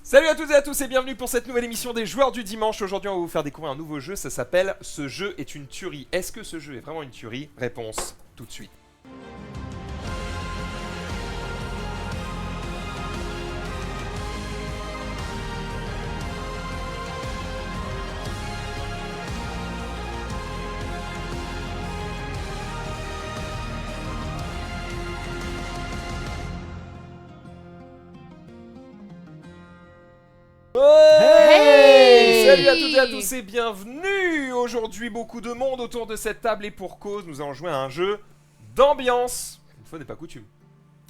Salut à toutes et à tous et bienvenue pour cette nouvelle émission des joueurs du dimanche. Aujourd'hui on va vous faire découvrir un nouveau jeu, ça s'appelle Ce jeu est une tuerie. Est-ce que ce jeu est vraiment une tuerie? Réponse tout de suite. Hey Salut à toutes et à tous et bienvenue. Aujourd'hui beaucoup de monde autour de cette table et pour cause nous allons jouer à un jeu d'ambiance. Une fois n'est pas coutume.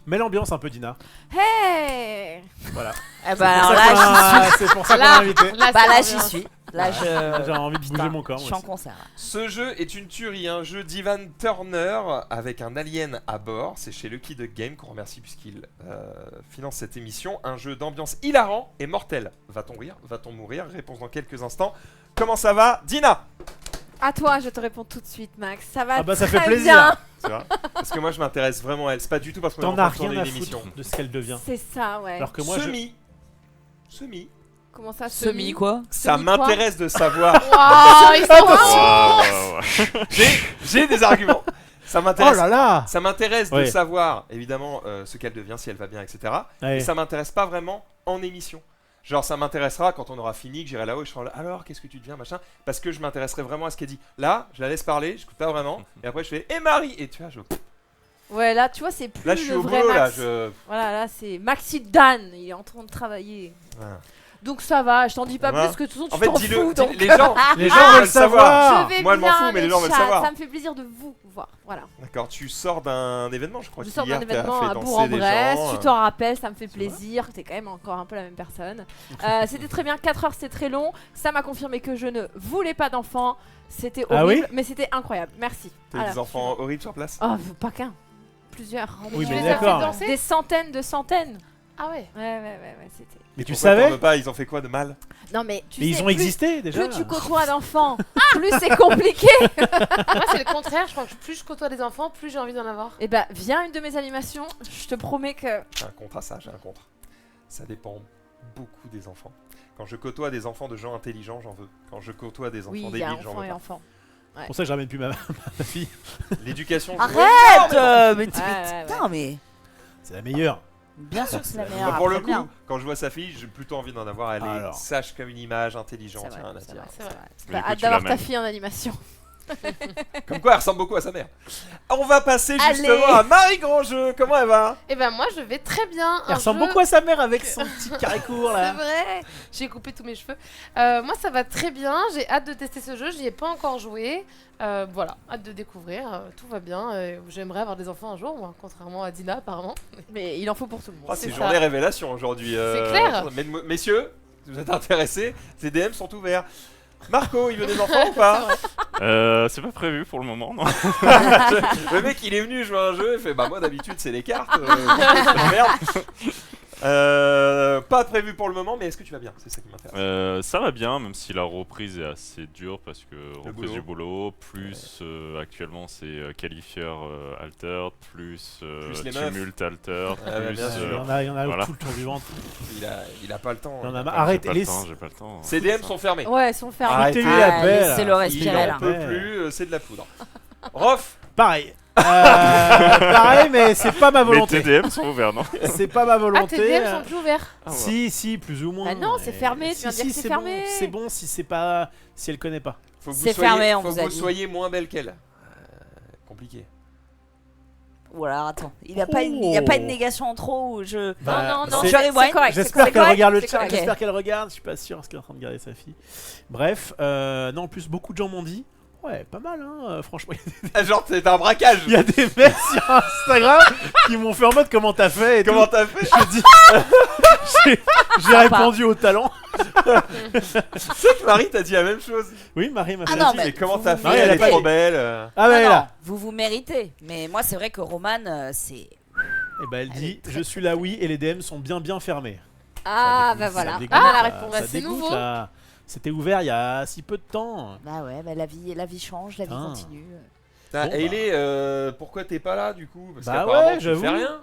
Mets l'ambiance un peu, Dina. Hey. Voilà. Eh ben alors là, C'est pour ça qu'on l'a invité. là j'y suis. Là J'ai envie de bouger mon corps. je moi suis en aussi. concert. Ce jeu est une tuerie, un jeu d'Ivan Turner avec un alien à bord. C'est chez Lucky Duck Game qu'on remercie puisqu'il finance cette émission. Un jeu d'ambiance hilarant et mortel. Va-t-on rire? Va-t-on mourir? Réponse dans quelques instants. Comment ça va, Dina? À toi, je te réponds tout de suite, Max. Ça va Ah bah ça très fait plaisir. bien. C'est vrai. Parce que moi je m'intéresse vraiment à elle. C'est pas du tout parce qu'on est en T'en train as de tourner rien à une émission. foutre de ce qu'elle devient. C'est ça, ouais. Alors que moi, je... Semi. Comment ça, Semi quoi? Ça Semi quoi m'intéresse de savoir. Waouh, ils sont J'ai des arguments. Ça Oh m'intéresse. là là. Ça m'intéresse de Ouais. savoir, évidemment, ce qu'elle devient, si elle va bien, etc. Ouais. Mais ça m'intéresse pas vraiment en émission. Genre, ça m'intéressera quand on aura fini, que j'irai là-haut et je serai là, alors, qu'est-ce que tu deviens, machin. Parce que je m'intéresserai vraiment à ce qu'elle dit. Là, je la laisse parler, je écoute pas vraiment. Et après, je fais, et Marie. Et tu vois, Ouais, là, tu vois, c'est plus là, je suis le au vrai boulot, là. Max. Voilà, là, c'est Maxi Dan. Il est en train de travailler. Voilà. Donc ça va, je t'en dis pas Voilà. plus que de toute façon, En tu fait, t'en dis-le. fous. Donc... Les gens gens veulent veulent savoir. Je vais Moi, je m'en bien, fous, mais les gens veulent chat, savoir. Ça me fait plaisir de vous voir. Voilà. D'accord, tu sors d'un événement, je crois. Je sors qu'hier, d'un t'as événement fait à danser des Bourg-en-Bresse, gens, tu t'en rappelles, ça me fait C'est vrai plaisir, t'es quand même encore un peu la même personne. C'était très bien, 4 heures c'était très long, ça m'a confirmé que je ne voulais pas d'enfants, c'était Ah horrible, oui mais c'était incroyable, merci. T'as Alors, des enfants horribles sur place? Oh, pas qu'un, plusieurs. Oui, Tu mais les as fait d'accord. danser Des centaines de centaines. Ah ouais. Ouais, c'était... Mais tu Pourquoi t'en savais veux pas, ils ont fait quoi de mal? Non mais tu Mais sais, ils ont plus- existé déjà. Plus tu côtoies d'enfants, plus c'est compliqué. Moi, c'est le contraire. Je crois que plus je côtoie des enfants, plus j'ai envie d'en avoir. Et bah, viens à une de mes animations, je te promets que... J'ai un contre à ça, j'ai un contre. Ça dépend beaucoup des enfants. Quand je côtoie des enfants de gens intelligents, j'en veux. Quand je côtoie des enfants Oui, il y a débiles, j'en enfants veux et pas. enfants. C'est pour ça que je ramène plus ma fille. L'éducation... Arrête mais Ouais. putain mais C'est la meilleure. bien sûr que c'est la Bah, meilleure. pour le après, bien. coup, quand je vois sa fille, j'ai plutôt envie d'en avoir. Elle est Alors. sage comme une image, intelligente, C'est il y a vrai, rien à c'est dire. vrai, C'est vrai. Bah, du coup, hâte tu d'avoir ta l'amènes. fille en animation. Comme quoi, elle ressemble beaucoup à sa mère. On va passer Allez. justement à Marie Grandjeu. Comment elle va? Et ben moi, je vais très bien. Elle ressemble beaucoup à sa mère avec son petit carré court C'est là. vrai. J'ai coupé tous mes cheveux. Moi, ça va très bien. J'ai hâte de tester ce jeu. J'y ai pas encore joué. Voilà, hâte de découvrir. Tout va bien. J'aimerais avoir des enfants un jour, moi, contrairement à Dina, apparemment. Mais il en faut pour tout le Oh, monde. c'est c'est journée ça. révélation aujourd'hui. C'est clair. Messieurs, si vous êtes intéressés, ces DM sont ouverts. Marco, il veut des enfants ou pas? C'est pas prévu pour le moment, non. Le mec, il est venu jouer à un jeu, il fait bah moi d'habitude c'est les cartes. Pas prévu pour le moment, mais est-ce que tu vas bien? C'est ça qui m'intéresse. Ça va bien, même si la reprise est assez dure parce que reprise boulot. du boulot, plus actuellement c'est qualifieur altered, plus, Plus les meufs. tumulte altered, Ah bah, plus. bien sûr. Il y en a voilà. tout le tour du ventre. Il a pas le temps. Il y en a hein. marre. J'ai Arrêtez pas le les. temps, j'ai pas le temps. Ces DM sont fermés. Ouais, ils sont fermés. Arrêtez. Mettez-lui la Ah, belle. laissez-le Il respirer en là. peut Ouais. plus, c'est de la poudre. Rof, Pareil. Pareil, mais c'est pas ma Les volonté. TDM sont ouverts, non? C'est pas ma Ah, volonté. tes DM sont plus ouverts. Ah, ouais. Si, plus ou moins. Bah non, c'est Mais- fermé, tu viens de dire que c'est bon, fermé. c'est bon si c'est pas, si elle connaît pas. faut que vous C'est soyez, fermé, on faut vous que a vous dit. soyez moins belle qu'elle. Compliqué. Ou alors attends, il y a pas une négation en trop ou je. Bah, non, c'est- je rewind. correct. J'espère c'est qu'elle correct, regarde le c'est chat, correct. j'espère qu'elle regarde, je suis pas sûr parce qu'elle est en train de garder sa fille. Bref, non, en plus beaucoup de gens m'ont dit, ouais, pas mal, hein, franchement. Ah, genre, c'est un braquage. Il y a des mecs sur Instagram qui m'ont fait en mode comment t'as fait et Comment tout. t'as fait? Je dis, j'ai répondu au talent. Tu sais que Marie t'a dit la même chose. Oui, Marie m'a Ah fait. non, Elle a dit, mais mais comment vous t'as vous fait? méritez. Elle est Elle a trop pas- belle. Ah bah elle est Non, là. vous vous méritez. Mais moi, c'est vrai que Roman, c'est. Et bah elle Elle dit, est très, je suis là oui et les DM sont bien fermés. Ah, Ça bah dégoûte, voilà. ça dégoûte, On a la là, réponse. ça Bah, c'est dégoûte, nouveau. là. C'était ouvert il y a si peu de temps. Bah ouais, bah la vie change, la vie Putain. continue. Putain, Bon, Hayley, pourquoi t'es pas là du coup? Parce Bah qu'apparemment ouais, tu j'avoue. fais rien.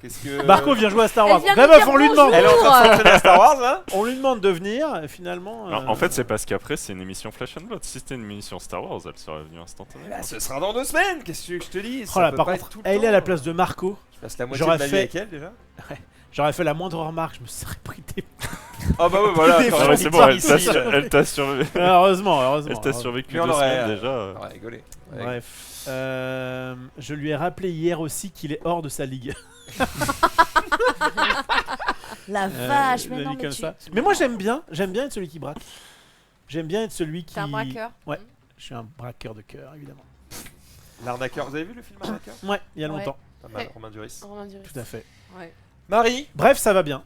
Qu'est-ce que... Marco vient jouer à Star Elle Wars. vient Bah, nous dire on lui demande. Elle est en train de s'entraîner à Star Wars, là. On lui demande de venir, et finalement. Alors, en fait, c'est parce qu'après, c'est une émission Flash and Blood. Si c'était une émission Star Wars, elle serait venue instantanément. Bah, ce sera dans 2 semaines, qu'est-ce que tu veux que je te dise? Oh là, Ça peut par pas contre, être tout le elle est à la temps. place de Marco. Je passe la moitié J'aurais de ma vie fait- avec elle, déjà. J'aurais fait la moindre remarque, je me serais pris des. Ah bah ouais, voilà. Des attends, Ah fois, ouais, c'est c'est pas bon, ici. elle t'a survécu. Heureusement. Elle t'a survécu Mais on 2 aurait, semaines déjà. On va rigoler. Ouais. Bref. Je lui ai rappelé hier aussi qu'il est hors de sa ligue. La vache, Je mais l'ai non, dit mais comme tu... ça. Mais moi j'aime bien être celui qui braque. J'aime bien être celui qui. T'es un braqueur. Ouais. Je suis un braqueur de cœur, évidemment. L'arnaqueur, vous avez vu le film Arnaqueur? Ouais, il y a Ouais. longtemps. Pas mal, Ouais. Romain Duris. Romain Duris. Tout à fait. Ouais. Marie, Bref, ça va bien.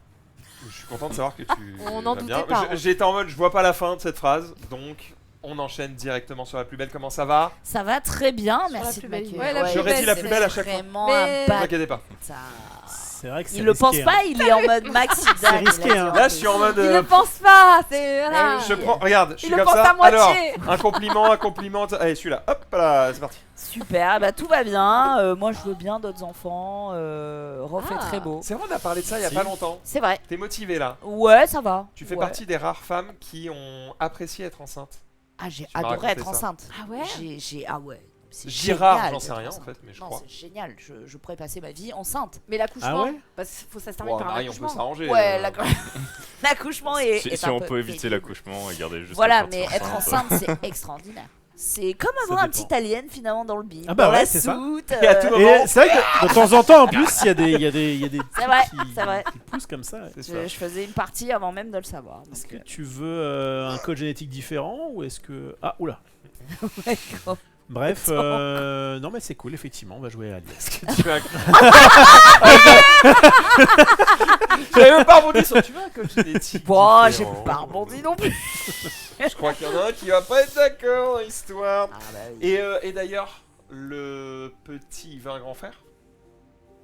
je suis content de savoir que tu. On n'en vas doutait bien. pas, hein. J'étais en mode, je vois pas la fin de cette phrase, donc on enchaîne directement sur la plus belle. Comment ça va? Ça va très bien, Sur la merci plus de belle. m'accueillir. Ouais, la plus J'aurais dit belle, la c'est plus belle à chaque fois. Vraiment Mais- un Ne vous bâtard. inquiétez pas. C'est vrai que c'est Il le pense risqué, pas, hein. il est en mode Maxi C'est risqué, hein. Là, je suis en mode. Il le pense pas, c'est voilà. Je prends, regarde, je suis Il le comme pense ça. à moitié. Alors, un compliment. Allez, celui-là, hop là, c'est parti. Super, bah tout va bien. Moi je veux bien d'autres enfants. Refait Ah. très beau. C'est vrai, on a parlé de ça il y a Si. pas longtemps. C'est vrai. T'es motivé là. Ouais, ça va. Tu fais Ouais. partie des rares femmes qui ont apprécié être enceinte. Ah, j'ai Tu m'as adoré raconté être ça. enceinte. Ah ouais. Ah ouais. C'est Girard, génial j'en sais d'être rien en enceinte. fait, mais je Non, crois. c'est génial. Je pourrais passer ma vie enceinte. Mais l'accouchement, Ah ouais parce qu'il faut que ça se termine Bon, par un Marie, on peut accouchement. s'arranger. Ouais, l'accouchement est. Si, est si un on peu peut éviter pénible. l'accouchement et garder juste. Voilà, la mais partie être enceinte, c'est extraordinaire. C'est comme avoir un dépend. petit alien finalement dans le bide. Ah bah dans ouais, la c'est ça. soute. Et à tout moment- Et c'est vrai que de temps en temps, en plus, il y a des C'est vrai, trucs c'est vrai. qui poussent comme ça. C'est ça. Je faisais une partie avant même de le savoir. donc, Est-ce que tu veux un code génétique différent ou est-ce que... Ah, oula. ouais, gros. Bref, non mais c'est cool, effectivement, on va jouer à Alien. Est-ce que tu veux un... J'avais même pas rebondi sur tu veux un code génétique Bon, j'ai différent. pas rebondi non plus. Je crois qu'il y en a un qui va pas être d'accord dans l'histoire. Ah bah oui. Et d'ailleurs, le petit, il veut un grand frère?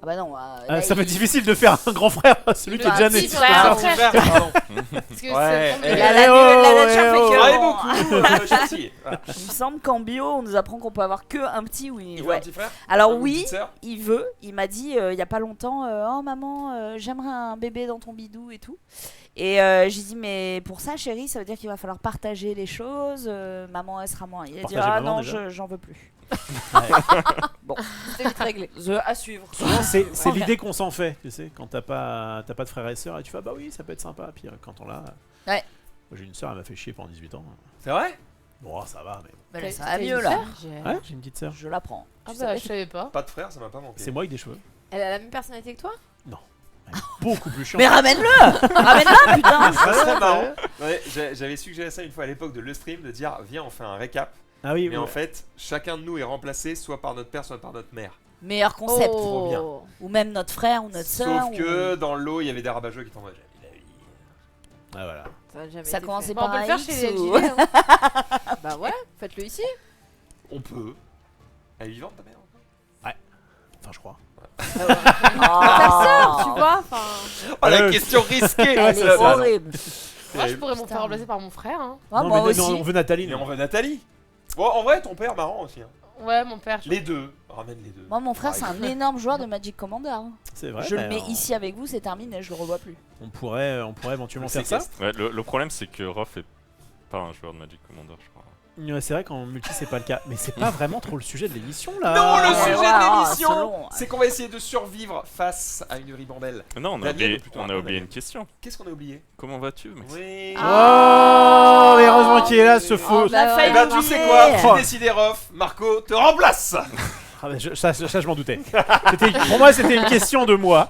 Ah bah non. Ça va être difficile de faire un grand frère, celui qui est Bah, déjà si, né. frère, Ah, un petit frère, pardon. Parce que Ouais, c'est eh, La nature fait que. Travaille bon, beaucoup, gentil. Voilà. Il me semble qu'en bio, on nous apprend qu'on peut avoir que un petit. Oui. Il veut Ouais. un petit frère? Alors Ou une oui, petite sœur? il veut. Il m'a dit il y a pas longtemps, oh maman, j'aimerais un bébé dans ton bidou et tout. Et j'ai dit mais pour ça chérie, ça veut dire qu'il va falloir partager les choses. Maman elle sera moins. Il a dit Partager ah maman, non déjà. j'en veux plus. C'est vite réglé. À suivre. Souvent, c'est l'idée qu'on s'en fait, tu sais, quand t'as pas de frères et sœurs et tu fais bah oui, ça peut être sympa. Puis quand on l'a. Ouais. Moi j'ai une sœur, elle m'a fait chier pendant 18 ans. C'est vrai? Bon, ça va, mais. Mais là, T'as- ça va t'as mieux une là. sœur Ouais, j'ai une petite sœur. Je la prends. Ah Tu bah, savais je savais pas. Pas de frère, ça m'a pas manqué. C'est moi avec des cheveux. Elle a la même personnalité que toi? Beaucoup plus chiant. Mais ramène-le Ramène-le putain. Ça serait marrant. Ouais, j'avais suggéré ça une fois à l'époque de le stream, de dire viens on fait un récap. Ah oui, Mais oui. en fait, chacun de nous est remplacé soit par notre père, soit par notre mère. Meilleur concept. Trop bien. Oh. Ou même notre frère ou notre sœur. Sauf que dans l'eau, il y avait des rabat-joie qui t'envoyaient. Ah voilà. Ça a jamais Ça été commençait fait. Bah, on par peut le un faire X chez les ou- LGD. hein. Bah ouais, faites-le ici. On peut. Elle est vivante ta mère? Enfin, je crois. Ta sœur, tu vois. Enfin, Oh la question risquée. Elle C'est est la base. horrible. Moi, je pourrais m'en Putain. faire remplacer par mon frère. Hein. Ah, non, moi mais aussi. on veut Nathalie. Mais nous. on veut Nathalie. Bon, en vrai, ton père marrant aussi. Hein. Ouais, mon père. Les deux. Ramène les deux. Moi, mon frère, c'est un énorme joueur de Magic Commander. hein. C'est vrai. Je le mais mets ici avec vous, c'est terminé, je le revois plus. On pourrait éventuellement faire ça. Ouais, le problème, c'est que Rof est pas un joueur de Magic Commander, je crois. Ouais, c'est vrai qu'en multi c'est pas le cas, mais c'est pas vraiment trop le sujet de l'émission là. Non, le Ouais, sujet ouais, de selon. l'émission, c'est qu'on va essayer de survivre face à une ribambelle. Non, on a La oublié, mienne, plutôt, on a la oublié mienne. une question. Qu'est-ce qu'on a oublié? Comment vas-tu, Max? Oui. Oh, mais heureusement qu'il est là, ce faux. On a bah, failli Eh ben, tu sais quoi? oublier. Tu décidé, Rof. Marco te remplace. Ah, mais ça, je m'en doutais. Pour moi, c'était une question de moi.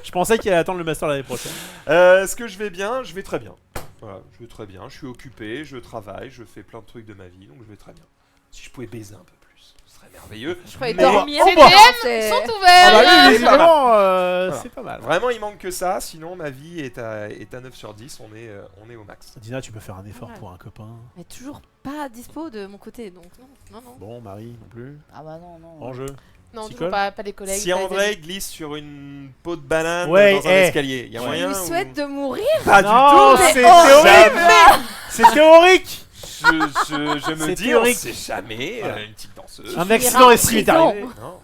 Je pensais qu'il allait attendre le master l'année prochaine. Est-ce que je vais bien? Je vais très bien. Voilà, je vais très bien. Je suis occupé, je travaille, je fais plein de trucs de ma vie, donc je vais très bien. Si je pouvais baiser un peu plus, ce serait merveilleux. je croyais Mais- dormir. C'est Non, DM c'est- sont Ah ouverts. bah oui, c'est pas mal. vraiment, c'est pas mal. Vraiment, il manque que ça, sinon ma vie est à 9 sur 10, on est au max. Dina, tu peux faire un effort Ouais. pour un copain. Mais toujours pas dispo de mon côté, donc non. Bon, Marie non plus. Ah bah non, non. En jeu. Non, S'y toujours colle. pas les collègues. Si pas les André amis. glisse sur une peau de banane Ouais, dans un escalier, il y a Ouais. Je moyen lui ou- souhaite de mourir. Pas Non, du tout. c'est Jamais. théorique. C'est théorique. Je me C'est dis, théorique. on sait jamais, Voilà. une petite danseuse. Un accident ici est prison. arrivé. Non.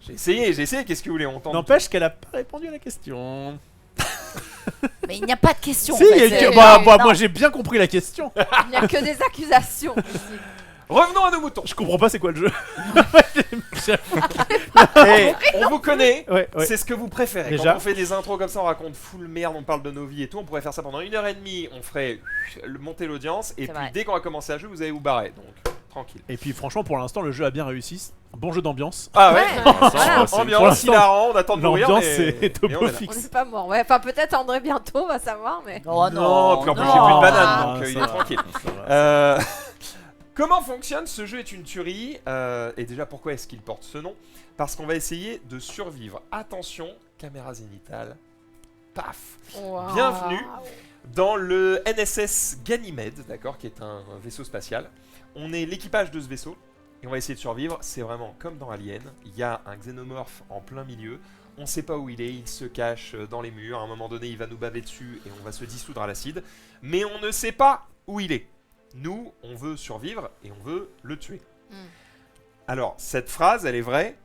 J'ai essayé, qu'est-ce que vous voulez, on tente. N'empêche qu'elle a pas répondu à la question. Mais il n'y a pas de question. Si, en fait, il y a c'est- une- bah, Non. moi j'ai bien compris la question. Il n'y a que des accusations. Revenons à nos moutons. Je comprends pas c'est quoi le jeu. Et on vous connaît, Ouais, ouais. c'est ce que vous préférez. Déjà. Quand on fait des intros comme ça, on raconte full merde, on parle de nos vies et tout. On pourrait faire ça pendant 1h30, on ferait monter l'audience. Et C'est puis vrai. dès qu'on va commencer à jouer, vous allez vous barrer. Donc tranquille. Et puis franchement pour l'instant le jeu a bien réussi. Bon jeu d'ambiance. Ah ouais, Voilà. c'est- ambiance, pour l'instant, hilarant, on attend de mourir. L'ambiance mais- est mais au on est beau là. On fixe. n'est pas mort. Ouais, enfin peut-être André bientôt, on va savoir, mais. Oh Non, puis en plus non. j'ai plus de banane, Ah, donc ça il est va, tranquille. ça va. Comment fonctionne ce jeu est une tuerie et déjà pourquoi est-ce qu'il porte ce nom? Parce qu'on va essayer de survivre. Attention, caméra zénitale. Paf. Wow. Bienvenue dans le NSS Ganymede, d'accord, qui est un vaisseau spatial. On est l'équipage de ce vaisseau et on va essayer de survivre. C'est vraiment comme dans Alien. Il y a un xénomorphe en plein milieu. On ne sait pas où il se cache dans les murs. À un moment donné, il va nous baver dessus et on va se dissoudre à l'acide. Mais on ne sait pas où il est. Nous, on veut survivre et on veut le tuer. Mm. Alors, cette phrase, elle est vraie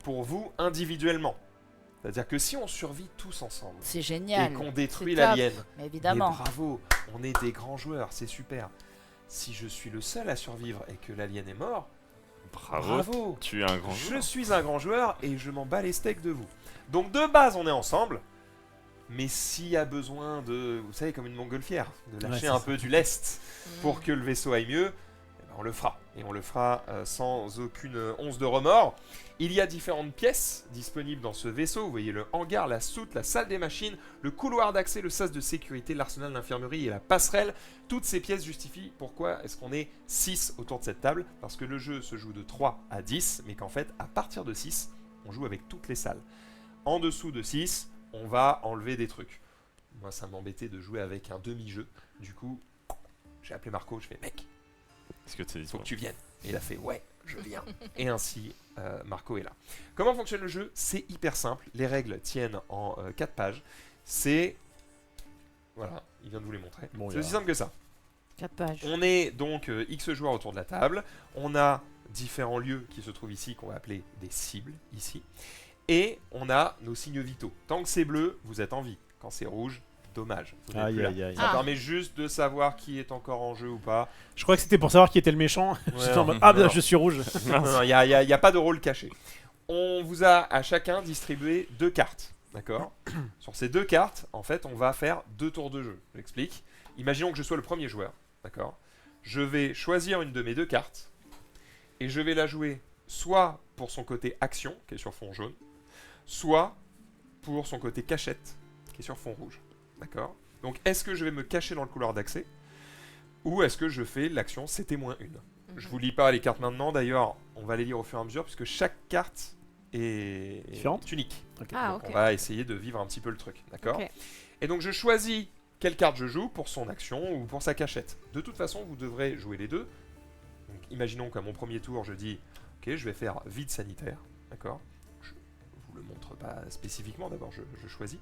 pour vous individuellement. C'est-à-dire que si on survit tous ensemble C'est et génial. qu'on détruit C'est top. l'alien, Mais mais évidemment. bravo, on est des grands joueurs, c'est super. Si je suis le seul à survivre et que l'alien est mort, bravo, Tu es un grand je joueur. suis un grand joueur et je m'en bats les steaks de vous. Donc de base, on est ensemble. Mais s'il y a besoin de, vous savez, comme une montgolfière, de Ouais, lâcher c'est un ça. peu du lest pour que le vaisseau aille mieux, eh ben, on le fera. Et on le fera sans aucune once de remords. Il y a différentes pièces disponibles dans ce vaisseau. Vous voyez le hangar, la soute, la salle des machines, le couloir d'accès, le sas de sécurité, l'arsenal d'infirmerie et la passerelle. Toutes ces pièces justifient pourquoi est-ce qu'on est 6 autour de cette table. Parce que le jeu se joue de 3 à 10, mais qu'en fait, à partir de 6, on joue avec toutes les salles. En dessous de 6, on va enlever des trucs. Moi, ça m'embêtait de jouer avec un demi-jeu. Du coup, j'ai appelé Marco, je fais mec, Est-ce que tu es il faut que tu viennes. Et il a fait ouais, je viens. Et ainsi, Marco est là. Comment fonctionne le jeu? C'est hyper simple. Les règles tiennent en 4 pages. C'est. Voilà, il vient de vous les montrer. Bon, c'est il y a- aussi simple que ça. 4 pages. On est donc X joueurs autour de la table. On a différents lieux qui se trouvent ici, qu'on va appeler des cibles, ici. Et on a nos signes vitaux. Tant que c'est bleu, vous êtes en vie. Quand c'est rouge, dommage. Vous n'êtes Aïe, plus là. aïe, aïe. Ça Ah. permet juste de savoir qui est encore en jeu ou pas. Je crois que c'était pour savoir qui était le méchant. J'étais en mode, ah non. je suis rouge. Il n'y a pas de rôle caché. On vous a à chacun distribué 2 cartes. D'accord. Sur ces 2 cartes, en fait, on va faire 2 tours de jeu. J'explique. Imaginons que je sois le premier joueur. D'accord. Je vais choisir une de mes 2 cartes et je vais la jouer soit pour son côté action, qui est sur fond jaune, soit pour son côté cachette, qui est sur fond rouge. D'accord. Donc, est-ce que je vais me cacher dans le couloir d'accès ou est-ce que je fais l'action CT-1? Je vous lis pas les cartes maintenant, d'ailleurs, on va les lire au fur et à mesure puisque chaque carte est Différente unique. Ok. Ah, Donc ok. on va essayer de vivre un petit peu le truc, d'accord? Ok. Et donc je choisis quelle carte je joue pour son action ou pour sa cachette. De toute façon, vous devrez jouer les deux. Donc imaginons qu'à mon premier tour, je dis ok, je vais faire vide sanitaire, d'accord? Je vous le montre pas spécifiquement, d'abord je choisis.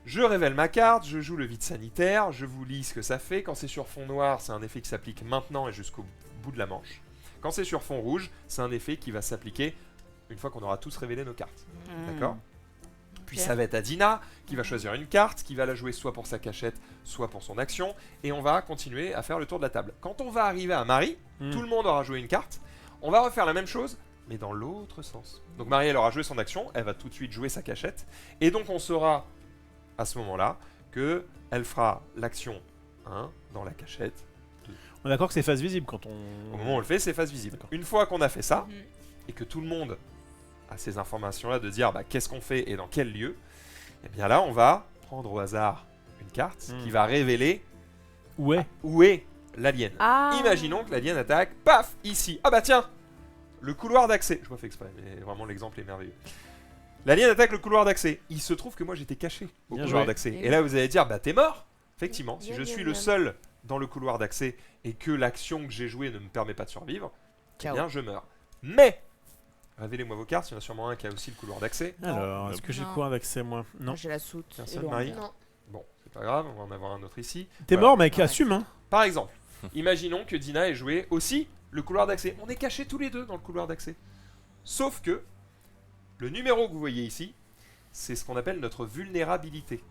Je révèle ma carte, je joue le vide sanitaire, je vous lis ce que ça fait. Quand c'est sur fond noir, c'est un effet qui s'applique maintenant et jusqu'au bout de la manche. Quand c'est sur fond rouge, c'est un effet qui va s'appliquer une fois qu'on aura tous révélé nos cartes. D'accord. Puis ça va être à Dina qui va choisir une carte, qui va la jouer soit pour sa cachette, soit pour son action, et on va continuer à faire le tour de la table. Quand on va arriver à Marie, tout le monde aura joué une carte, on va refaire la même chose, mais dans l'autre sens. Donc Marie, elle aura joué son action, elle va tout de suite jouer sa cachette, et donc on saura à ce moment-là que elle fera l'action 1 dans la cachette. On est d'accord que c'est face visible quand on. Au moment où on le fait, c'est face visible. D'accord. Une fois qu'on a fait ça, Mhm. et que tout le monde a ces informations-là de dire bah, qu'est-ce qu'on fait et dans quel lieu, et bien là, on va prendre au hasard une carte qui va révéler Ouais. où est l'alien. Ah. Imaginons que l'alien attaque, paf, ici. Ah bah tiens, le couloir d'accès. Je m'en fais exprès, mais vraiment l'exemple est merveilleux. L'alien attaque le couloir d'accès. Il se trouve que moi j'étais caché au Bien couloir joué. d'accès. Et Et là vous allez dire, bah t'es mort. Effectivement, si Bien, je bien, suis le bien. seul dans le couloir d'accès et que l'action que j'ai jouée ne me permet pas de survivre, eh Ciao. bien je meurs. Mais, révélez-moi vos cartes, il y en a sûrement un qui a aussi le couloir d'accès. Alors, est-ce que j'ai Non. quoi d'accès moi? Non. Moi, j'ai la soute. Personne, et le Marie. hangar. Non. Bon, c'est pas grave, on va en avoir un autre ici. T'es Voilà. mort, mec, Ouais. assume, hein. Par exemple, imaginons que Dina ait joué aussi le couloir d'accès. On est cachés tous les deux dans le couloir d'accès. Sauf que Le numéro que vous voyez ici, c'est ce qu'on appelle notre vulnérabilité.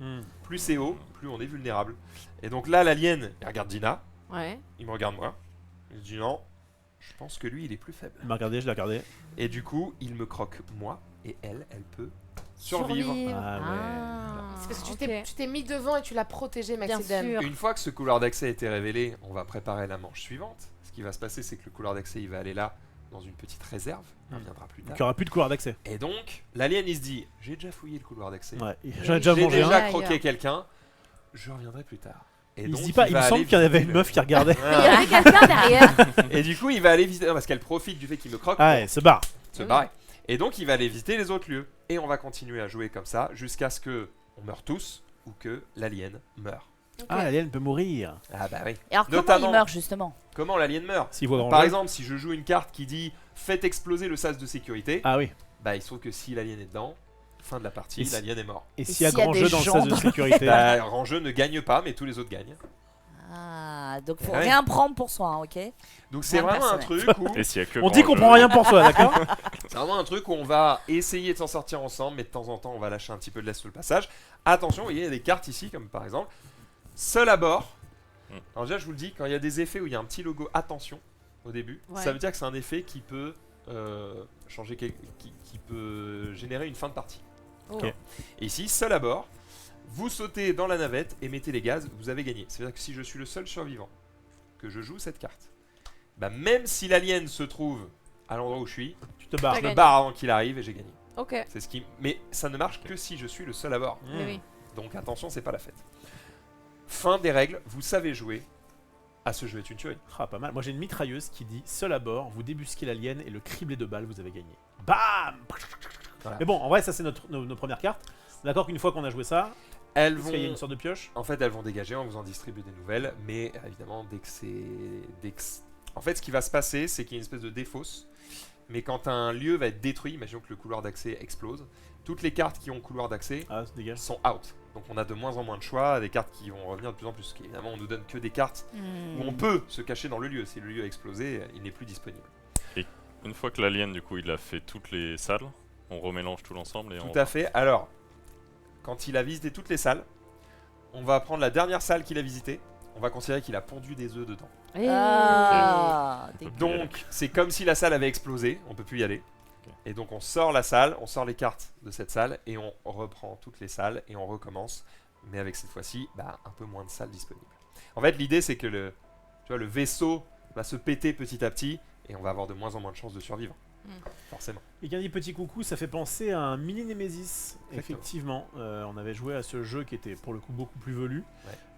Plus c'est haut, plus on est vulnérable. Et donc là, l'alien, il regarde Dina, Ouais. il me regarde moi. Il dit non, je pense que lui, il est plus faible. Il m'a regardé, je l'ai regardé. Et du coup, il me croque moi, et elle peut survivre. Ah ouais. C'est parce que ok. tu t'es mis devant et tu l'as protégé, Bien Maxidem. sûr. Une fois que ce couloir d'accès a été révélé, on va préparer la manche suivante. Ce qui va se passer, c'est que le couloir d'accès, il va aller là, dans une petite réserve. Il reviendra plus Donc tard. il n'y aura plus de couloir d'accès. Et donc, l'alien, il se dit, j'ai déjà fouillé le couloir d'accès. Ouais. J'en ai déjà J'ai mangé déjà un. croqué quelqu'un. Je reviendrai plus tard. Et Il donc, se dit pas, il me va semble aller qu'il y en avait visiter une le- meuf qui regardait. Il y avait quelqu'un derrière. Et du coup, il va aller visiter. Non, parce qu'elle profite du fait qu'il me croque Ah ouais, se barre. pour se barrer. Et donc, il va aller visiter les autres lieux. Et on va continuer à jouer comme ça jusqu'à ce que on meure tous ou que l'alien meure. Ah, l'alien peut mourir. Ah bah oui. Et alors, comment Notamment- il meurt justement? Comment l'alien meurt? S'il voit grand Par jeu. exemple, si je joue une carte qui dit faites exploser le sas de sécurité, Ah oui. bah il se trouve que si l'alien est dedans, fin de la partie, Et si- l'alien est mort. Et s'il y a s'il y a grand des jeu dans le gens sas de dans- sécurité. Bah, Rangeux ne gagne pas, mais tous les autres gagnent. Ah, donc faut Ouais. rien prendre pour soi, hein, ok? Donc c'est Rien vraiment un personnel. truc où Et s'il y a que On dit qu'on grand prend jeu, rien pour soi, d'accord? c'est vraiment un truc où on va essayer de s'en sortir ensemble, mais de temps en temps on va lâcher un petit peu de laisse sur le passage. Attention, vous voyez, il y a des cartes ici, comme par exemple seul à bord. Alors déjà, je vous le dis, quand il y a des effets où il y a un petit logo attention au début, Ouais. ça veut dire que c'est un effet qui peut changer, qui peut générer une fin de partie. Oh. Ok. Et ici, seul à bord, vous sautez dans la navette et mettez les gaz, vous avez gagné. C'est-à-dire que si je suis le seul survivant, que je joue cette carte, bah même si l'alien se trouve à l'endroit où je suis, Tu te barres. je T'as me gagné. barre avant qu'il arrive et j'ai gagné. Ok. C'est ce qui. Mais ça ne marche que si je suis le seul à bord. Mais oui. Donc attention, c'est pas la fête. Fin des règles, vous savez jouer. À ce jeu est une tuerie. Ah, pas mal. Moi j'ai une mitrailleuse qui dit seul à bord, vous débusquez l'alien et le criblé de balles, vous avez gagné. Bam. Voilà. Mais bon, en vrai, ça c'est nos premières cartes. D'accord qu'une fois qu'on a joué ça, Elles est-ce vont. qu'il y a une sorte de pioche? En fait, elles vont dégager, on vous en distribue des nouvelles, mais évidemment, En fait, ce qui va se passer, c'est qu'il y a une espèce de défausse, mais quand un lieu va être détruit, imaginons que le couloir d'accès explose, toutes les cartes qui ont couloir d'accès Ah, ça dégage. sont out. Donc on a de moins en moins de choix, des cartes qui vont revenir de plus en plus, parce qu'évidemment, on nous donne que des cartes où on peut se cacher dans le lieu. Si le lieu a explosé, il n'est plus disponible. Une fois que l'alien, du coup, il a fait toutes les salles, on remélange tout l'ensemble et on... Tout à fait. Alors, quand il a visité toutes les salles, on va prendre la dernière salle qu'il a visitée, on va considérer qu'il a pondu des œufs dedans. Ah, peut plus y Donc, c'est comme si la salle avait explosé, on peut plus y aller. Ok. Et donc, on sort la salle, on sort les cartes de cette salle et on reprend toutes les salles et on recommence, mais avec cette fois-ci un peu moins de salles disponibles. En fait, l'idée c'est que le vaisseau va se péter petit à petit et on va avoir de moins en moins de chances de survivre. Forcément. Et quand dit petit coucou, ça fait penser à un mini Nemesis. Exactement. Effectivement, on avait joué à ce jeu qui était pour le coup beaucoup plus velu,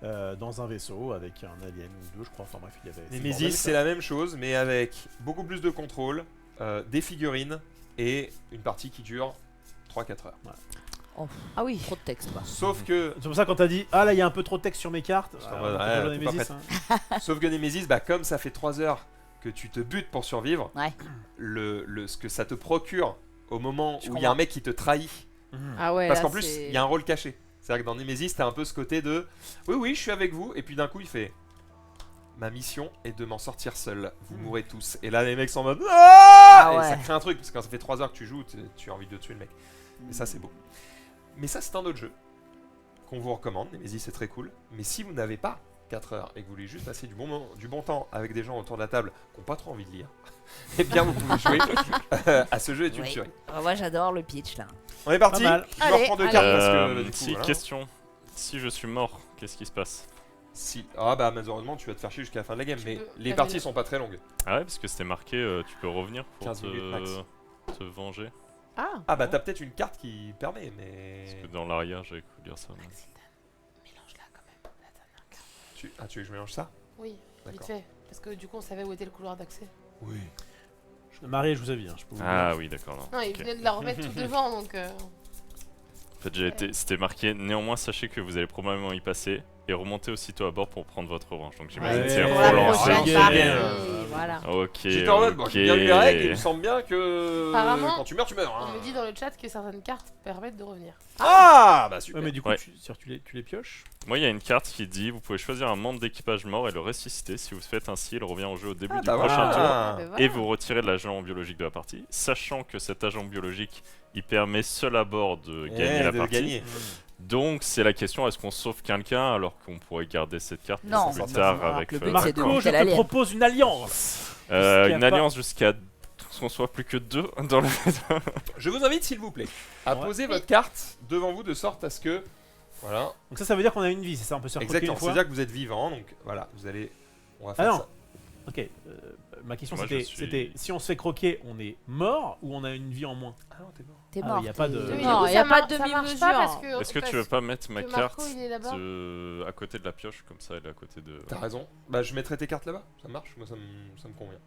dans un vaisseau avec un alien ou deux, je crois. Enfin bref, il y avait. Nemesis, c'est la même chose, mais avec beaucoup plus de contrôle, des figurines et une partie qui dure 3-4 heures. Ah oui. trop de texte quoi. Sauf que, C'est pour ça quand t'as dit ah là il y a un peu trop de texte sur mes cartes. Parce qu'en Ah, mode, on peut jouer à ouais, t'es pas Nemesis, hein. sauf que Nemesis, comme ça fait 3 heures que tu te butes pour survivre, Ouais. ce que ça te procure au moment Je où il y a un mec qui te trahit, Ah ouais. parce là, qu'en plus c'est- il y a un rôle caché. C'est-à-dire que dans Nemesis, t'as un peu ce côté de oui, je suis avec vous, et puis d'un coup il fait ma mission est de m'en sortir seul, vous mourrez tous. Et là les mecs sont en mode Ah et ouais. ça crée un truc, parce que quand ça fait 3 heures que tu joues, tu as envie de tuer le mec. Et ça c'est beau. Mais ça c'est un autre jeu qu'on vous recommande, Nemesis c'est très cool. Mais si vous n'avez pas 4 heures et que vous voulez juste passer du bon temps avec des gens autour de la table qui n'ont pas trop envie de lire, eh bien vous pouvez jouer à ce jeu est une Oui. tuerie. Moi j'adore le pitch là. On est parti. Pas mal. Je me Allez, reprends 2 allez. cartes parce que du coup, si, voilà. question. Si je suis mort, qu'est-ce qui se passe? Si... malheureusement tu vas te faire chier jusqu'à la fin de la game, Tu mais peux les la parties vivre. sont pas très longues. Ah ouais, parce que c'était marqué, tu peux revenir pour 15 minutes max. te venger. Ah. T'as peut-être une carte qui permet, mais... Parce que dans l'arrière, j'avais cru lire ça. mais- Mélange-la quand même, la dernière carte. Tu veux que je mélange ça? Oui, vite D'accord. fait. Parce que du coup, on savait où était le couloir d'accès. Oui. Marie, je vous avais, hein, je peux vous Ah dire. oui, d'accord. Non. Non, il Ok. venait de la remettre tout devant, donc... En fait, c'était marqué néanmoins, sachez que vous allez probablement y passer et remontez aussitôt à bord pour prendre votre revanche. Donc j'imagine Ouais, que c'est Pour la relancer. prochaine ok. partie, Bien. voilà. Ok. J'étais en mode, bon, j'ai bien lu les règles, et il me semble bien que Apparemment, quand tu meurs, tu meurs. On Hein. me dit dans le chat que certaines cartes permettent de revenir. Ah bah super. Ouais, mais du coup, Ouais. tu les pioches. Moi, il y a une carte qui dit vous pouvez choisir un membre d'équipage mort et le ressusciter. Si vous faites ainsi, il revient au jeu au début Ah, du bah prochain voilà. tour. Ah, bah voilà. Et vous retirez de l'agent biologique de la partie, sachant que cet agent biologique, il permet seul à bord de gagner la de partie. gagner. Donc c'est la question, est-ce qu'on sauve quelqu'un alors qu'on pourrait garder cette carte pour Non. plus tard avec Le Feu. but, c'est de Marco, je buter te l'alien. propose une alliance. Une Jusqu'à alliance jusqu'à ce qu'on soit plus que 2 dans le... Je vous invite, s'il vous plaît, à Ouais. poser votre carte devant vous de sorte à ce que. Voilà. Donc ça veut dire qu'on a une vie, c'est ça? On peut se faire croquer Exactement. une fois. C'est-à-dire que vous êtes vivant, donc voilà, vous allez. On va Ah faire non. ça. Ok. Ma question Moi, c'était, je suis- c'était si on se fait croquer, on est mort ou on a une vie en moins? Ah non, t'es mort. T'es Ah, mort. y a pas de- t'es- Oui, Non, du y a coup, pas ça de ça marche demi-mesure. pas parce que- Est-ce que tu parce veux pas mettre ma que carte Marco, il est là-bas. à côté de la pioche, comme ça elle est à côté de... T'as raison. Bah, je mettrai tes cartes là-bas. Ça marche. Moi, ça me convient.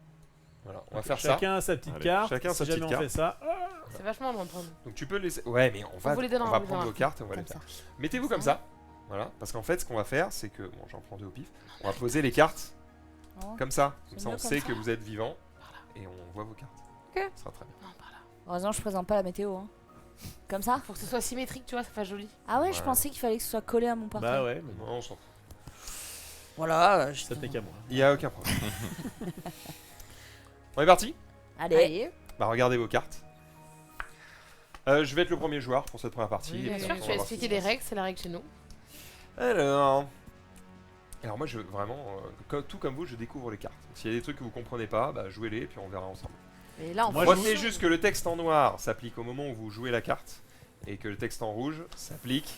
Voilà, on va faire ça. Chacun a sa petite Allez, carte. chacun si sa jamais petite on carte. fait ça. C'est vachement d'en prendre. Donc tu peux laisser. Ouais, mais on va vous les donne, on prendre vous les vos donne. cartes et on va les Comme faire. ça. Mettez-vous comme ça. Voilà, parce qu'en fait, ce qu'on va faire, c'est que bon, j'en prends deux au pif. On va poser les cartes Oh. comme ça. C'est Comme ça, mieux on comme sait ça. que vous êtes vivant et on voit vos cartes. Ok. Ça sera très bien. Heureusement, je présente pas la météo. Hein. Comme ça? Faut que ce soit symétrique, tu vois, ça fait joli. Ah ouais, je Ouais. pensais qu'il fallait que ce soit collé à mon portrait. Bah ouais, mais bon, Non, on s'en fout. Voilà. ça tenait qu'à moi. Il y a aucun problème. On est parti. Allez. Allez. Bah, regardez vos cartes. Je vais être le premier joueur pour cette première partie. Bien et puis sûr, on tu va as voir ce expliqué qui se les passe. règles, c'est la règle chez nous. Alors moi, je vraiment, tout comme vous, je découvre les cartes. S'il y a des trucs que vous comprenez pas, bah, jouez-les et puis on verra ensemble. Et là, on Moi, fait- Retenez juste que le texte en noir s'applique au moment où vous jouez la carte et que le texte en rouge s'applique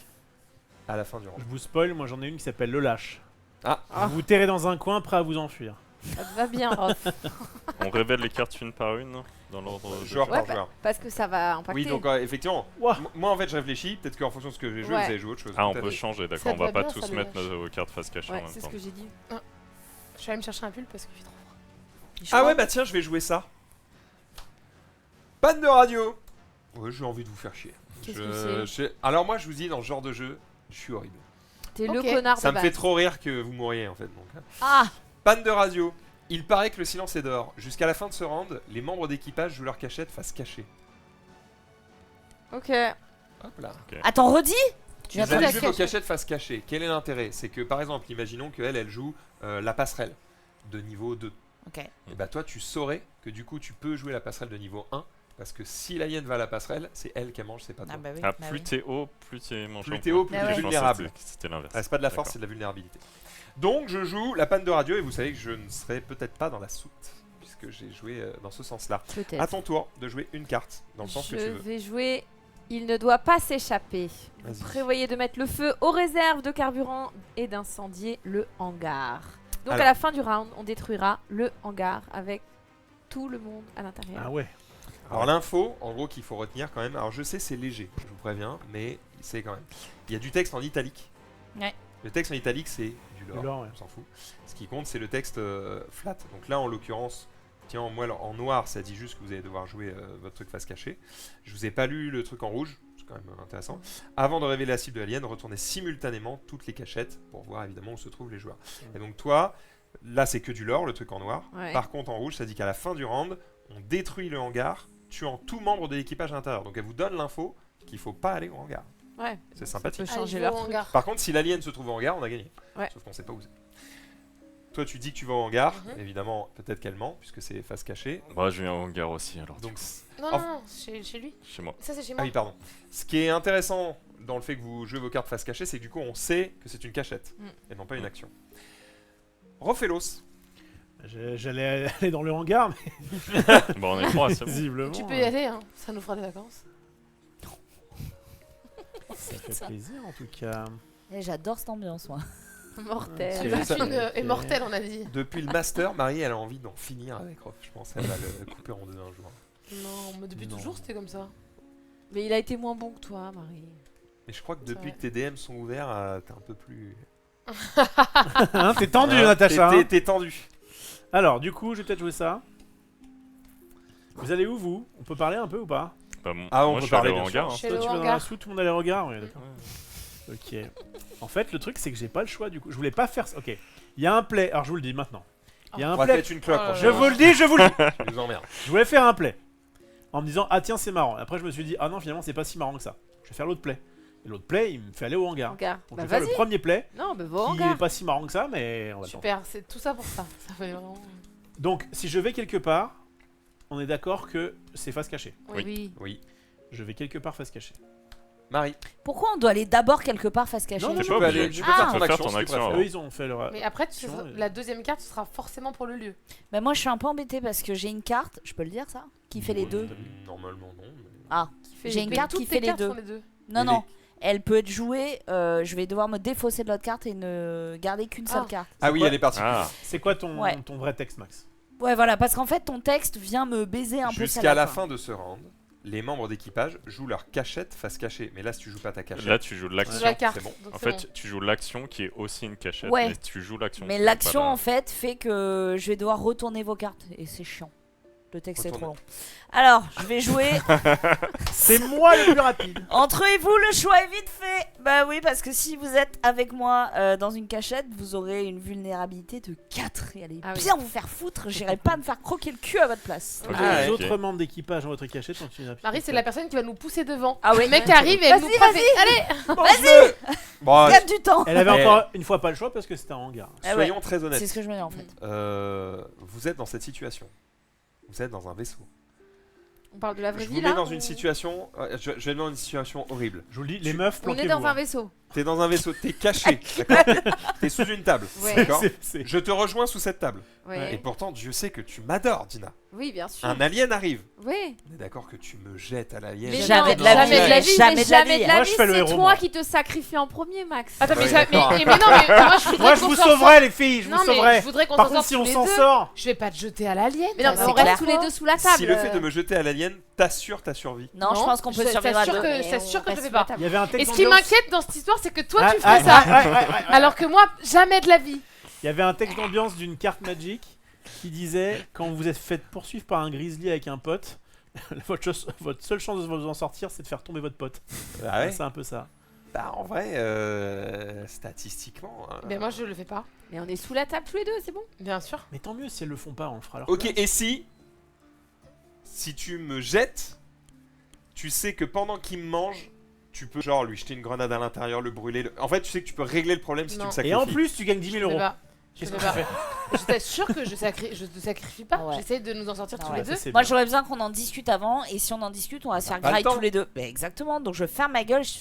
à la fin du round. Je vous spoil, moi j'en ai une qui s'appelle le lâche. Ah. Vous vous terrez dans un coin, prêt à vous enfuir. Ça te va bien, Rof. On révèle les cartes une par une dans l'ordre de Joueur jeu. par Ouais, joueur. Parce que ça va impacter. Oui, donc effectivement, Ouah. moi en fait je réfléchis, peut-être qu'en fonction de ce que j'ai joué, Ouais. vous avez joué autre chose. Ah, on peut-être. peut changer, d'accord. Ça On te va va pas bien, tous ça, le mettre lâche. nos cartes face cachée en Ouais, même c'est temps. ce que j'ai dit. Je suis allée me chercher un pull parce qu'il fait trop froid. Ah ouais, bah tiens, je vais jouer ça. Panne de radio. Ouais, j'ai envie de vous faire chier. Qu'est-ce que Alors moi, je vous dis, dans ce genre de jeu, je suis horrible. T'es Ok. le connard Ça de me fait base. trop rire que vous mouriez en fait. Donc. Ah. Panne de radio. Il paraît que le silence est d'or. Jusqu'à la fin de ce round, les membres d'équipage jouent leur cachette face cachée. Ok. Hop là. Attends, redis. Vous Attends, allez la jouer vos cachette. cachettes face cachée. Quel est l'intérêt? C'est que par exemple, imaginons qu'elle, elle joue la passerelle de niveau 2. Ok. Et bah toi, tu saurais que du coup, tu peux jouer la passerelle de niveau 1. Parce que si la hyène va à la passerelle, c'est elle qui mange, c'est pas toi. Ah bah oui. Ah, bah plus oui. t'es haut, plus t'es manchant. Plus t'es haut, plus Ah t'es ouais. vulnérable. C'était l'inverse. Ah, c'est pas de la force, D'accord. c'est de la vulnérabilité. Donc je joue la panne de radio et vous savez que je ne serai peut-être pas dans la soute. Puisque j'ai joué dans ce sens-là. Peut-être. À ton tour de jouer une carte, dans le sens Je que tu veux. vais jouer. Il ne doit pas s'échapper. Vous Vas-y. prévoyez de mettre le feu aux réserves de carburant et d'incendier le hangar. Donc Alors. à la fin du round, on détruira le hangar avec tout le monde à l'intérieur. Ah ouais. Alors l'info, en gros, qu'il faut retenir quand même. Alors je sais, c'est léger, je vous préviens, mais c'est quand même. Il y a du texte en italique. Ouais. Le texte en italique, c'est du lore. Du lore, ouais. On s'en fout. Ce qui compte, c'est le texte flat. Donc là, en l'occurrence, tiens, moi, en noir, ça dit juste que vous allez devoir jouer votre truc face cachée. Je vous ai pas lu le truc en rouge. C'est quand même intéressant. Avant de révéler la cible de l'alien, retournez simultanément toutes les cachettes pour voir évidemment où se trouvent les joueurs. Et donc toi, là c'est que du lore, le truc en noir. Ouais. Par contre en rouge, ça dit qu'à la fin du round, on détruit le hangar, tuant tout membre de l'équipage à l'intérieur. Donc elle vous donne l'info qu'il faut pas aller au hangar. Ouais. C'est Ça sympathique. peut changer Allez, je vais leur au truc. hangar. Par contre, si l'alien se trouve au hangar, on a gagné. Ouais. Sauf qu'on sait pas où c'est. Toi, tu dis que tu vas au hangar. Mhm. Évidemment, peut-être qu'elle ment, puisque c'est face cachée. Moi, je viens au hangar aussi, alors. Donc, Non, Oh. non, non, chez lui. Chez moi. Ça, c'est chez ah moi. oui, pardon. Ce qui est intéressant dans le fait que vous jouez vos cartes face cachée, c'est que du coup, on sait que c'est une cachette et non pas une action. Rofelos. J'allais aller dans le hangar, mais Bon, on est trois, c'est bon. visiblement. Tu peux y aller, hein. Ça nous fera des vacances. Ça fait plaisir en tout cas. Eh, j'adore cette ambiance, moi. Mortel. C'est La ça. thune est mortelle, on a dit. Depuis le master, Marie, elle a envie d'en finir avec Rof. Je pense qu'elle va le couper en deux un jour. Non, mais depuis Non. toujours, c'était comme ça. Mais il a été moins bon que toi, Marie. Mais je crois que C'est depuis vrai. que tes DM sont ouverts, t'es un peu plus. Hein, t'es tendu, Hein, Natacha. t'es- hein. T'es tendu. Alors, du coup, je vais peut-être jouer ça. Vous allez où, vous? On peut parler un peu ou pas? Bah, Ah, on moi, peut je suis allé parler, au bien hangar. sûr. hein. Chez Toi, le tu vas dans hangar. la soute, tout le monde allait au regard? Oui, d'accord. Ok. En fait, le truc, c'est que j'ai pas le choix du coup. Je voulais pas faire ça. Ok. Il y a un play. Alors, je vous le dis maintenant. Il y a On un va play. mettre une cloque. Oh là Je là. vous le dis, je vous le dis. Je vous emmerde. Je voulais faire un play. En me disant, ah tiens, c'est marrant. Après, je me suis dit, ah non, finalement, c'est pas si marrant que ça. Je vais faire l'autre play. Et l'autre play, il me fait aller au hangar. Hangar. Donc, Bah je vais faire le vas-y. premier play, Non, bah va au qui hangar. est pas si marrant que ça, mais on va le tenter. Super, c'est tout ça pour ça. Ça fait vraiment. Donc, si je vais quelque part, on est d'accord que c'est face cachée. Oui. Oui. Je vais quelque part face cachée. Marie. Pourquoi on doit aller d'abord quelque part face cachée? Non, Tu pas peux obligé. aller. Tu peux Ah. faire Tu ton peux faire action. ton si tu action préfères. Eux, ils ont fait leur. Mais après, Sinon, la deuxième carte, ce sera forcément pour le lieu. Bah moi je suis un peu embêtée parce que j'ai une carte, je peux le dire ça, qui fait les deux. Normalement, non. mais- Ah, Qui fait J'ai une carte toutes qui tes fait les cartes deux. sont les deux. non Et non, elle peut être jouée, je vais devoir me défausser de l'autre carte et ne garder qu'une seule Ah. carte. Ah oui, quoi elle est partie. Ah, C'est quoi ton, Ouais. ton vrai texte, Max? Ouais voilà, parce qu'en fait ton texte vient me baiser un peu Jusqu'à celle-là, la quoi. fin de ce round, les membres d'équipage jouent leur cachette face cachée. Mais là, si tu joues pas ta cachette, là tu joues Je l'action. joue la carte. c'est bon. donc En c'est fait, tu joues l'action qui est aussi une cachette, Ouais. mais tu joues l'action. Mais qui est l'action pas la- en fait fait que je vais devoir retourner vos cartes et c'est chiant. Le texte est trop long. Retourne. Alors, je vais jouer C'est moi le plus rapide. entre et vous, le choix est vite fait. Bah oui, parce que si vous êtes avec moi dans une cachette, vous aurez une vulnérabilité de 4 et allez Ah oui. bien vous faire foutre, j'irai pas me faire croquer le cul à votre place. Ok, Ah, Les ok. autres membres d'équipage dans votre cachette ont une rapide. Marie, c'est la personne qui va nous pousser devant. Ah oui. Le mec arrive et elle nous Vas-y, fait. Allez. Vas-y. Bon, Gagne du temps. Elle avait Eh. encore une fois pas le choix parce que c'était un hangar. Ah ouais. soyons très honnêtes. C'est ce que je me dis en fait. Vous êtes dans cette situation. Vous êtes dans un vaisseau. On parle de la vraie Je vie vous là mets dans ou- une situation. Je vais mettre dans une situation horrible. Je vous le dis, les meufs, On est planquez-vous. dans un hein. vaisseau. T'es dans un vaisseau, t'es caché, d'accord. T'es sous une table, Ouais. d'accord. C'est- Je te rejoins sous cette table. Ouais. Et pourtant, Dieu sait que tu m'adores, Dina. Oui, bien sûr. Un alien arrive. Oui. On est d'accord que tu me jettes à l'alien. Mais Jamais non, de la jamais vie. de la vie, Jamais mais de la jamais vie. de la Moi, vie. je fais le C'est héros, toi moi. qui te sacrifie en premier, Max. Attends, mais, Ouais, mais d'accord. non, mais moi je voudrais Moi, je qu'on vous s'en sorte. sauverai, les filles, je Non, vous mais sauverai. je voudrais qu'on Par s'en contre, sorte si tous on les s'en deux. sort, Je vais pas te jeter à l'alien. Mais non, Ça, mais c'est on reste clair. tous les deux sous la table. Si le fait de me jeter à l'alien t'assure ta survie. Non, je pense qu'on peut survivre à deux. que, mais c'est on sûr que je reste fais sous la pas. table. il y avait un Et texte ce qui d'ambiance. m'inquiète dans cette histoire, c'est que toi tu Ah, ferais ça. ah. Alors que moi, jamais de la vie. Il y avait un texte d'ambiance d'une carte Magic qui disait quand vous êtes fait poursuivre par un grizzly avec un pote, votre seule chance de vous en sortir, c'est de faire tomber votre pote. Ah ouais. C'est un peu ça. Bah en vrai, statistiquement. Mais moi je le fais pas. Mais on est sous la table tous les deux, c'est bon. Bien sûr. Mais tant mieux si elles le font pas, on le fera alors. Ok, et si tu me jettes, tu sais que pendant qu'il me mange, tu peux genre lui jeter une grenade à l'intérieur, le brûler. En fait, tu sais que tu peux régler le problème si tu Non. le Et sacrifies. en plus, tu gagnes 10 000 Je fais euros. pas. Je Qu'est-ce fais que tu pas. fais Je t'assure que je te sacrifie pas. Ah ouais. J'essaye de nous en sortir Ah tous ouais. les Ça, deux. c'est Moi bien. j'aurais besoin qu'on en discute avant et si on en discute on va se faire pas le grailler temps. tous les deux. Mais exactement, donc je ferme ma gueule, je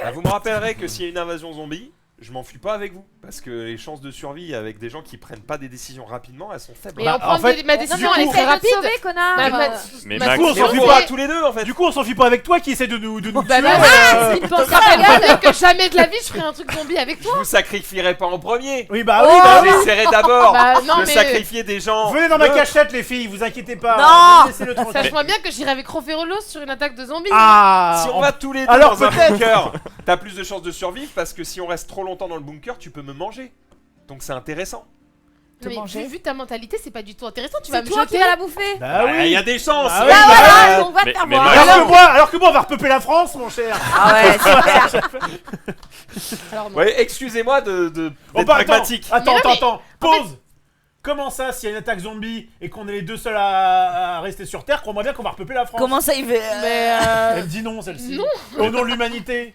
Bah, vous me rappellerez que s'il y a une invasion zombie, je m'enfuis pas avec vous. Parce que les chances de survie avec des gens qui prennent pas des décisions rapidement, elles sont faibles. Mais Bah, on prend en fait, ma décision, du elle est coup- très Essaye de te rapide. sauver, connard. Ma- Mais ma- Max, Du coup, on Mais s'en on fout se pas. bat tous les deux en fait. Du coup, on s'enfuit pas avec toi qui essaie de nous Bah, tuer. bah, Il pense Je te rappelle que jamais de la vie je ferai un truc zombie avec Je toi. vous sacrifierai pas en premier. Oui, bah oui, bah oui. J'essaierai d'abord Bah non de mais sacrifier des gens. Venez dans ma neutres. cachette, les filles, vous inquiétez pas. Non. Laissez-le tranquille. sache-moi bien que j'irai avec Roferolos sur une attaque de zombies. Ah, Si on va tous les deux Alors dans un peut-être. bunker, t'as plus de chances de survivre parce que si on reste trop longtemps dans le bunker, tu peux me manger. Donc c'est intéressant. te Mais manger. vu ta mentalité, c'est pas du tout intéressant. Tu vas C'est me toi qui jeter. vas la bouffer. Bah Il oui. y a des chances. Ah oui, oui, bah, Voilà, on va mais- te mais voir. Max- Alors que moi, on va repeuper la France, mon cher. Ah ouais, super. Alors non. Ouais, excusez-moi d'être Oh, bah, pragmatique. Attends, Mais non, attends. mais- en Pause. Comment ça, s'il y a une attaque zombie et qu'on est les deux seuls à rester sur Terre, crois-moi bien qu'on va repeuper la France. Comment ça il fait Mais Elle dit non, celle-ci. Non. Au nom de l'humanité.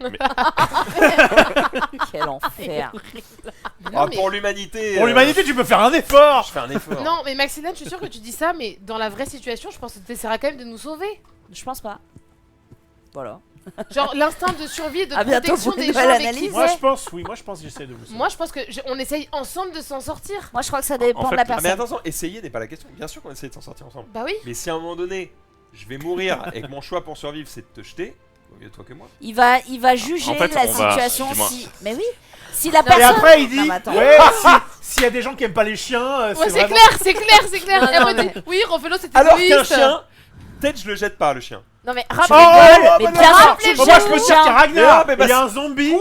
Quel enfer. non, Ah, mais- pour l'humanité. Pour l'humanité, tu peux faire un effort. Je fais un effort. Non, mais Maxilène, je suis sûre que tu dis ça, mais dans la vraie situation, je pense que tu essaieras quand même de nous sauver. Je pense pas. Voilà. Genre l'instinct de survie et de À bientôt protection pour une des gens nouvelle avec qui analyse. Moi, t'es. je pense, oui, moi, je pense que j'essaie de vous sauver. Moi, je pense que on essaye ensemble de s'en sortir. Moi je crois que ça dépend En fait, de la Ah, mais personne. attention, essayer n'est pas la question. Bien sûr qu'on essaie de s'en sortir ensemble. Bah oui. Mais si à un moment donné, je vais mourir et que mon choix pour survivre c'est de te jeter, vaut mieux toi que moi. Il va juger En fait, la on va- situation dis-moi. si. Mais oui. Si la Et personne. après, il dit, Non, mais attends. ouais, s'il y a des gens qui aiment pas les chiens, Ouais, c'est c'est vraiment... clair, c'est clair, c'est clair. Non, Elle non, me dit, mais- oui, Rofelos c'était Alors qu'un égoïste. chien, peut-être je le jette pas le chien. Non mais Oh, rappelez-vous. Mais bien sûr, tu le moi je peux jettes, dire qu'il y a Ragnar, Mais il y a bah, un zombie.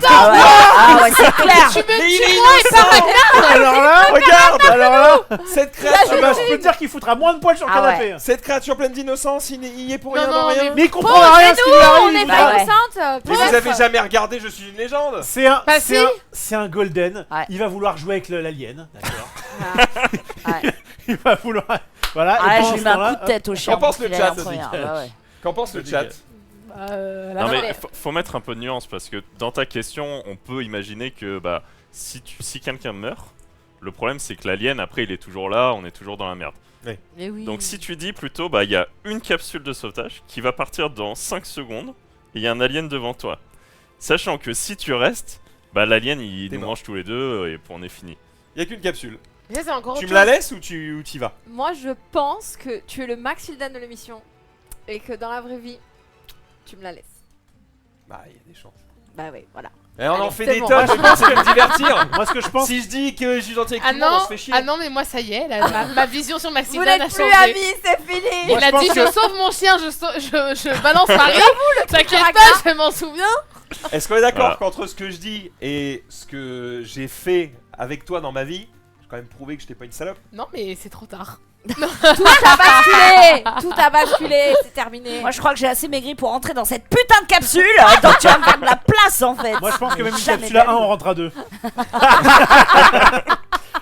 Ah ouais, c'est clair. Tu me Mais il tues est moi et pas Ragnar. Alors là, Regarde, alors là, cette ah créature, bah, je peux te dire qu'il foutra moins de poils sur le Ah ouais. canapé. cette créature pleine d'innocence, il y est pour Non, rien non, dans rien. Mais il comprend rien ce qui lui On arrive. n'est il pas voudra- ouais. innocente. Mais vous avez jamais regardé Je suis une légende? Bah si. C'est un golden. Ouais. Il va vouloir jouer avec l'alien, d'accord. Ouais. Il va vouloir. Voilà. Ah, et je pendant lui ce mets un temps-là, coup de tête au chien. Qu'en pense pour le qu'il chat, aille un peu rien. Bah ouais. Qu'en pense le chat? Non mais mais- faut mettre un peu de nuance parce que dans ta question, on peut imaginer que bah si quelqu'un meurt, le problème c'est que l'alien après il est toujours là, on est toujours dans la merde. Mais oui. Donc si tu dis plutôt bah il y a une capsule de sauvetage qui va partir dans 5 secondes et il y a un alien devant toi. Sachant que si tu restes, bah l'alien il T'es nous mort. mange tous les deux et on est fini. Il y a qu'une capsule. Mais ça, c'est encore Tu autre me la chose. laisses ou tu y vas? Moi je pense que tu es le Max Hildan de l'émission et que dans la vraie vie, tu me la laisses. Bah, il y a des chances. Bah oui, voilà. Et on en Allez, fait c'est des bon. tonnes, je pense, c'est me divertir. Moi, ce que je pense. Si je dis que je suis gentil avec Ah tout le monde, on non, se fait chier. ah non, mais moi ça y est, là, ma vision sur Max Vous Hildan a n'êtes plus changé. amis, c'est fini. Moi, Il je a pense dit que- je sauve mon chien, je balance Marie. T'inquiète Ragnar. pas, je m'en souviens. Est-ce qu'on est d'accord Voilà. qu'entre ce que je dis et ce que j'ai fait avec toi dans ma vie, j'ai quand même prouvé que j'étais pas une salope? Non, mais c'est trop tard. Tout a basculé. Tout a basculé, c'est terminé. Moi, je crois que j'ai assez maigri pour rentrer dans cette putain de capsule. Donc, tu vas me faire de la place en fait. Moi, je pense que même une Jamais capsule à de la 1, vie. on rentre à 2.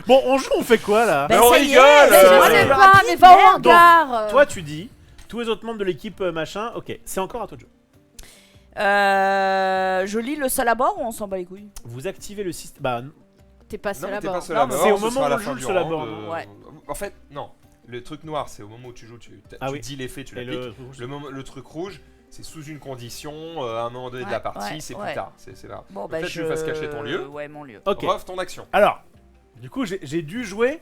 Bon, on joue, on fait quoi là? Ben, Mais on ça y est, rigole, mais je euh, sais le pas, rapide, mais va au merde. hangar. Toi, tu dis, tous les autres membres de l'équipe machin, ok, c'est encore à toi de jouer. Je lis le seul à bord ou on s'en bat les couilles? Vous activez le système. Bah, T'es pas Non, seul mais t'es pas là-bas. seul Non, à mais bord, c'est au ce moment sera où à la on fin joue le du seul à round, bord. Ouais. En fait, non. Le truc noir, c'est au moment où tu joues, tu Ah oui. dis l'effet, tu et l'appliques. le. Le truc rouge, c'est sous une condition, à un moment donné de la Ouais, partie, ouais, c'est ouais. plus tard. C'est là. Bon, Peut-être que tu me fasses cacher ton lieu. Ouais, mon lieu. Ok. Ref, ton action. Alors, du coup, j'ai dû jouer,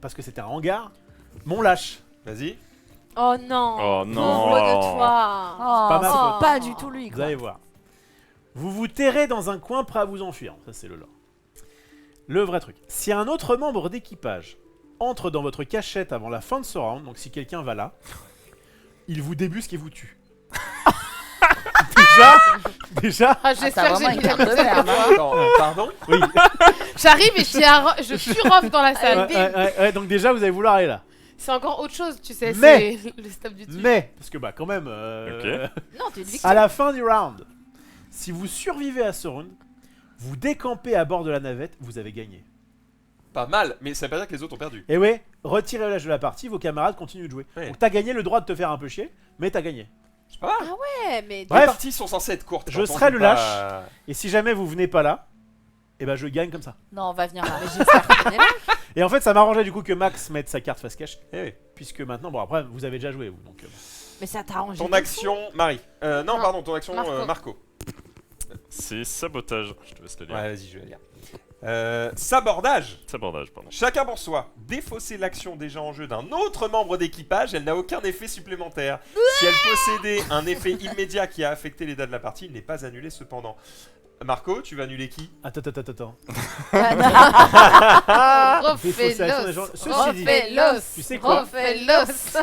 parce que c'était un hangar, mon lâche. Vas-y. Oh non. Oh non. Pauvre de toi. Oh, pas ma c'est faute. pas du tout lui Vous quoi. allez voir. Vous vous terrez dans un coin prêt à vous enfuir. Ça, c'est le lore. Le vrai truc. Si un autre membre d'équipage entre dans votre cachette avant la fin de ce round, donc si quelqu'un va là, il vous débusque et vous tue. Déjà, Ah, Ah, j'espère t'as que vraiment j'ai une bien carte de merde. hein. Attends, pardon? oui. J'arrive et je suis Rof dans la salle. Ouais, donc déjà, vous allez vouloir aller là. C'est encore autre chose, tu sais, Mais- c'est le stop du dessus. Mais, parce que bah quand même, Non, t'es une victime. à la fin du round, si vous survivez à ce round, vous décampez à bord de la navette, vous avez gagné. Pas mal, mais ça veut pas dire que les autres ont perdu. Et ouais, retirez le lâche de la partie, vos camarades continuent de jouer. Ouais. Donc t'as gagné le droit de te faire un peu chier, mais t'as gagné. C'est pas mal. Ouais, mais Bref. Les parties sont censées être courtes. Je quand on serai joue le pas, lâche. Et si jamais vous venez pas là, et ben je gagne comme ça. Non, on va venir là. Mais j'espère que t'es là. Et en fait, ça m'arrangeait du coup que Max mette sa carte face cache, Eh oui. puisque maintenant, bon après, vous avez déjà joué vous. Donc, Mais ça t'arrange. Ton action, Marie. Non, Non, pardon, ton action, Marco. Marco. C'est sabotage. Je te laisse le dire. Ouais, vas-y, je vais lire. Sabordage. Sabordage, pardon. Chacun pour soi. Défausser l'action déjà en jeu d'un autre membre d'équipage, elle n'a aucun effet supplémentaire. Si elle possédait un effet immédiat qui a affecté les dates de la partie, il n'est pas annulé cependant. Marco, tu vas annuler qui? attends. Refais l'action des gens. l'os. Ceci dit, Refais l'os. tu sais quoi Refais l'os.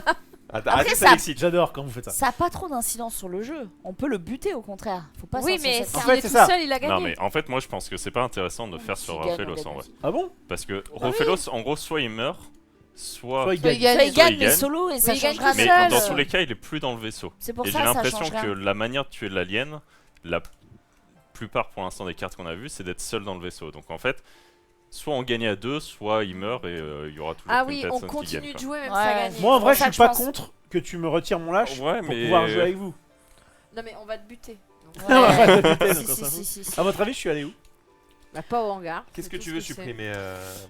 Arrêtez, ça- ça excite. j'adore quand vous faites ça. Ça a pas trop d'incidence sur le jeu. On peut le buter au contraire. Faut pas Oui, sortir mais cette s'il En carte. fait, est c'est tout ça. seul, il a gagné. Non mais en fait moi je pense que c'est pas intéressant de faire sur S'il gagne, Rofelos on gagne en vrai. aussi. Ah bon? Parce que Rofelos en gros soit il meurt, soit... Soit il Soit il gagne. Soit il Soit gagne il mais gagne. solo et ça Mais il gagne changera tout Mais rien. seul. dans tous les cas il est plus dans le vaisseau. C'est pour Et ça j'ai ça l'impression change que rien. la manière de tuer l'alien, la plupart pour l'instant des cartes qu'on a vues, c'est d'être seul dans le vaisseau. Donc en fait, soit on gagne à deux, soit il meurt et il y aura toujours Ah une oui, on personne qui continue gagne. de jouer même si Ouais. ça gagne. Moi en vrai, C'est je pour suis ça pas que je pense- contre que tu me retires mon lâche Ouais, pour mais pouvoir jouer avec vous. Non mais on va te buter. Donc, Ouais, Ouais. ouais, donc on Si, s'en si, fout. si, si, si. À votre avis, je suis allé où? bah, pas au hangar. Qu'est-ce c'est que tout tu ce veux que c'est. supprimer,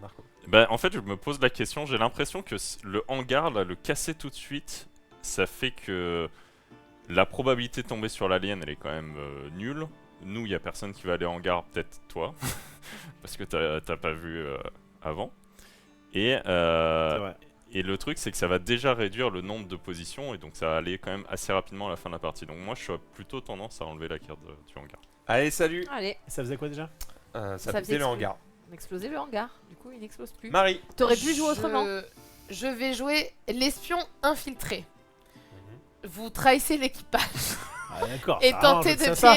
Marco? Bah, en fait, je me pose la question. J'ai l'impression que le hangar, là, le casser tout de suite, ça fait que la probabilité de tomber sur l'alien, elle est quand même nulle. Nous, il y a personne qui va aller en hangar, peut-être toi, parce que t'as pas vu avant. Et, C'est vrai. et le truc, c'est que ça va déjà réduire le nombre de positions, et donc ça va aller quand même assez rapidement à la fin de la partie. Donc moi, je suis plutôt tendance à enlever la carte du hangar. Allez, salut. Allez, Ça faisait quoi déjà? Ça Ça pété faisait le hangar. on a explosé le hangar. Du coup, il n'explose plus. Marie. T'aurais pu jouer autrement. Je vais jouer l'espion infiltré. vous trahissez l'équipage Ah, d'accord. et ça arrange tentez de ça.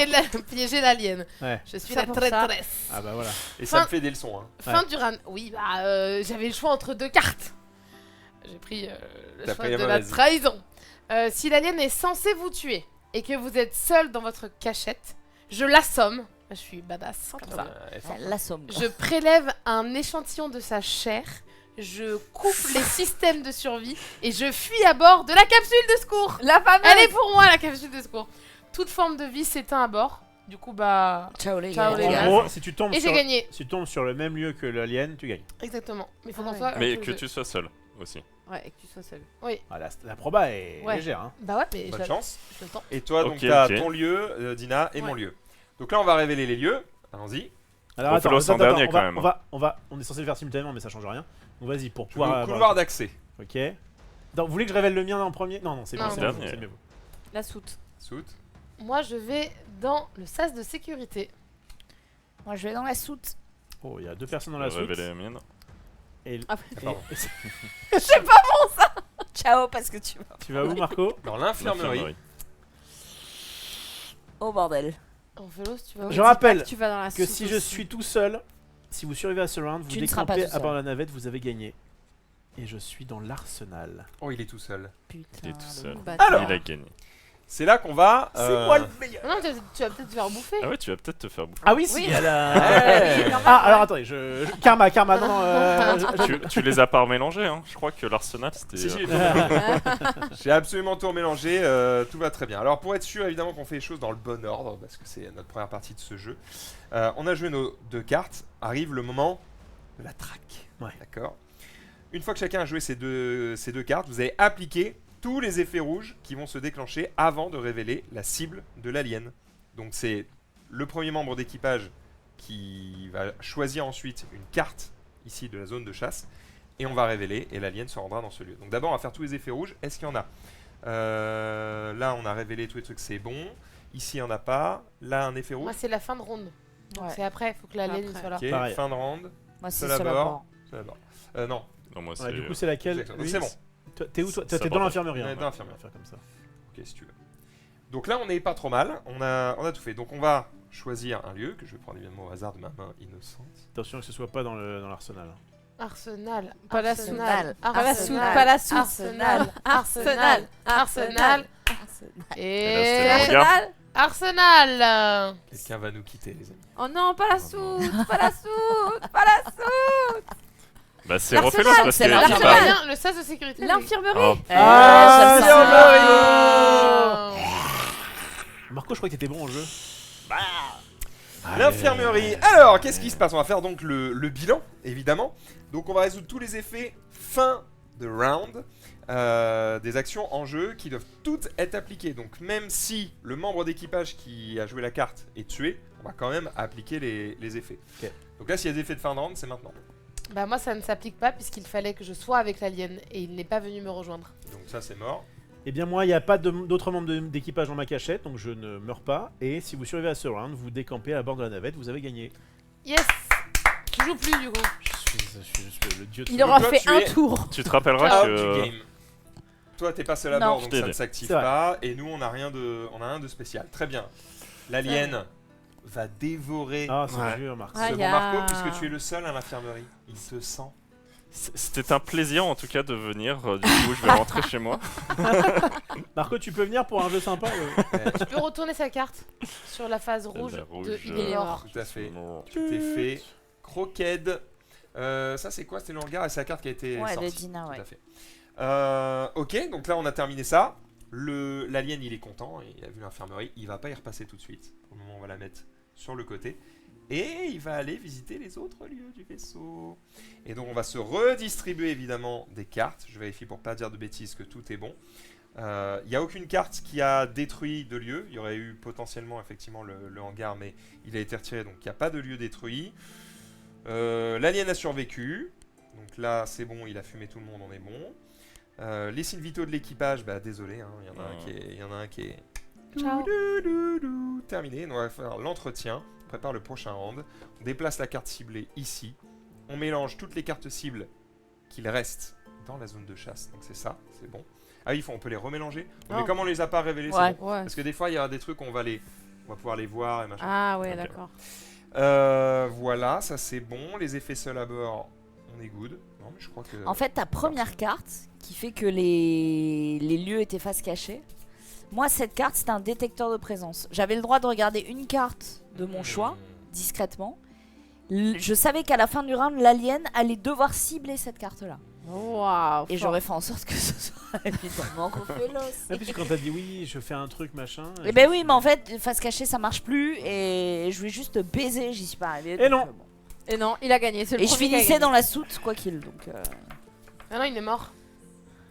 piéger l'alien. Ouais. Je suis Ça la pour ça. traîtresse. Ah bah voilà. Et ça Fin- me fait des leçons. Hein. Fin du round. Oui, bah, j'avais le choix entre 2 cartes. J'ai pris le T'as choix pris la de la mauvaise. trahison. Si l'alien est censé vous tuer et que vous êtes seul dans votre cachette, je l'assomme. Je suis badass comme ça. Elle est forte. La somme. Je prélève un échantillon de sa chair, je coupe les systèmes de survie et je fuis à bord de la capsule de secours. La fameuse. Elle est pour moi la capsule de secours. Toute forme de vie s'éteint à bord. Du coup, bah. Ciao les Ciao, gars. les En gars. gros, si tu tombes Et j'ai sur... gagné. Si tu tombes sur le même lieu que l'alien, tu gagnes. Exactement. Mais il faut Ah qu'on ouais. soit. Mais tous que les tu sois seul aussi. Ouais, et que tu sois seul. Ah, la proba est Ouais. légère. Hein. deux. Bah ouais, mais Bonne je chance. le tente. Et toi, donc, Ok, t'as ok. ton lieu, Dina, et mon Ouais. lieu. Donc là, on va révéler les lieux. Allons-y. Alors On attends, fait l'os en attends, dernier, on quand va- même. on est censé le faire simultanément, mais ça change rien. Donc vas-y, pour Je veux pouvoir... le couloir d'accès. Ok. Donc, vous voulez que je révèle le mien en premier? Non, non, c'est Non, bon, c'est non. bon, c'est mieux. La soute. Soute. Moi, je vais dans le sas de sécurité. Moi je vais dans la soute. Oh, il y a 2 personnes dans Je la vais soute. révéler la mienne. Et... Ah, Pardon. Ciao parce que tu vas. Tu vas où, Marco? Dans l'infirmerie. L'infirmerie. Oh bordel. En vélo, si tu vas où Je rappelle tu vas dans la que soute si je aussi. suis tout seul, si vous survivez à ce round, vous Tu ne seras pas décampez tout à bord seul. de la navette, vous avez gagné. Et je suis dans l'arsenal. Oh, il est tout seul. Putain. Il est tout seul. Bâtard. Alors. Il a gagné. C'est là qu'on va. C'est moi le meilleur! Non, tu vas peut-être te faire bouffer. Ah ouais, tu vas peut-être te faire bouffer. Ah oui, si, Oui. il y a la... Ouais. Ah, alors attendez, Karma, non, non, Tu les as pas mélangés, hein. Je crois que l'Arsenal c'était. Si, si, j'ai absolument tout mélangé, tout va très bien. Alors pour être sûr évidemment qu'on fait les choses dans le bon ordre, parce que c'est notre première partie de ce jeu, on a joué nos 2 cartes, arrive le moment de la traque. Ouais. D'accord. Une fois que chacun a joué ces deux cartes, vous avez appliqué tous les effets rouges qui vont se déclencher avant de révéler la cible de l'alien. Donc c'est le premier membre d'équipage qui va choisir ensuite une carte ici de la zone de chasse et on va révéler et l'alien se rendra dans ce lieu. Donc d'abord on va faire tous les effets rouges. Est-ce qu'il y en a Là on a révélé tous les trucs, c'est bon. Ici il n'y en a pas. Là un effet rouge. Moi, c'est la fin de ronde. Donc Ouais. c'est après, il faut que l'alien Après. soit là. Ok, Pareil. fin de round. Moi c'est Seul seul à à bord. bord. C'est d'abord. Non. Non, moi c'est. Ouais, du coup, c'est laquelle? Exactement. Donc Oui, c'est bon. Toi, t'es où toi? Ça T'es dans bordel. l'infirmerie. On est hein, dans ouais, l'infirmerie. on va faire comme ça. Ok, si tu veux. Donc là, on n'est pas trop mal. On a tout fait. Donc on va choisir un lieu que je vais prendre évidemment au hasard de ma main innocente. Attention que ce soit pas dans l'arsenal. Arsenal. Pas la Arsenal. Pas la soute, Arsenal. pas la soute. Arsenal. Arsenal. Arsenal. Et Et là, c'était le regard. Arsenal. Quelqu'un va nous quitter, les amis. Oh non, pas la soute, pas la soute, pas la soute. Bah c'est L'Arsenal, refait parce c'est que l'Arsenal. il parle. Bien, le sas de sécurité. oui. L'infirmerie. Oh, Ah, j'aime Ah, ça. Marco, je crois que t'étais bon au jeu. L'infirmerie. Alors, qu'est-ce qui se passe? On va faire donc le bilan, évidemment. Donc, on va résoudre tous les effets fin de round des actions en jeu qui doivent toutes être appliquées. Donc, même si le membre d'équipage qui a joué la carte est tué, on va quand même appliquer les effets. Ok. Donc là, s'il y a des effets de fin de round, c'est maintenant. Bah moi ça ne s'applique pas puisqu'il fallait que je sois avec l'alien et il n'est pas venu me rejoindre. Donc ça, c'est mort. Eh bien, moi, il n'y a pas d'autres membres d'équipage dans ma cachette, donc je ne meurs pas. Et si vous survivez à ce round, vous décampez à bord de la navette, vous avez gagné. Yes. Tu joues plus du coup. Je suis le dieu de Il ce aura toi, fait tu un es- tour. Tu te rappelleras Out du que. game. Toi, t'es pas seul à Non. bord, donc Je t'ai ça ne aidé. s'active C'est vrai. pas. Et nous, on a rien de spécial. Très bien. L'alien va dévorer Ah, c'est Ouais. dur, Marc. Ah, ce bon y a- Marco, puisque tu es le seul à l'infirmerie. Il se sent. C'était un plaisir en tout cas de venir. Du coup, je vais rentrer chez moi. Marco, tu peux venir pour un jeu sympa Tu peux retourner sa carte sur la phase rouge, rouge, de il est mort. Tout à fait. Bon. Tu t'es fait. Croquette. Ça, c'est quoi? C'était le regard et c'est la carte qui a été Ouais, sortie. de Dina, ouais. Tout à fait. Ok, donc là, on a terminé ça. L'alien, il est content. Il a vu l'infirmerie. Il va pas y repasser tout de suite. Pour le moment, on va la mettre sur le côté. Et il va aller visiter les autres lieux du vaisseau. Et donc on va se redistribuer évidemment des cartes. Je vérifie pour pas dire de bêtises que tout est bon. Il n'y a aucune carte qui a détruit de lieu. Il y aurait eu potentiellement effectivement le hangar, mais il a été retiré, donc il n'y a pas de lieu détruit. L'alien a survécu. Donc là c'est bon, il a fumé tout le monde, on est bon. Les signes vitaux de l'équipage, bah désolé, hein, il y en a un qui est Ciao. terminé. Donc on va faire l'entretien. On prépare le prochain round. On déplace la carte ciblée ici. On mélange toutes les cartes cibles qu'il reste dans la zone de chasse. Donc c'est ça, c'est bon. Ah oui, on peut les remélanger. Non. Mais comme on les a pas révélés, c'est Ouais. bon. Ouais. Parce que des fois, il y a des trucs, on va pouvoir les voir et machin. Ah ouais, Ok. d'accord. Voilà, ça c'est bon. Les effets seuls à bord, on est good. Non, mais je crois que. En fait, ta première carte qui fait que les lieux étaient face cachée. Moi, cette carte, c'était un détecteur de présence. J'avais le droit de regarder une carte de mon choix, discrètement. Je savais qu'à la fin du round, l'alien allait devoir cibler cette carte-là. Waouh. Et fort. j'aurais fait en sorte que ce soit évidemment Rofelos. Et puis quand t'as dit oui, je fais un truc machin. Et ben oui, mais en fait, face cachée, ça marche plus. Et je voulais juste baiser, j'y suis pas arrivée. Et donc, non. bon. Et non, il a gagné. C'est le Et je premier qui a finissais gagné. dans la soute, quoi qu'il. Donc, Ah non, il est mort.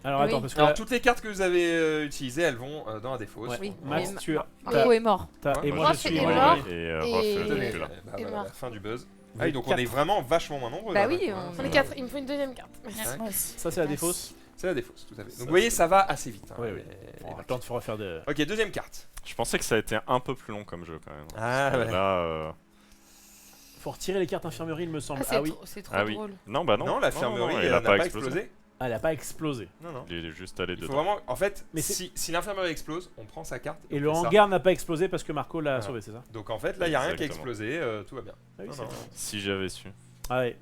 Alors Oui. attends, parce que Alors, là, toutes les cartes que vous avez utilisées, elles vont dans la défausse. ouais, Oui. Max, Mais tu as. Marco est mort. Ouais, Et moi, moi je c'est suis. Emma. moi, Et Et- Ruff, Tenez, plus là. Et voilà, mort. la fin du buzz. Vous Ah oui, êtes donc on quatre. est vraiment vachement moins nombreux. Bah là, oui, maintenant, hein. On est 4, il me faut une deuxième carte. Merci. Ouais. moi aussi. Ça c'est la Merci. défausse. C'est la défausse, tout à fait. Donc Ça, vous voyez, c'est- ça va assez vite. hein, Oui, oui. les- On les a le temps de refaire de. Ok, deuxième carte. Je pensais que ça a été un peu plus long comme jeu quand même. Ah Parce que ouais. Là, Faut retirer les cartes infirmerie, il me semble. Ah, c'est Ah oui. c'est trop Ah oui. drôle. Non, bah non. Non, l'infirmerie, il elle a n'a pas explosé. Ah, elle a pas explosé. Non, non. Il est juste allé Il faut dedans. vraiment. En fait, Mais c'est- si l'infirmerie explose, on prend sa carte. Et on le fait ça. hangar n'a pas explosé parce que Marco l'a Voilà. sauvé, c'est ça? Donc en fait, là, il n'y a rien qui a Exactement. explosé, tout va bien. Ah oui, Non, c'est non, vrai. Si j'avais su. Ah ouais.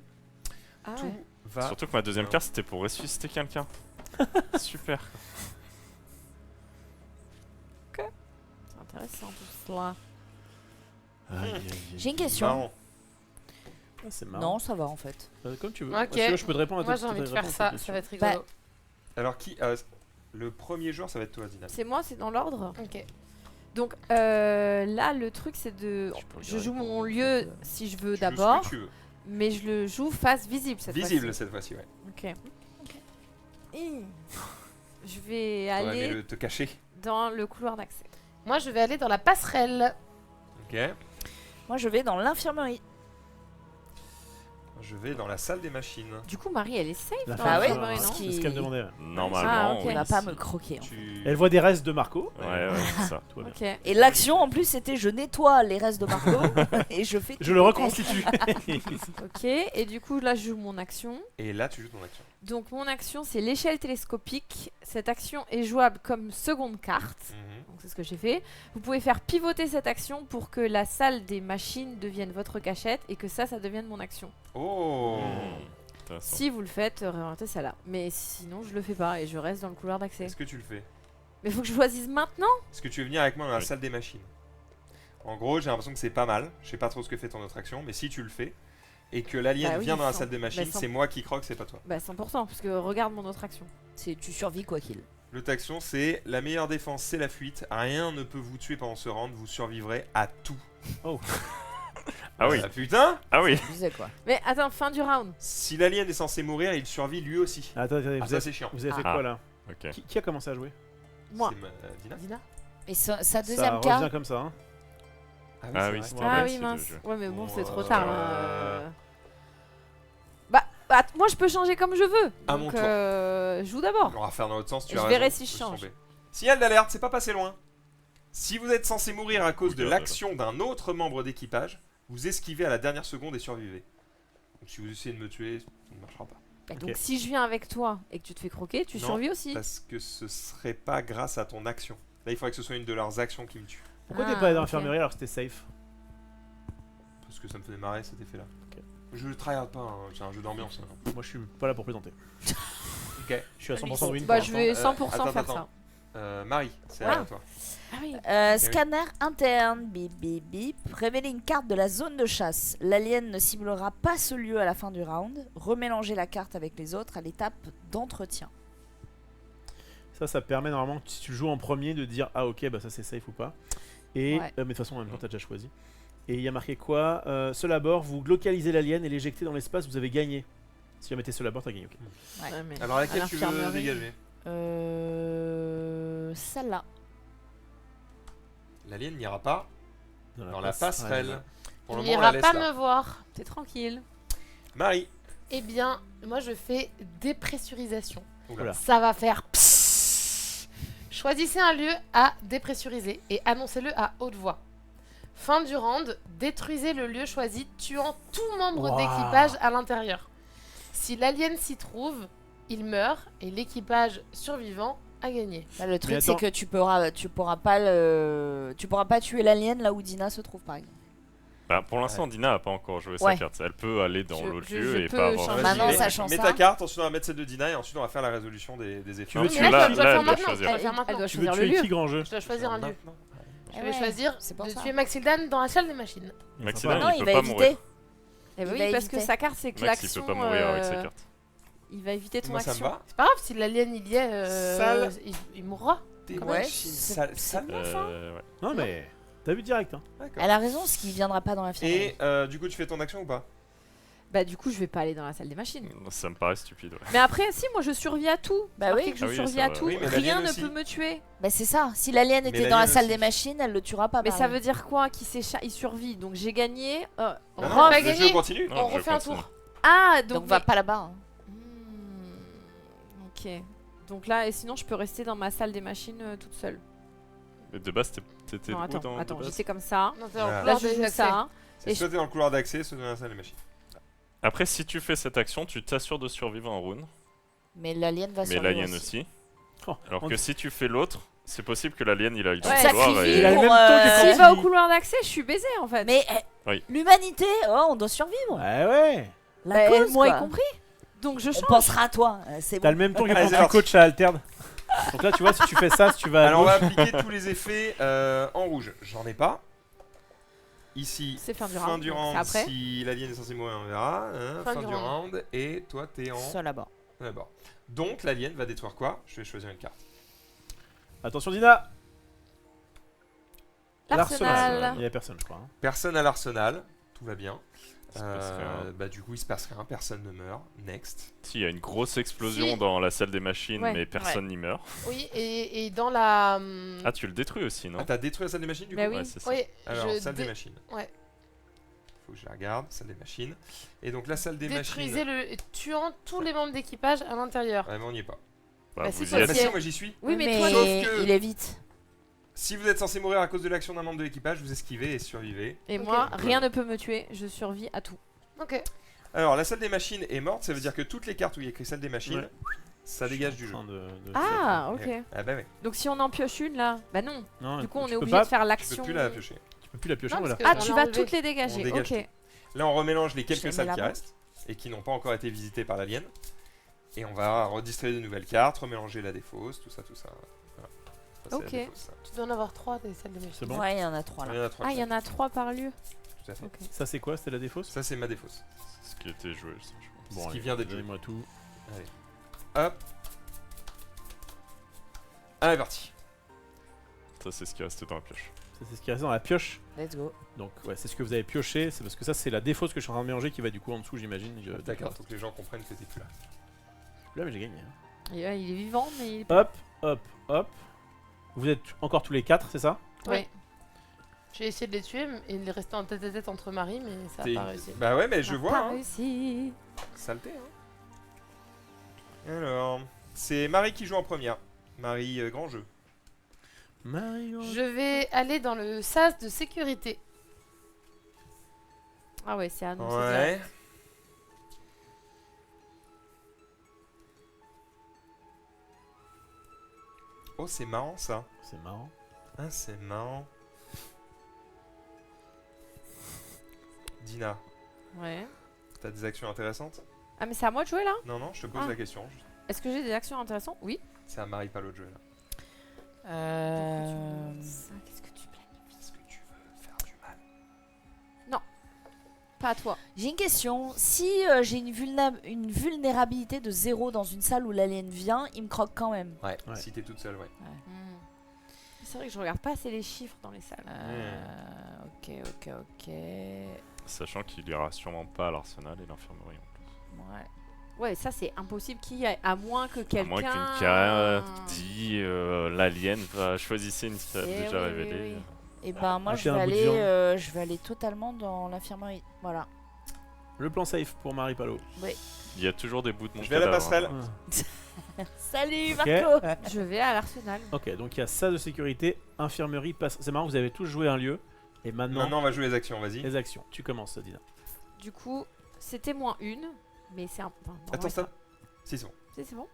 Ah ouais. tout va. Surtout que ma deuxième Non. carte c'était pour ressusciter quelqu'un. Super. C'est intéressant tout cela. J'ai une question. Marrant. Ah, c'est marrant. Non, ça va en fait. Comme tu veux. Ok. Si tu veux, je peux te répondre à Moi, ta- j'ai envie de ta faire réponse, ça, bien ça sûr. va être rigolo. Alors, le premier joueur, ça va être toi, Dina. C'est moi, c'est dans l'ordre. Ok. Donc là, le truc, c'est de. Tu peux Je regarder joue pour- mon lieu si je veux Tu joues ce d'abord, que tu veux. mais je le joue face visible cette Visible fois-ci. cette fois-ci, ouais. Ok. Je vais T'aurais aller aimé te cacher. dans le couloir d'accès. Moi, je vais aller dans la passerelle. Ok. Moi, je vais dans l'infirmerie. Je vais dans la salle des machines. Du coup, Marie, elle est safe La dans fin, Ah ouais, l'infirmerie, parce non qu'il- C'est ce qu'elle me demandait. Normalement. Ah, ok. Elle oui. va pas me croquer. hein. Elle voit des restes de Marco. Ouais, ouais, c'est ça. Tout va bien. Ok. Et l'action en plus c'était je nettoie les restes de Marco et je fais. Je tout le péter. reconstitue. Ok. Et du coup, là, je joue mon action. Et là, tu joues ton action. Donc, mon action, c'est l'échelle télescopique. Cette action est jouable comme seconde carte. Mhm. Donc, c'est ce que j'ai fait. Vous pouvez faire pivoter cette action pour que la salle des machines devienne votre cachette et que ça devienne mon action. Oh. Intéressant. Si vous le faites, réorientez ça là. Mais sinon, je le fais pas et je reste dans le couloir d'accès. Est-ce que tu le fais? Mais faut que je choisisse maintenant. Est-ce que tu veux venir avec moi dans la Oui. salle des machines? En gros, j'ai l'impression que c'est pas mal. Je sais pas trop ce que fait ton autre action, mais si tu le fais et que l'alien Bah oui, vient dans la sans- salle des machines, bah sans- c'est moi qui croque, c'est pas toi. Bah 100%, parce que regarde mon autre action. C'est tu survis quoi qu'il. L'autre action, c'est la meilleure défense, c'est la fuite. Rien ne peut vous tuer pendant ce round, vous survivrez à tout. Ah oui. Putain! Ah oui. Je disais quoi. Mais attends, fin du round. Si l'alien est censé mourir, il survit lui aussi. Attendez, Ah, vous ça avez, c'est chiant. vous avez fait Ah. quoi là? Ok. Qui a commencé à jouer? Moi. C'est Dina? Dina. Et sa Ça deuxième revient carte. comme ça. Hein. Ah Ah c'est oui, vrai. c'était Ouais, Ah vrai, oui, c'est mince. le jeu. Ouais, mais bon, c'est trop Ouais. tard. Là. Bah, moi je peux changer comme je veux. À mon Donc, tour. joue d'abord. On va faire dans l'autre sens, tu Et as je raison, verrai si je faut change. tomber. Signal d'alerte, c'est pas passé loin. Si vous êtes censé mourir à cause de Ouh là là. l'action d'un autre membre d'équipage, vous esquivez à la dernière seconde et survivez. Donc si vous essayez de me tuer, ça ne marchera pas. Donc Ok. si je viens avec toi et que tu te fais croquer, tu Non, survis aussi. Parce que ce serait pas grâce à ton action. Là, il faudrait que ce soit une de leurs actions qui me tue. Pourquoi Ah, t'es pas allé dans ok. l'infirmerie alors que c'était safe? Parce que ça me faisait marrer cet effet-là. Ok. Je le tryhard pas, hein, c'est un jeu d'ambiance. hein. Moi je suis pas là pour plaisanter. Ok. Je suis à 100% de win. Bah pour je l'instant. vais 100% attends, faire attends. ça. Marie, c'est Ah. à toi. Ah oui. Scanner interne, bip bip bip. Révéler une carte de la zone de chasse. L'alien ne ciblera pas ce lieu à la fin du round. Remélanger la carte avec les autres à l'étape d'entretien. Ça permet normalement, si tu joues en premier, de dire ah ok, bah ça c'est safe ou pas. Et Ouais. mais de toute façon, en même temps, t'as déjà choisi. Et il y a marqué quoi? Seul à bord, vous localisez l'alien et l'éjectez dans l'espace, vous avez gagné. Si jamais t'es seul à bord, t'as gagné. Ok. Ouais, mais Alors laquelle à tu veux l'infirmerie. dégager? Celle-là. L'alien n'ira pas dans la passe- passerelle. ouais, Pour Il le moment, on la n'ira laisse pas là. me voir. t'es tranquille. Marie. Eh bien, moi je fais dépressurisation. Oula. Ça va faire psst. Choisissez un lieu à dépressuriser et annoncez-le à haute voix. Fin du round, détruisez le lieu choisi, tuant tout membre Wow. d'équipage à l'intérieur. Si l'alien s'y trouve, il meurt et l'équipage survivant à gagner. Bah, le truc, c'est attends. que tu pourras pas tuer l'alien là où Dina se trouve, par exemple. Bah, pour l'instant, Dina a pas encore joué Ouais. sa carte. Elle peut aller dans Je- l'autre je- lieu je et peux pas avoir. changer. Maintenant, mets- sachant mets ça. ta carte, ensuite on va mettre celle de Dina et ensuite on va faire la résolution des effets. Tu veux Non, tuer mais là, là, je dois là, faire elle doit maintenant. choisir. Elle doit faire Elle maintenant. doit Tu veux choisir le tuer lieu. qui, grand jeu? Je dois choisir un lieu. Maintenant. Je Eh vais ouais, choisir c'est pour de ça. tuer Maxildan dans la salle des machines. Maxildan, Non, il il peut va pas mourir. éviter. Eh ben Il oui, va parce que éviter. sa carte, c'est que Max, il l'action. peut pas mourir avec sa carte. Il va éviter ton Moi ça me action. va. C'est pas grave, si l'alien il y est, Salle. il mourra. Des Ouais, machines, c'est- sale- c'est sale- bon. Ouais. Non, mais t'as vu direct. Hein. D'accord. Elle a raison, ce qui viendra pas dans l'infirmerie. Et du coup, tu fais ton action ou pas? Bah, du coup, je vais pas aller dans la salle des machines. Ça me paraît stupide. Ouais. Mais après, si, moi je survis à tout. Bah Marqué oui. que je Ah oui, survis c'est à vrai. tout. Oui, mais Rien l'alien ne aussi. peut me tuer. Bah c'est ça. Si l'alien était dans l'alien la salle aussi. des machines, elle le tuera pas. Mais ça pareil. veut dire quoi? Qu'il s'échappe, il survit. Donc j'ai gagné. Ah non, va le gagner. jeu continue. Non, On je refait un continue. tour. Ah, Donc donc. va pas là-bas. hein. Ok. Donc là, et sinon, je peux rester dans ma salle des machines toute seule. Mais de base, t'étais Non, où attends, dans attends, de base j'étais comme ça. Non, t'es dans le Voilà. Là, couloir je des joue accès. ça. C'est Et soit t'es dans le couloir d'accès, soit dans la salle des machines. Après, si tu fais cette action, tu t'assures de survivre en round. Mais l'alien va Mais survivre l'alien aussi. aussi. Oh, Alors on- que si tu fais l'autre, c'est possible que l'alien il aille dans Ouais. le couloir Sacrifie Il a et. le même pour, temps que S'il quand va au il- couloir d'accès, je suis baisé en fait. Mais Oui. l'humanité, oh, on doit survivre. Ouais, ouais. La Bah, cause, moi y quoi. compris. Donc je On change. pensera à toi. C'est T'as bon. le même temps que Allez, quand c'est tu parti. coach à Alterne. Donc là, tu vois, si tu fais ça, si tu vas à Alors on va gauche, appliquer tous les effets en rouge. J'en ai pas. Ici, C'est fin du fin round. du donc round. c'est après. Si l'alien est censé mourir, on verra. hein, Fin fin du du round. Et toi, t'es en. Ça là-bas. D'abord. Donc l'alien va détruire quoi? Je vais choisir une carte. attention Dina. L'arsenal. Il y a personne, je crois. hein. Personne à l'arsenal. Tout va bien. Il se passe rien. Bah du coup il se passe rien, personne ne meurt. Next. Si, il y a une grosse explosion Si. dans la salle des machines, Ouais. mais personne n'y meurt. Oui, et dans la. Ah, tu le détruis aussi, non Ah t'as détruit la salle des machines du Bah coup? oui. Ouais, c'est ça. Oui, Alors je salle des machines. Ouais. Faut que je la regarde, salle des machines. Et donc la salle des détruisez machines. le. tuant tous les membres d'équipage à l'intérieur. Ouais mais on n'y est pas. Bah, Bah, vous si, y toi, êtes. Bah si- si, moi j'y suis. Oui, mais toi, Sauf que- il évite. Si vous êtes censé mourir à cause de l'action d'un membre de l'équipage, vous esquivez et survivez. et Ok. moi, rien ne peut me tuer. Je survis à tout. Ok. Alors la salle des machines est morte, ça veut dire que toutes les cartes où il y a écrit salle des machines, Ouais. ça dégage du Je suis jeu. en train de Ah, Ouais. ok. Ah bah ouais, Donc si on en pioche une là, bah non. Non, Du coup, on tu est peux obligé pas- de faire tu peux l'action. plus la piocher. Tu peux plus la piocher, Non, voilà. parce Ah, que tu on vas l'a enlevé. toutes les dégager. On dégage Ok. Là on remélange les Je quelques les salles mets qui là-bas. restent et qui n'ont pas encore été visitées par l'alien. Et on va redistribuer de nouvelles cartes, remélanger la défausse, tout ça, tout ça. Voilà. Ça, c'est la Ok. défausse, ça. Tu dois en avoir 3 des salles de machines. C'est bon. Ouais, il y en a 3 Il là. y en a trois Ah, il y salles, en a 3 par lieu. tout à fait. Ok. Ça, c'est quoi? C'était la défausse? Ça c'est ma défausse. Ce qui était joué, ça, je pense. Ce qui allez, vient d'être joué. donnez-moi tout. Hop. Allez parti. Ça, c'est ce qui restait dans la pioche. Ça, c'est ce qui reste dans la pioche. Let's go. Donc, ouais, c'est ce que vous avez pioché. C'est parce que ça, c'est la défausse que je suis en train de mélanger qui va du coup en dessous, j'imagine. D'accord, faut que les gens comprennent que t'es plus là. Là, mais j'ai gagné. hein. Et, il est vivant, mais il est Hop, hop, hop. Vous êtes encore tous les 4, c'est ça? Ouais. J'ai essayé de les tuer et de les rester en tête à tête entre Marie, mais ça T'es- n'a pas réussi. Bah ouais mais je T'as vois, pas hein. réussi. Saleté, hein. Alors, c'est Marie qui joue en première. Marie, grand jeu. Mario. Je vais aller dans le sas de sécurité. Ah ouais, c'est annoncé. Ouais. direct. Oh, c'est marrant ça. C'est marrant. Ah, c'est marrant. Dina, Ouais. t'as des actions intéressantes? Ah, mais c'est à moi de jouer là? Non, non, je te pose Ah. la question. Est-ce que j'ai des actions intéressantes? Oui. C'est à Marie Palot de jouer là. Qu'est-ce que tu planifies? Est-ce que tu veux faire du mal? Pas à toi. J'ai une question. Si j'ai une vulnérabilité de 0 dans une salle où l'alien vient, il me croque quand même. Ouais, Ouais. si t'es toute seule, ouais. C'est vrai que je regarde pas assez les chiffres dans les salles. Ok. Sachant qu'il ira sûrement pas à l'arsenal et l'infirmerie en plus. Ouais. Ouais, ça c'est impossible qu'il y ait, à moins que À quelqu'un. moins qu'une carte dit l'alien va choisir une carte Eh déjà oui, révélée. oui, Et ben moi Ah, je t'es vais un bout de aller, je vais aller totalement dans l'infirmerie. Voilà. Le plan safe pour Marie Palot. Il y a toujours des bouts de mon Je vais à la cadavre, passerelle. hein. Salut Ok. Marco. Je vais à l'arsenal. Ok, donc il y a ça de sécurité, infirmerie, passe. C'est marrant, vous avez tous joué un lieu. Et maintenant, Maintenant, on va jouer les actions, vas-y. les actions. Tu commences, Dina. Du coup, c'était -1, mais c'est un. Enfin, non, Attends, ouais, stop. Si, c'est bon. c'est bon.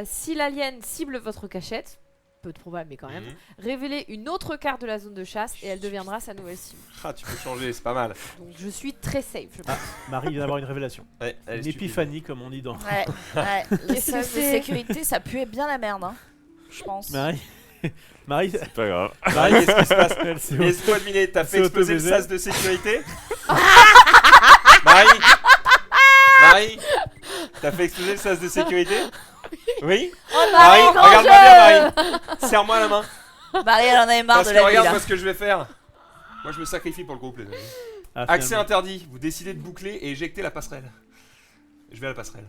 Si l'alien cible votre cachette, peu de probable mais quand même, révélez une autre carte de la zone de chasse et elle deviendra sa nouvelle cible. Ah, tu peux changer, c'est pas mal. Donc je suis très safe, je pense. Marie vient d'avoir une révélation. Ouais, elle est Une stupide. épiphanie, comme on dit dans. Ouais, ouais. Les Qu'est-ce que sas de c'est sécurité, ça puait bien la merde, hein. Je pense. Marie. Marie, C'est pas grave. Marie, qu'est-ce qui se passe? elle s'est Laisse-moi deviner, t'as fait c'est exploser le auto-baiser. sas de sécurité? Marie? Marie? T'as fait exploser le sas de sécurité? Oui? Oh, Marie, Marie, regarde-moi bien, Marie! Serre-moi la main! Marie, elle en avait marre Parce de que la vie, regarde-moi là. ce que je vais faire! Moi, je me sacrifie pour le groupe, les amis. Ah, Accès finalement. interdit, vous décidez de boucler et éjecter la passerelle. Je vais à la passerelle.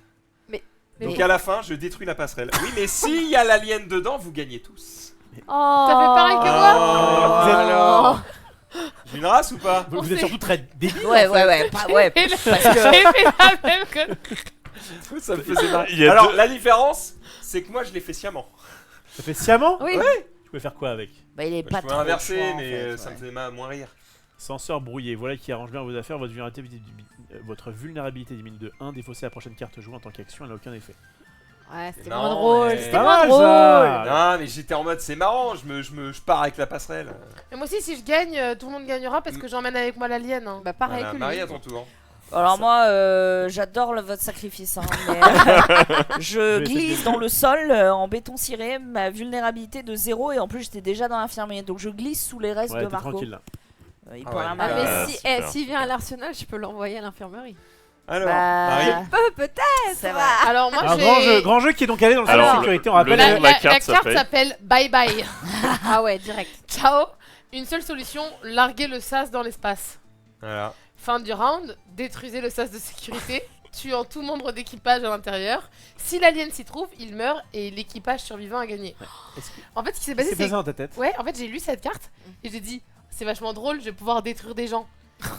Mais Donc bon. à la fin, je détruis la passerelle. Oui, mais s'il y a l'alien dedans, vous gagnez tous. Oh. T'as fait pareil que moi Oh, Vous êtes- alors J'ai une race ou pas? Vous êtes surtout très débile. Ouais, ouais, ouais. Ouais, Et là, parce que. j'ai fait la même connerie. Ça me faisait marrer. Il y a Alors, deux- la différence, c'est que moi, je l'ai fait sciemment. Ça fait sciemment. Oui. Tu pouvais faire quoi avec? Bah, il est Je pas pouvais trop inverser, choix, en mais fait, ça me ouais. faisait moins rire. Censeur brouillé, voilà qui arrange bien vos affaires. Votre vulnérabilité diminue de 1. Défausser la prochaine carte jouée en tant qu'action, elle n'a aucun effet. Ouais, c'était Non, moins drôle. mais- C'était Pas moins mal, drôle. ça. Non, mais j'étais en mode, c'est marrant, je pars avec la passerelle. Et moi aussi, si je gagne, tout le monde gagnera parce que j'emmène avec moi l'alien. Hein. Bah pareil Voilà, que lui. Marie, à ton tour. Alors moi, j'adore votre sacrifice. Hein, mais, je vais glisse essayer. dans le sol en béton ciré, ma vulnérabilité de 0 et en plus j'étais déjà dans l'infirmier. Donc je glisse sous les restes Ouais, de t'es Marco. tranquille là. Il Ah peut ouais, rien bah, Ah, m'arriver. mais Ah, si, super. s'il vient à l'arsenal, je peux l'envoyer à l'infirmerie. Alors, Bah, Marie, Peut-être. c'est vrai. Alors moi, Alors, j'ai. grand jeu qui est donc allé dans le salon Alors, de sécurité. On le rappelle. nom de la carte carte s'appelle- s'appelle Bye Bye. Ah ouais, direct. Ciao. Une seule solution, larguer le sas dans l'espace. voilà. Fin du round, détruisez le sas de sécurité, tuant tout membre d'équipage à l'intérieur. Si l'alien s'y trouve, il meurt et l'équipage survivant a gagné. Est-ce que- En fait, ce qui s'est C'est passé, c'est passé dans ta tête. ouais, en fait, j'ai lu cette carte et j'ai dit, c'est vachement drôle, je vais pouvoir détruire des gens.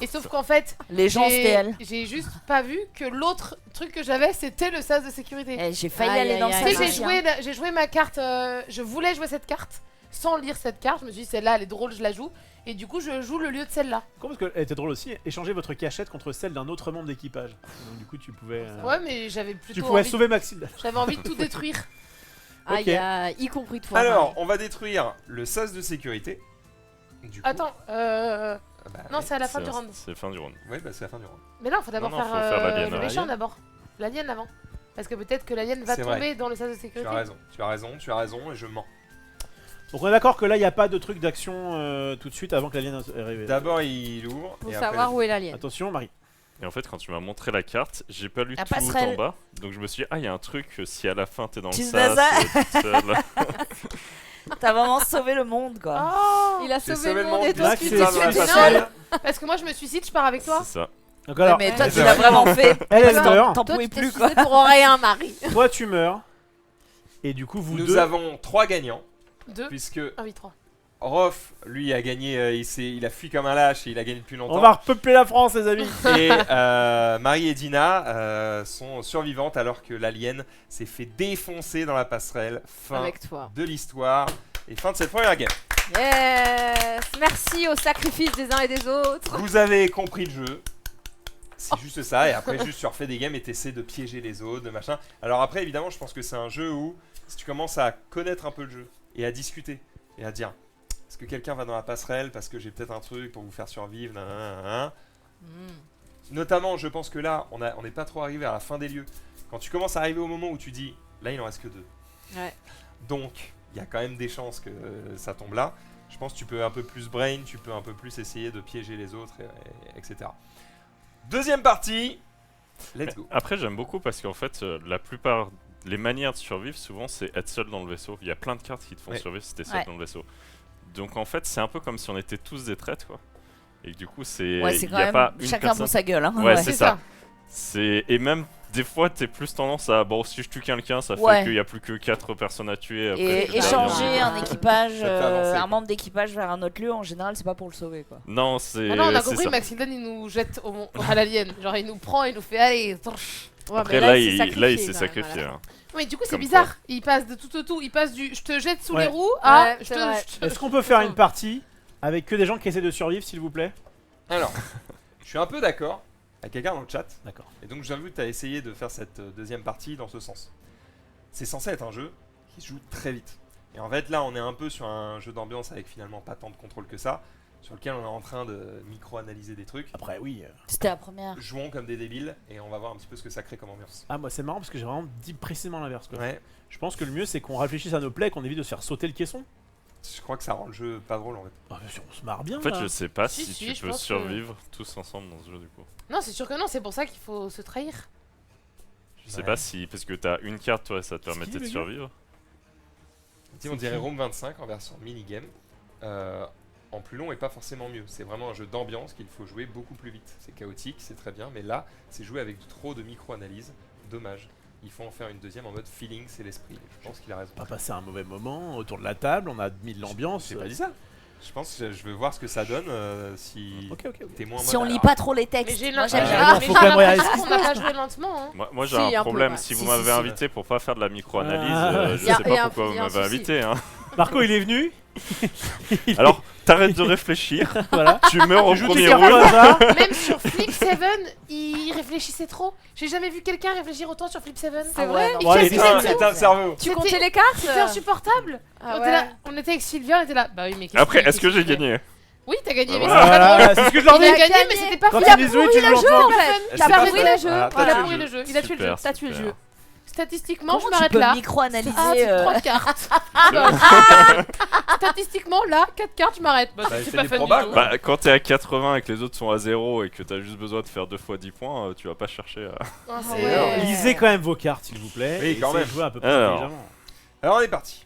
Et sauf qu'en fait, Les gens, c'était elle. j'ai juste pas vu que l'autre truc que j'avais, c'était le sas de sécurité. Eh, j'ai failli Aïe, aller dans aïe, le Tu aïe. sais, salon. j'ai joué ma carte, je voulais jouer cette carte sans lire cette carte. Je me suis dit, celle-là, elle est drôle, je la joue. Et du coup, je joue le lieu de celle-là. Comment parce qu'elle était drôle aussi. Échanger votre cachette contre celle d'un autre membre d'équipage. Donc du coup, tu pouvais. Ouais, mais j'avais Tu plutôt pouvais envie, sauver Maxime. j'avais envie de tout détruire. Ah, Ok. il y a y compris toi. Alors, on va détruire le sas de sécurité. Du coup, Attends, bah, non, oui. c'est à la fin C'est- du round. C'est fin du round. Ouais, bah c'est la fin du round. Mais non, faut d'abord Non, non, faire, faut faire l'alien le avant. méchant d'abord. L'alien avant. Parce que peut-être que l'alien va C'est tomber vrai. dans le sas de Tu sécurité. as raison, tu as raison, tu as raison, et je mens. Donc on est d'accord que là, il n'y a pas de truc d'action tout de suite avant que l'alien arrive. D'abord, il ouvre. Pour et après, savoir où est l'alien. Attention, Marie. Et en fait, quand tu m'as montré la carte, j'ai pas lu La tout passerelle. en bas. Donc je me suis dit, ah, il y a un truc, si à la fin t'es dans le Tu sas, sais toute seule. T'as vraiment sauvé le monde, quoi. Oh Il a J'ai sauvé le monde et toi Max, tu c'est t'es ça, tué ça, tout ça, seul. Parce que moi, je me suicide, je pars avec toi. C'est ça. Donc alors, Ouais, mais toi, c'est tu vrai. l'as vraiment fait. elle T'en- meurt. T'en Toi pouvais tu t'es plus, quoi. suicidé pour rien, Marie. Toi, tu meurs. Et du coup, vous Nous deux. avons 3 gagnants, 2, puisque 1, 8, 3. Rof, lui, a gagné, il a fui comme un lâche et il a gagné depuis longtemps. On va repeupler la France, les amis. Et Marie et Dina sont survivantes alors que l'alien s'est fait défoncer dans la passerelle. Fin Avec toi. de l'histoire et fin de cette première game. Yes. Merci au sacrifice des uns et des autres. Vous avez compris le jeu. C'est juste ça, et après juste tu refais des games et t'essaies de piéger les autres, de machin. Alors après évidemment je pense que c'est un jeu où si tu commences à connaître un peu le jeu et à discuter et à dire est-ce que quelqu'un va dans la passerelle parce que j'ai peut-être un truc pour vous faire survivre, nanana. Notamment je pense que là on n'est pas trop arrivé à la fin des lieux. Quand tu commences à arriver au moment où tu dis là il en reste que 2. Ouais. Donc il y a quand même des chances que ça tombe là. Je pense que tu peux un peu plus brain, tu peux un peu plus essayer de piéger les autres, etc. Deuxième partie, let's go. Après, j'aime beaucoup parce qu'en fait, la plupart, les manières de survivre, souvent, c'est être seul dans le vaisseau. Il y a plein de cartes qui te font Ouais. survivre si t'es seul Ouais. dans le vaisseau. Donc en fait, c'est un peu comme si on était tous des traîtres, quoi. Et que du coup, c'est. Ouais, c'est il quand y a même pas une chacun personne. pour sa gueule. Hein. Ouais, c'est ça. Et même des fois, t'es plus tendance à bon, si je tue quelqu'un, ça fait Ouais. qu'il y a plus que 4 personnes à tuer. Après, Et je vais échanger bien. un équipage, Ça te fait avancer, un quoi. membre d'équipage vers un autre lieu, en général, c'est pas pour le sauver, quoi. Non, c'est. Ah non, on a c'est compris, ça. Maxildan il nous jette à l'alien. Genre il nous prend, il nous fait allez. Ouais, Après, mais là, il s'est il s'est quand même, sacrifié. voilà. hein. Oui, du coup c'est Comme bizarre. Il passe de tout au tout. Il passe du je te jette sous Ouais. les roues à Ouais, je c'est te. vrai. Est-ce qu'on peut faire une partie avec que des gens qui essaient de survivre, s'il vous plaît? Alors, je suis un peu d'accord avec quelqu'un dans le chat. D'accord. Et donc j'ai vu que tu as essayé de faire cette deuxième partie dans ce sens. c'est censé être un jeu qui se joue très vite. Et en fait, là, on est un peu sur un jeu d'ambiance avec finalement pas tant de contrôle que ça, sur lequel on est en train de micro-analyser des trucs. Après, oui. C'était la première. Jouons comme des débiles et on va voir un petit peu ce que ça crée comme ambiance. Ah, moi, c'est marrant parce que j'ai vraiment dit précisément l'inverse. Quoi. Ouais, Je pense que le mieux, c'est qu'on réfléchisse à nos plays et qu'on évite de se faire sauter le caisson. je crois que ça rend le jeu pas drôle en fait. Ah, mais on se marre bien. En fait, là. je sais pas Si, si si, tu je peux pense que- survivre tous ensemble dans ce jeu du coup. Non, c'est sûr que non, c'est pour ça qu'il faut se trahir. Je sais Ouais. pas si. Parce que t'as une carte, toi, ça te C'est qui, permettait de le gars survivre. On dirait Rome 25 en version minigame. En plus long et pas forcément mieux. C'est vraiment un jeu d'ambiance qu'il faut jouer beaucoup plus vite. C'est chaotique, c'est très bien, mais là, c'est joué avec trop de micro-analyse. Dommage. Il faut en faire une deuxième en mode feeling, c'est l'esprit. Je pense qu'il a raison. On va passer un mauvais moment autour de la table, on a mis de l'ambiance. J'ai pas dit ça. Je pense que je veux voir ce que ça donne si Ok, ok, ok. t'es moins en Si mode, on lit alors, pas trop les Mais textes. j'ai Moi, l'im- j'aime Ah, bien. mais faut j'ai quand même l'impression qu'on n'a pas joué lentement. Hein. Moi j'ai Si, un un peu, problème. ouais. Si Si, vous m'avez si, invité pour pas faire de la micro-analyse, Ah. je Y a- sais y a pas un- pourquoi y vous a un m'avez souci. invité. Hein. Marco, il est venu. Alors, t'arrêtes de réfléchir, Voilà. tu meurs au Tu joues premier tes cartes round. au hasard. Même sur Flip 7, il réfléchissait trop. J'ai jamais vu quelqu'un réfléchir autant sur Flip 7. Ah ouais, non, Il Bon, allez, calculait dis-moi. tout. T'as un cerveau. Tu C'était- comptais les cartes C'était insupportable. Ah on, ouais. était là, on était avec Sylvia, on était là. Bah oui, mais qu'est-ce Après, qu'il- est-ce que qu'est-ce j'ai qu'il fait gagné? Oui, t'as gagné, mais Voilà. c'est pas drôle. Voilà, c'est ce que je leur Il a dis. gagné, mais c'était pas Quand fun. il est joué, tu joues jeu, lentement. en fait. C'est T'as pas pourri vrai. le jeu. Ah, Il a t'as pourri le jeu. Il a tué le jeu. Super, T'as tué le super. jeu. Statistiquement, Comment je tu m'arrête peux là. micro-analyser Ah, c'est 3 cartes. Statistiquement, là, 4 cartes, je m'arrête. Bah, Bah, c'est c'est pas des fun du probables. tout. Bah, quand t'es à 80 et que les autres sont à 0 et que t'as juste besoin de faire 2 fois 10 points, tu vas pas chercher à. Ah, Ouais. c'est- Alors, Lisez quand même vos cartes, s'il vous plaît. Oui, et quand essayez même. de jouer un peu plus Alors. intelligemment. Alors on est parti.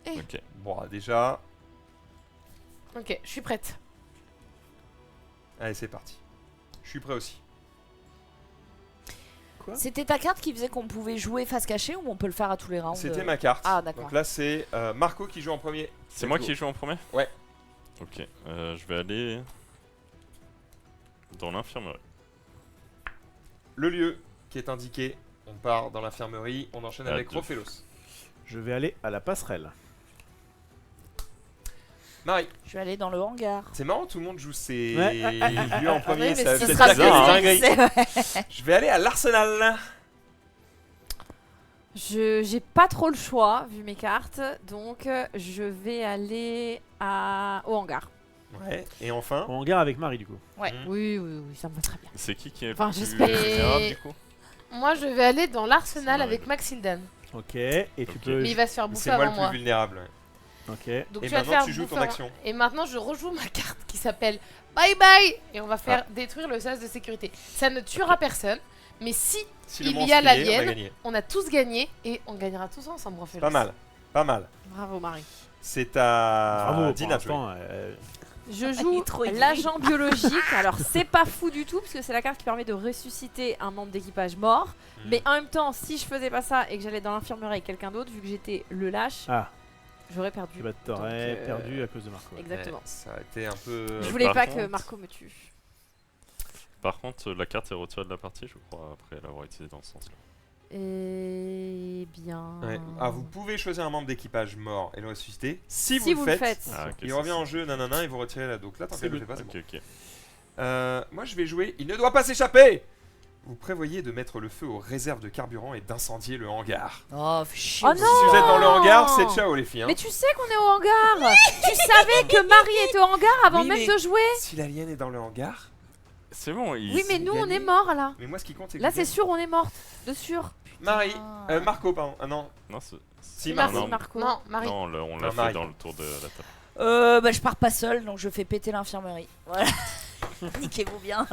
Ok. Bon, déjà, Ok, je suis prête. allez, c'est parti. Je suis prêt aussi. C'était ta carte qui faisait qu'on pouvait jouer face cachée ou on peut le faire à tous les rounds C'était ma carte. Ah, d'accord. Donc là, c'est Marco qui joue en premier. C'est moi qui joue en premier? Ouais. Ok, je vais aller dans l'infirmerie. Le lieu qui est indiqué. On part dans l'infirmerie. On enchaîne À avec deux. Rofelos. Je vais aller à la passerelle. Marie. Je vais aller dans le hangar. C'est marrant, tout le monde joue ses Ouais. lieux en premier. oui, mais ça ce fait sera bizarre, hein. bizarre. Je vais aller à l'Arsenal. J'ai pas trop le choix vu mes cartes, donc je vais aller au hangar. Ouais. Et enfin. En hangar avec Marie, du coup. Ouais. Hmm. Oui, oui, oui, ça me va très bien. C'est qui est Enfin, le plus j'espère. vulnérable du coup? Moi, je vais aller dans l'Arsenal C'est avec Maxildan. Ok. Et tu Ok. peux. Mais il va se faire bouffer C'est moi avant le moi. plus vulnérable. ouais. Ok. Donc Et tu vas te maintenant, faire tu joues ton bouffer avant- action. Et maintenant, je rejoue ma carte qui s'appelle Bye Bye. Et on va faire détruire le sas de sécurité. Ça ne tuera personne. Mais si Si le Il y monstre a y est, on a l'alien. gagné. on a tous gagné et on gagnera tous ensemble, Rofelos. Pas mal. Pas mal. Bravo Marie. C'est à Bravo. Dina Pour de jouer. l'instant, Je Il joue est trop aigri. l'agent biologique. Alors c'est pas fou du tout parce que c'est la carte qui permet de ressusciter un membre d'équipage mort. Hmm. Mais en même temps, si je faisais pas ça et que j'allais dans l'infirmerie avec quelqu'un d'autre, vu que j'étais le lâche, Ah, j'aurais perdu. tu t'aurais Donc, perdu à cause de Marco. Exactement. Ouais, ça a été un peu. Je voulais par pas que contre- Marco me tue. Par contre, la carte est retirée de la partie, je crois, après l'avoir utilisée dans ce sens-là. Eh bien. Ouais. Ah, vous pouvez choisir un membre d'équipage mort et le ressusciter. Si Si vous le faites, Ah, ok, il ça, revient c'est- en jeu, nanana, et vous retirez la. Donc là, tant C'est qu'elle le good. fait pas, c'est bon. Ok, ok. Moi, je vais jouer. Il ne doit pas s'échapper. Vous prévoyez de mettre le feu aux réserves de carburant et d'incendier le hangar. Oh, fais chier. Oh Si non vous êtes dans le hangar, c'est ciao les filles. hein. Mais tu sais qu'on est au hangar. Tu savais que Marie était au hangar avant Oui, même mais- de jouer. Si l'alien est dans le hangar. C'est bon, il... Oui, mais nous on gagné. est morts là. Mais moi, ce qui compte, c'est que Là vous c'est gagnez. sûr, on est morte. De sûr. Marie. Ah. Marco, pardon. Ah non. Non, c'est... Si, Merci, Marco. non. Marco. Non, Marie. Non, on l'a Non, fait Marie. dans le tour de la table. Bah, je pars pas seul, donc je fais péter l'infirmerie. Voilà. Niquez-vous bien.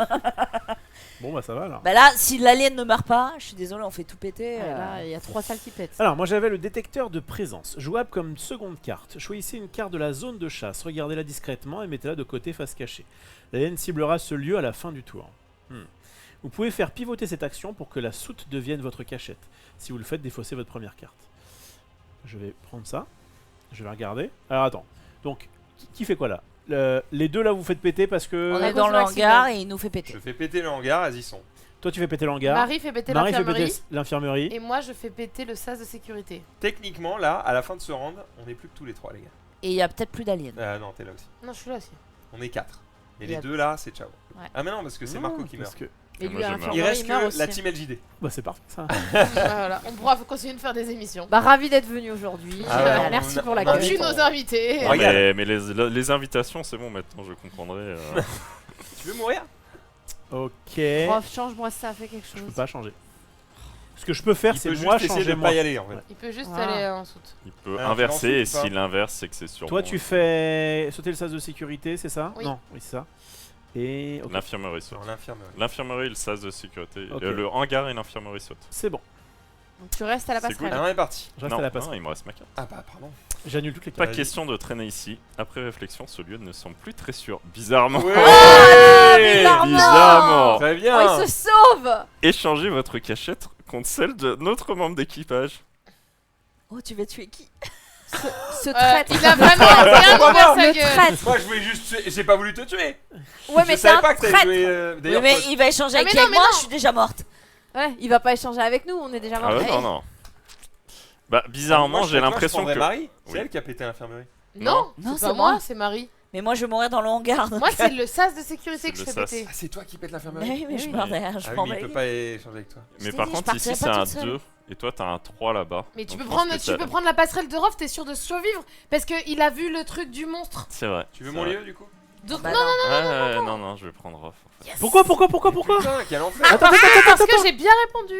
Bon, bah ça va alors. Bah là, si l'alien ne meurt pas, je suis désolé, on fait tout péter. Ouais, là il y a 3 salles qui pètent. Alors, moi j'avais le détecteur de présence, jouable comme seconde carte. Choisissez une carte de la zone de chasse, regardez-la discrètement et mettez-la de côté face cachée. L'alien ciblera ce lieu à la fin du tour. Vous pouvez faire pivoter cette action pour que la soute devienne votre cachette. Si vous le faites, défaussez votre première carte. Je vais prendre ça. Je vais regarder. Alors attends. Donc, qui fait quoi là? Les deux là vous faites péter parce que... On À est cause dans de le l'accident. hangar et il nous fait péter. Je fais péter le hangar, elles y sont. Toi tu fais péter l'hangar. Marie fait péter Marie fait l'infirmerie. péter l'infirmerie. Et moi, je fais péter le sas de sécurité. Techniquement, là, à la fin de ce round, on n'est plus que tous les trois, les gars. Et il y a peut-être plus d'aliens. Non, t'es là aussi. Non, je suis là aussi. On est 4. Mais Il les a- deux là, c'est ciao. Ouais. Ah mais non, parce que c'est Non, Marco qui meurt. parce que- Et Moi, lui, à je meurs. l'infirmerie, Il reste meurt que aussi. la team LJD. Bah c'est parfait ça. Voilà, on pourra continuer de faire des émissions. Bah, ravi d'être venu aujourd'hui. Ah ouais, Merci on- pour on l'accueil. invite- Tu nos invités. Ouais. Regarde. Mais les invitations, c'est bon maintenant, je comprendrai. Tu veux mourir? Ok. Prof, change-moi ça, fais quelque Je peux chose. pas changer. Ce que je peux faire, Il c'est peut moi juste essayer de changer moi. pas y aller en fait. Il peut juste Ah. aller en soute. Il peut Alors, inverser, et tu lances ou pas s'il inverse, c'est que c'est sur Toi, moi. tu fais sauter le sas de sécurité, c'est ça? Oui. Non, oui, c'est ça. Et ok, L'infirmerie saute. Sur l'infirmerie. L'infirmerie et le sas de sécurité. Ok. Le hangar et l'infirmerie sautent. c'est bon. Donc, tu restes à la C'est passerelle. Alors on est parti. Je reste Non, à la non, passerelle. il me reste ma carte. Ah bah pardon. J'annule toutes les Pas cartes. question de traîner ici. Après réflexion, ce lieu ne semble plus très sûr. Bizarrement. Ouais. Bizarrement. Très Oh, bien. il se sauve! Échangez votre cachette contre celle de notre membre d'équipage. Oh, tu vas tuer qui? Ce traître. Il a vraiment rien Pourquoi ouvert pas sa Le gueule. traître. Moi je voulais juste tuer. J'ai pas voulu te tuer. Ouais, mais je t'es savais un pas que t'allais traître. jouer. Oui, D'ailleurs, mais toi- il va échanger Ah, avec mais non, elle. mais Moi, non. je suis déjà morte. Ouais, il va pas échanger avec nous, on est déjà Ah morts. ouais, non, non. Bah, Moi, bizarrement, je- j'ai toi, je l'impression prendrais que. Marie. C'est Oui. elle qui a pété l'infirmerie. Non, Non, c'est c'est pas moi. moi, c'est Marie. Mais moi, je vais mourir dans le hangar. donc- Moi, c'est le sas de sécurité que je C'est fais le sas. péter. Ah c'est toi qui pète Mais l'infirmerie. oui, mais je Oui. meurs derrière. Je Ah oui, m'en mais il bats peut les pas échanger avec toi. Mais t'ai par dit, contre, je partirai ici pas c'est un toute seule. 2 et toi t'as un 3 là-bas. Mais tu Donc, peux je pense prendre, que tu ça- peux prendre la passerelle de Rof, t'es sûr de survivre parce qu'il a vu le truc du monstre. C'est vrai. Tu veux c'est mon vrai. lieu du coup? Donc Bah non, non. Non, non, je vais prendre off. En fait. Yes. Pourquoi Putain, quel enfer. Attends, parce que j'ai bien répondu.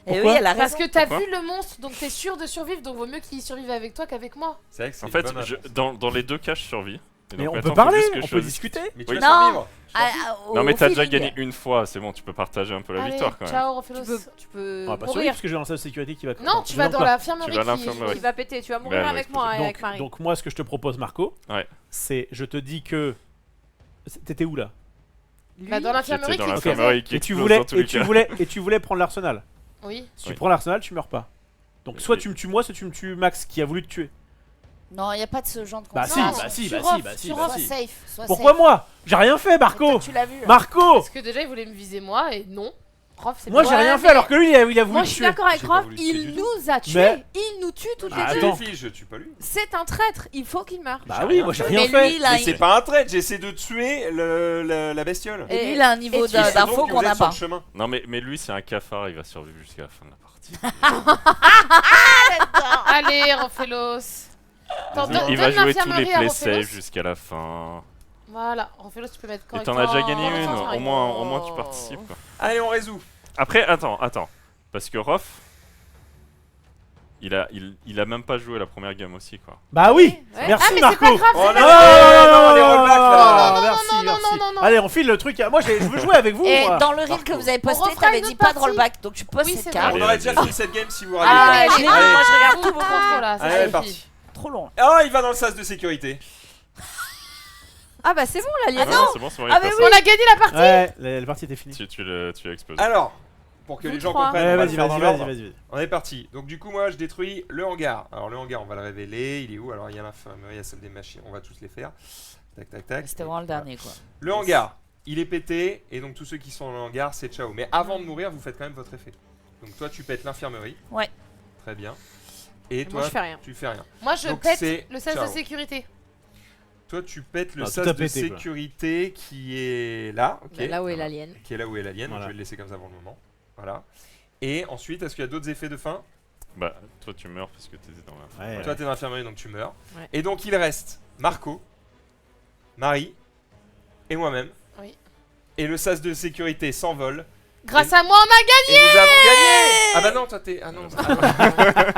Et Pourquoi oui, elle a Parce raison. que t'as Pourquoi vu le monstre, donc t'es sûr de survivre, donc vaut mieux qu'il survive avec toi qu'avec moi. C'est vrai que c'est En une fait, bonne réponse. dans les deux cas, je survis. Et Mais donc on maintenant, peut faut parler, juste que on je peut choisisse. discuter. Mais tu Oui. vas Non. survivre. Non, mais t'as déjà feeling. gagné une fois, c'est bon, tu peux partager un peu la Allez, victoire quand même. ciao, Tu Rofelos. peux On va pas survivre mourir. parce que je vais dans la salle de sécurité qui va. Non, tu Je vas viens dans pas. l'infirmerie Tu vas à qui... l'infirmerie. Il va péter, tu vas mourir Bah, avec ouais, moi et Donc, avec Marie. donc moi, ce que je te propose, Marco, Ouais. c'est je te dis que t'étais où là? Bah, dans l'infirmerie J'étais dans qui l'infirmerie qui Et tu explose voulais dans tous les cas. et tu voulais prendre l'arsenal. Oui. Si tu Oui. prends l'arsenal, tu meurs pas. Donc soit Oui. tu me tues moi, soit tu me tues Max qui a voulu te tuer. Non, il n'y a pas de ce genre de Bah concept. si, Non, bah si, tu bah refs, si, bah si, tu bah Sois si. safe. Sois Pourquoi safe. moi? J'ai rien fait, Mais Marco. toi, tu l'as vu. Marco. Parce que déjà, il voulait me viser moi et non. Rof, c'est Moi pas- j'ai Ouais, rien mais- fait alors que lui il a voulu Moi me je suis tuer. d'accord avec J'ai pas Rof, voulu tuer du il tout. nous a tués, Mais- il nous tue toutes Bah, les Je deux. attends. vérifie, je tue pas lui. C'est un traître, il faut qu'il meure. Bah J'ai oui, rien moi j'ai fait. rien Mais fait. lui, là, Mais il... c'est pas un trait, j'essaie de tuer la bestiole. Et lui, il a un niveau et tu- Il se d'info trouve que qu'on vous n'a êtes sur pas. le chemin. Non, mais lui, c'est un cafard, il va survivre jusqu'à la fin de la partie. Allez, Rofelos. Attends, Il donne va jouer tous l'infirmerie les à play Rofelos. safe jusqu'à la fin. Voilà, Rofelos, tu peux mettre Et correctement. t'en as déjà gagné Oh, une, attends, au moins tu participes quoi. Allez, on résout. Après, attends. Parce que Rof, il a même pas joué la première game aussi quoi. Bah oui. Ouais. Merci Ah, mais c'est Marco. pas grave, Oh c'est non, pas les rollbacks, là. non, Merci, non, merci. non, non. Allez, on file le truc. Moi je veux jouer avec vous. Et moi. dans le reel Marco. que vous avez On posté, refera t'avais une dit autre pas de partie. rollback. Donc tu poses Oui, cette c'est carte. vrai. On aurait Allez, déjà vas-y. fini cette game si vous Ah, raviez. Ouais, allez, je l'ai vu, allez. moi je regarde Tout tout trop, beaucoup. là, ça Allez, elle est suffit. partie. Trop long. Oh, il va dans le sas de sécurité. Ah bah c'est bon la Ah liaison. non, c'est bon, c'est bon, il Ah, est mais passé. On a gagné la partie. Ouais, la partie était finie. Tu l'as explosé. Alors, pour que Vous les gens trois. comprennent, Ouais, on va vas-y, le faire dans vas-y, l'ordre. vas-y. On est parti. Donc du coup, moi, je détruis le hangar. Alors le hangar, on va le révéler. Il est où? Alors il y a l'infirmerie, il y a celle des machines. On va tous les faire. Tac, tac, tac. C'était vraiment le dernier quoi. Le hangar, il est pété. Et donc tous ceux qui sont dans le hangar, c'est ciao. Mais avant de mourir, vous faites quand même votre effet. Donc toi, tu pètes l'infirmerie. Ouais. Très bien. Et Moi toi, je fais rien. tu fais rien. Moi, je Donc, pète c'est le sas de ciao. sécurité. Toi, tu pètes le Ah, sas tout a de pété, quoi. sécurité qui est là. Ok. Bah, là où est l'alien. Qui est là où est l'alien. Voilà. Je vais le laisser comme ça pour le moment. Voilà. Et ensuite, est-ce qu'il y a d'autres effets de fin? Bah, toi tu meurs parce que t'étais dans la. Ouais. Toi, t'es dans l'infirmerie, donc tu meurs. Ouais. Et donc, il reste Marco, Marie et moi-même. Oui. Et le sas de sécurité s'envole. Grâce à moi, on a gagné. Et nous avons gagné. Ah bah non, toi, t'es... Ah non.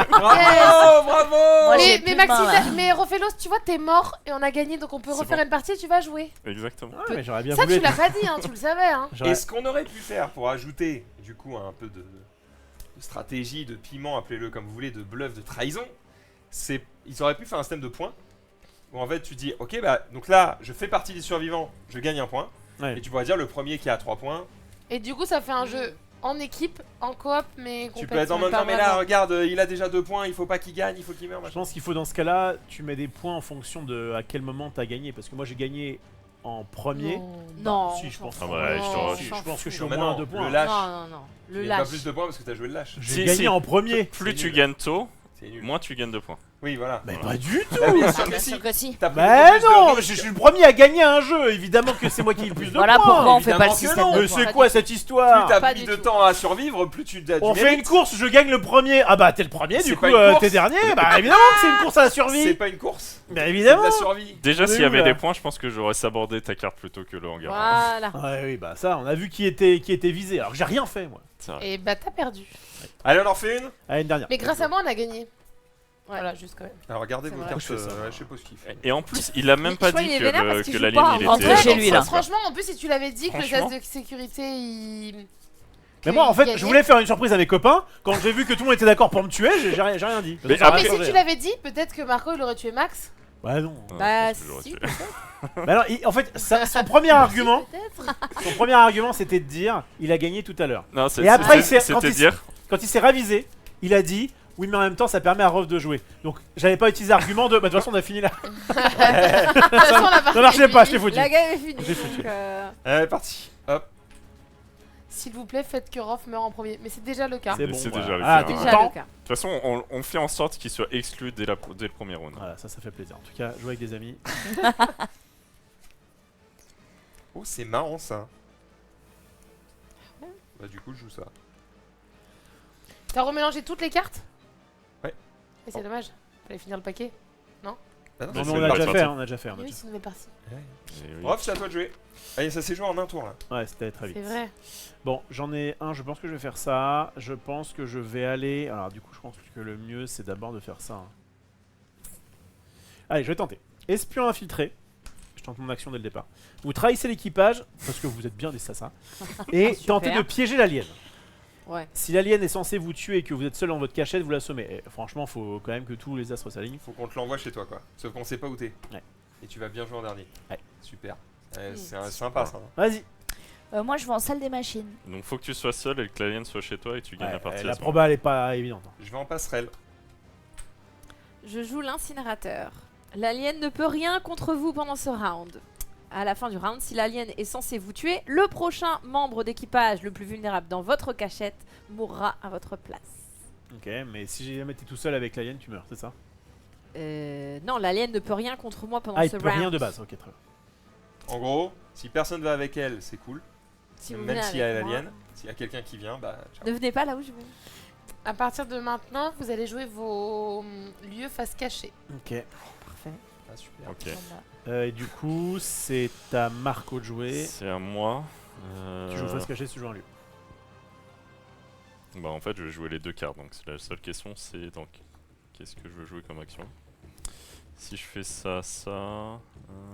Bravo, bravo. Moi, j'ai Mais plus de Maxime, main, là. mais Rofelos, tu vois, t'es mort et on a gagné, donc on peut C'est refaire bon. une partie et tu vas jouer. Exactement. Ah, mais j'aurais bien Ça, voulu. tu l'as pas dit, hein, tu le savais. Hein. Et ce qu'on aurait pu faire pour ajouter, du coup, un peu de stratégie, de piment, appelez-le comme vous voulez, de bluff, de trahison, c'est... Ils auraient pu faire un système de points. Où en fait, tu dis, ok, bah, donc là, je fais partie des survivants, je gagne un point. Ouais. Et tu pourrais dire, le premier qui a 3 points, Et du coup, ça fait un jeu en équipe, en coop, mais tu peux être en compétitif, mode, pas non mais là, vraiment. regarde, il a déjà 2 points, il faut pas qu'il gagne, il faut qu'il meure, Je machin. pense qu'il faut dans ce cas-là, tu mets des points en fonction de à quel moment t'as gagné. Parce que moi j'ai gagné en premier. Non. Si, je pense. Ah ouais, je te Si, re- je pense que je suis Non, au mais moins à non, 2 points. le lâche. Non. Il Le y a pas lâche. plus de points parce que t'as joué le lâche. J'ai Si, gagné si. en premier. Plus C'est tu nul. gagnes tôt, C'est nul. moins tu gagnes de points. Oui, voilà. Mais pas du tout. Bah oui, Ah, sûr que bien si. sûr que si. T'as pris Mais beaucoup plus de non, risques. je suis le premier à gagner un jeu. Évidemment que c'est moi qui ai le plus de Voilà points. pourquoi on fait pas le évidemment que système non. de Mais points. c'est quoi cette Plus histoire? t'as Pas mis du de tout. temps à survivre, plus tu On fait une course, je gagne le premier. Ah bah t'es le premier, C'est du pas coup une course. t'es dernier. Bah évidemment que c'est une course à la C'est survie. pas une course. Bah C'est de évidemment. la survie. Déjà, Mais s'il y où, avait là des points, je pense que j'aurais sabordé ta carte plutôt que le hangar. Voilà. Ouais, oui, bah ça, on a vu qui était visé. Alors que j'ai rien fait moi. C'est vrai. Et bah t'as perdu. Allez, on en refait une. Allez, une dernière. Mais grâce à moi, on a gagné. Voilà, juste quand même. Alors regardez C'est vos vrai. cartes. Je fais ça, ouais, moi. je sais pas ce qu'il fait. Et en plus, il a même Mais pas je crois dit qu'il est que, vénère parce qu'il que joue la pas, ligne il en était. vrai, chez dans lui, sa là. sphère. Franchement, en plus, si tu l'avais dit que le Franchement. test de sécurité, il. Mais moi en fait, gagnait. je voulais faire une surprise à mes copains. Quand j'ai vu que tout le monde était d'accord pour me tuer, j'ai rien dit. Mais Ça a Mais rien si changé. tu l'avais dit, peut-être que Marco il aurait tué Max. Bah non. Bah je pense que j'aurais si. tué. Bah non, en fait, son premier argument, Peut-être. son premier argument, c'était de dire, il a gagné tout à l'heure. Non, c'est- Et après, c'était quand il dire. Quand il s'est ravisé, il a dit, oui, mais en même temps, ça permet à Rolf de jouer. Donc, j'avais pas utilisé l'argument de, bah de toute façon, on a fini là. De toute façon, on a Ça marchait pas, je l'ai foutu. La game est finie. J'ai foutu. donc, Allez, parti. Hop. S'il vous plaît, faites que Rof meure en premier. Mais c'est déjà le cas. C'est Mais bon. c'est voilà. déjà le Ah, cas, t'es ouais. déjà content le cas. De toute façon, on fait en sorte qu'il soit exclu dès le premier round. Voilà, ça fait plaisir. En tout cas, jouer avec des amis. Oh, c'est marrant ça. Bah du coup, je joue ça. T'as remélangé toutes les cartes? Ouais. Et c'est dommage. Fallait finir le paquet. Bah Non, Mais mais c'est on une a partie. déjà fait, on a déjà fait. Oui, c'est une nouvelle partie. Et oui. Rof, c'est à toi de jouer. Allez, ça s'est joué en un tour là. Ouais, c'était très vite. C'est vrai. Bon, j'en ai un, je pense que je vais faire ça. Je pense que je vais aller. Alors, du coup, je pense que le mieux, c'est d'abord de faire ça. Hein. Allez, je vais tenter. Espion infiltré. Je tente mon action dès le départ. Vous trahissez l'équipage, parce que vous êtes bien des sassins, et Super. tentez de piéger l'alien. Ouais. Si l'alien est censé vous tuer et que vous êtes seul dans votre cachette, vous l'assommez. Et franchement, faut quand même que tous les astres s'alignent. Faut qu'on te l'envoie chez toi quoi. Sauf qu'on sait pas où t'es. Ouais. Et tu vas bien jouer en dernier. Ouais. Super. C'est sympa ça. Vas-y. Moi, je vais en salle des machines. Donc faut que tu sois seul et que l'alien soit chez toi et tu gagnes Ouais, la partie. à la ce proba, elle est pas évidente. Je vais en passerelle. Je joue l'incinérateur. L'alien ne peut rien contre vous pendant ce round. À la fin du round, si l'alien est censé vous tuer, le prochain membre d'équipage le plus vulnérable dans votre cachette mourra à votre place. Ok, mais si jamais t'es tout seul avec l'alien, tu meurs, c'est ça? Non, l'alien ne peut rien contre moi pendant Ah, il ce peut round. rien de base, ok, très bien. En gros, si personne va avec elle, c'est cool. Si vous Même venez s'il y a avec moi, l'alien, s'il y a quelqu'un qui vient, bah ciao. ne venez pas là où je vais. À partir de maintenant, vous allez jouer vos lieux face cachée. Ok. Parfait. Ah, super. Ok. Et du coup, c'est à Marco de jouer. C'est à moi. Tu joues face cachée, tu joues un lieu. Bah en fait, je vais jouer les deux cartes. Donc c'est la seule question, c'est donc qu'est-ce que je veux jouer comme action. Si je fais ça.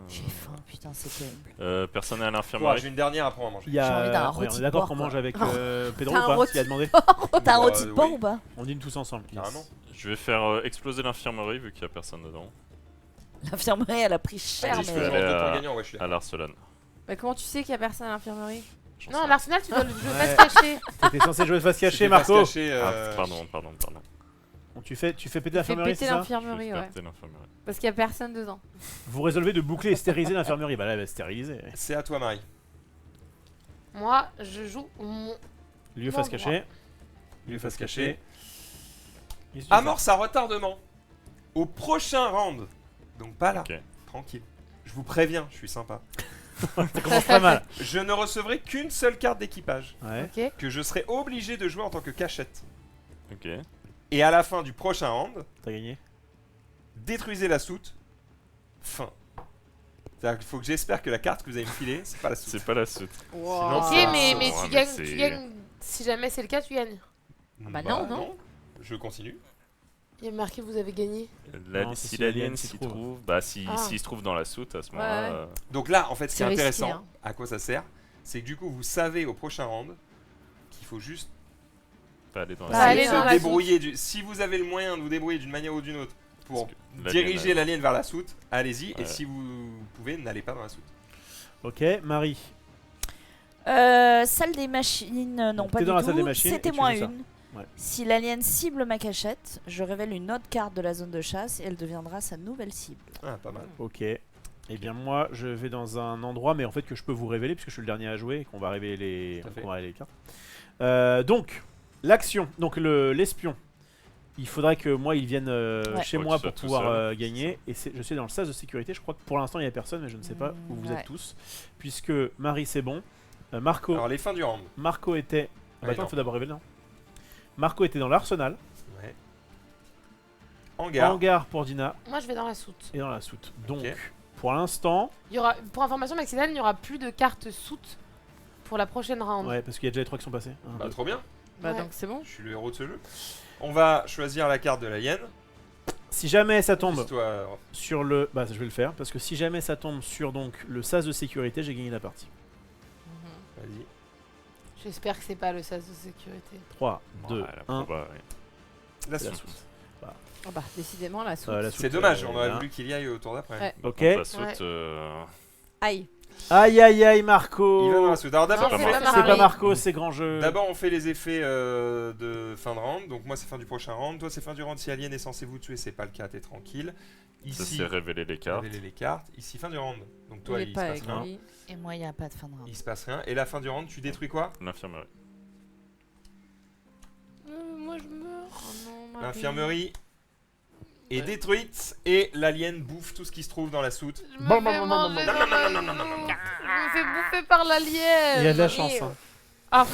J'ai faim, putain, c'est terrible. Personne est à Bon, l'infirmerie. j'ai une dernière après on va manger. Il y a... J'ai envie d'un ouais, rôti on est de d'accord porc, qu'on quoi. mange avec Pedro T'as ou un pas rôti. S'il a demandé. Oh, t'as un Bah, rôti de porc oui. ou pas? On dîne tous ensemble. yes. Carrément. Je vais faire exploser l'infirmerie vu qu'il y a personne dedans. L'infirmerie, elle a pris cher, Allez, je je vais fais mais. aller un à- gagnant, ouais, je suis À d'accord. l'Arsenal. Bah, comment tu sais qu'il y a personne à l'infirmerie? J'en Non, sais à l'Arsenal, tu dois le jouer Ouais. face cachée. T'étais censé jouer face cachée, C'était face Marco. cachée, Ah, pardon. Bon, tu fais péter Fais l'infirmerie, péter c'est ça Je vais l'infirmerie, ouais. péter l'infirmerie. Parce qu'il y a personne dedans. Vous résolvez de boucler et stériliser l'infirmerie. Bah là, elle va stériliser. C'est à toi, Marie. Moi, je joue mon. Lieu Non, face droit. cachée. Lieu face cachée. Qu'est-ce que tu fais Amorce à retardement. Au prochain round. Donc pas là. Ok. Tranquille. Je vous préviens, je suis sympa. Ça commence très mal. Je ne recevrai qu'une seule carte d'équipage Ouais. Ok. que je serai obligé de jouer en tant que cachette. Ok. Et à la fin du prochain round, T'as gagné. détruisez la soute. Fin. C'est-à-dire qu'il faut que j'espère que la carte que vous allez me filer, c'est pas la soute. C'est pas la suite. Sinon, Ok, ça- mais Ouais, tu mais gagnes, c'est- tu gagnes. Si jamais c'est le cas, tu gagnes. bah non. Je continue. Il y a marqué vous avez gagné. Non, c'est Si si l'alien l'alien s'y s'y trouve, bah s'il Ah. se trouve dans la soute à ce Ouais, moment-là. ouais. Donc là, en fait, ce qui C'est est risqué, intéressant, hein. à quoi ça sert, c'est que du coup, vous savez au prochain round qu'il faut juste Pas aller dans Bah, la allez soute. dans se la débrouiller. Si vous avez le moyen de vous débrouiller d'une manière ou d'une autre pour Parce que l'alien diriger a- l'alien vers la soute, allez-y. Ouais. Et si vous pouvez, n'allez pas dans la soute. Ok, Marie. Salle des machines, non Donc, pas t'es du dans la tout. salle des machines et C'était tu moins joues ça. une. Ouais. Si l'alien cible ma cachette, je révèle une autre carte de la zone de chasse et elle deviendra sa nouvelle cible. Ah, pas mal. Ok. Eh bien moi je vais dans un endroit mais en fait que je peux vous révéler puisque je suis le dernier à jouer et qu'on va révéler les, Tout à fait. qu'on va révéler les cartes. Donc l'action, donc l'espion, Il faudrait que moi, ils viennent chez Faut que moi tu sois pour tout pouvoir seul. gagner. Et je suis dans le sas de sécurité. Je crois que pour l'instant, il n'y a personne, mais je ne sais pas où vous Ouais. êtes tous. Puisque Marie, c'est bon. Marco, Alors, les fins du round. Marco était. Ah bah Ouais, attends, non. il faut d'abord révéler. Non. Marco était dans l'arsenal. Ouais. Hangar. Hangar pour Dina Moi, je vais dans la soute. et dans la soute. Donc, Ok. pour l'instant, Il y aura, pour information maximale, il n'y aura plus de cartes soute pour la prochaine round. ouais, parce qu'il y a déjà les 3 qui sont passés. Un, Bah, deux. trop bien. Bah Ouais. donc c'est bon. Je suis le héros de ce jeu. On va choisir la carte de l'alien. Si jamais ça tombe Toi, sur le. Bah, je vais le faire. Parce que si jamais ça tombe sur donc, le sas de sécurité, j'ai gagné la partie. vas-y. J'espère que c'est pas le sas de sécurité. 3, 2, Ouais, la 1. proba, ouais. La La suite. soute. Ah bah décidément la soupe. La soute, C'est dommage, on aurait là. voulu qu'il y aille au tour d'après. Ouais. Ok. Par contre, la soute, Aïe. Aïe aïe aïe, Marco. Il va dans la suite. Alors d'abord, Non, on c'est fait- pas C'est pas Marie. Marco, c'est grand jeu. d'abord, on fait les effets de fin de round. Donc moi c'est fin du prochain round. Toi c'est fin du round. Si Alien est censé vous tuer, c'est pas le cas, t'es tranquille. ça Ici, c'est révéler les cartes. révéler les cartes. Ici fin du round. Donc toi Il est il se pas passe rien. écrit. Et moi, il n'y a pas de fin de round. Il se passe rien. Et la fin du round, tu détruis quoi? L'infirmerie. Moi, je meurs. Oh non, Marie. L'infirmerie est Ouais. détruite et l'alien bouffe tout ce qui se trouve dans la soute. Je me fais manger dans la non, non, non, soupe. Je me fais bouffer par l'alien. Il y a de la chance. Hein. Ah,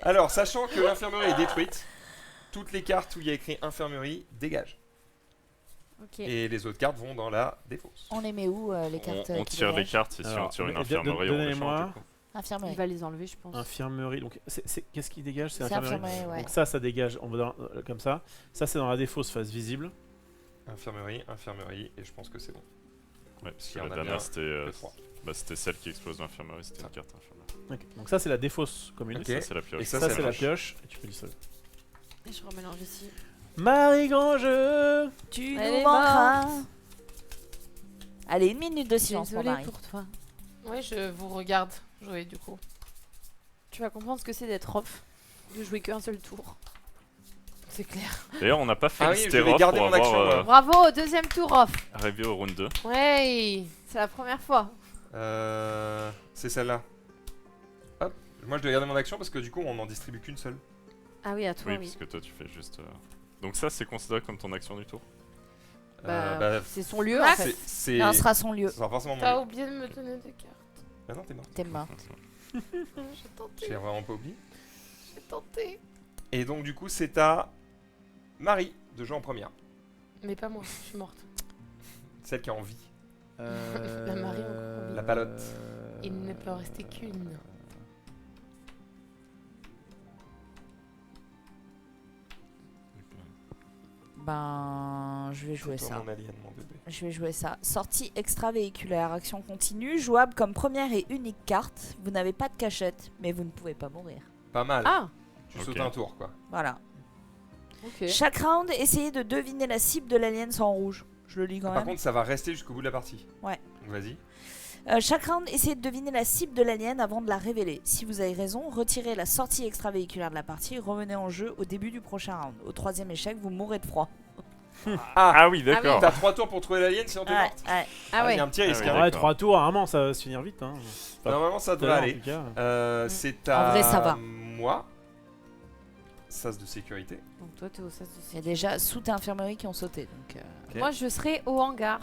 Alors, sachant que l'infirmerie est détruite, toutes les cartes où il y a écrit infirmerie dégagent. Ok. Et les autres cartes vont dans la défausse. On les met où, les cartes On qui tire les dégagent cartes et si Alors, on tire une don- infirmerie, on donnez-moi. l'échange. du coup. Infirmerie. Il va les enlever, je pense. Infirmerie. Donc, qu'est-ce qui dégage? C'est C'est l'infirmerie. infirmerie, ouais. Donc ça dégage. On va comme ça. Ça, c'est dans la défausse face visible. Infirmerie, infirmerie, et je pense que c'est bon. Ouais, parce S'il que y en la a dernière bien, c'était Le 3. c'était celle qui explose l'infirmerie, c'était Ça. une carte infirmerie. Ok. Donc ça, c'est la défausse commune. Ok. Ça c'est la pioche. Et ça, Ça, c'est c'est la la pioche. pioche. Et tu peux dissolver. Et je remélange ici. Marie Grand Jeu. Tu Elle nous est manqueras. Allez, 1 minute de silence pour Désolée Marie. pour toi. oui, je vous regarde jouer du coup. Tu vas comprendre ce que c'est d'être off, de jouer qu'un seul tour. C'est clair. D'ailleurs, on n'a pas fait Ah le oui, je vais stérof garder pour mon action, avoir moi. Bravo, deuxième tour off. arrivé au round 2. Ouais. C'est la première fois. C'est celle-là. Hop. Moi, je dois garder mon action parce que du coup, on n'en distribue qu'une seule. Ah oui, à toi, Oui, oui. parce que toi tu fais juste. Donc ça c'est considéré comme ton action du tour. Bah, c'est son lieu en Max. fait. c'est. Non, ce sera son lieu. Ça sera forcément mon T'as lieu. oublié de me donner des cartes. Bah non, t'es mort. T'es mort. J'ai tenté. J'ai vraiment pas oublié. J'ai tenté. Et donc, du coup, c'est à Marie de jouer en première. Mais pas moi, je suis morte. Celle qui a envie. La Marie encore. La palotte. Il ne peut en rester qu'une. Ben, je vais jouer C'est toi, ça. mon alien, mon bébé. Je vais jouer ça. Sortie extravéhiculaire, action continue, jouable comme première et unique carte. Vous n'avez pas de cachette, mais vous ne pouvez pas mourir. Pas mal. Ah, Tu Ok. sautes un tour, quoi. Voilà. ok. Chaque round, essayez de deviner la cible de l'alien sans rouge. Je le lis quand Par même. contre, ça va rester jusqu'au bout de la partie. Ouais. Donc, vas-y. Chaque round, essayez de deviner la cible de l'alien avant de la révéler. Si vous avez raison, retirez la sortie extravéhiculaire de la partie et revenez en jeu au début du prochain round. Au troisième échec, vous mourrez de froid. Ah oui, d'accord. T'as 3 tours pour trouver l'alien sinon t'es Ouais, morte. ouais. Ah Il ouais. y a un petit Ah risque. oui, hein. Ouais, d'accord. 3 tours, rarement, ça va se finir vite. Hein. Normalement, ça Tout à devrait l'heure, en aller. tout cas. C'est En à vrai, ça va. moi. Sas de sécurité. Donc toi, t'es au sas Il y a déjà sous infirmerie qui ont sauté. Donc, Ok. Moi, je serai au hangar.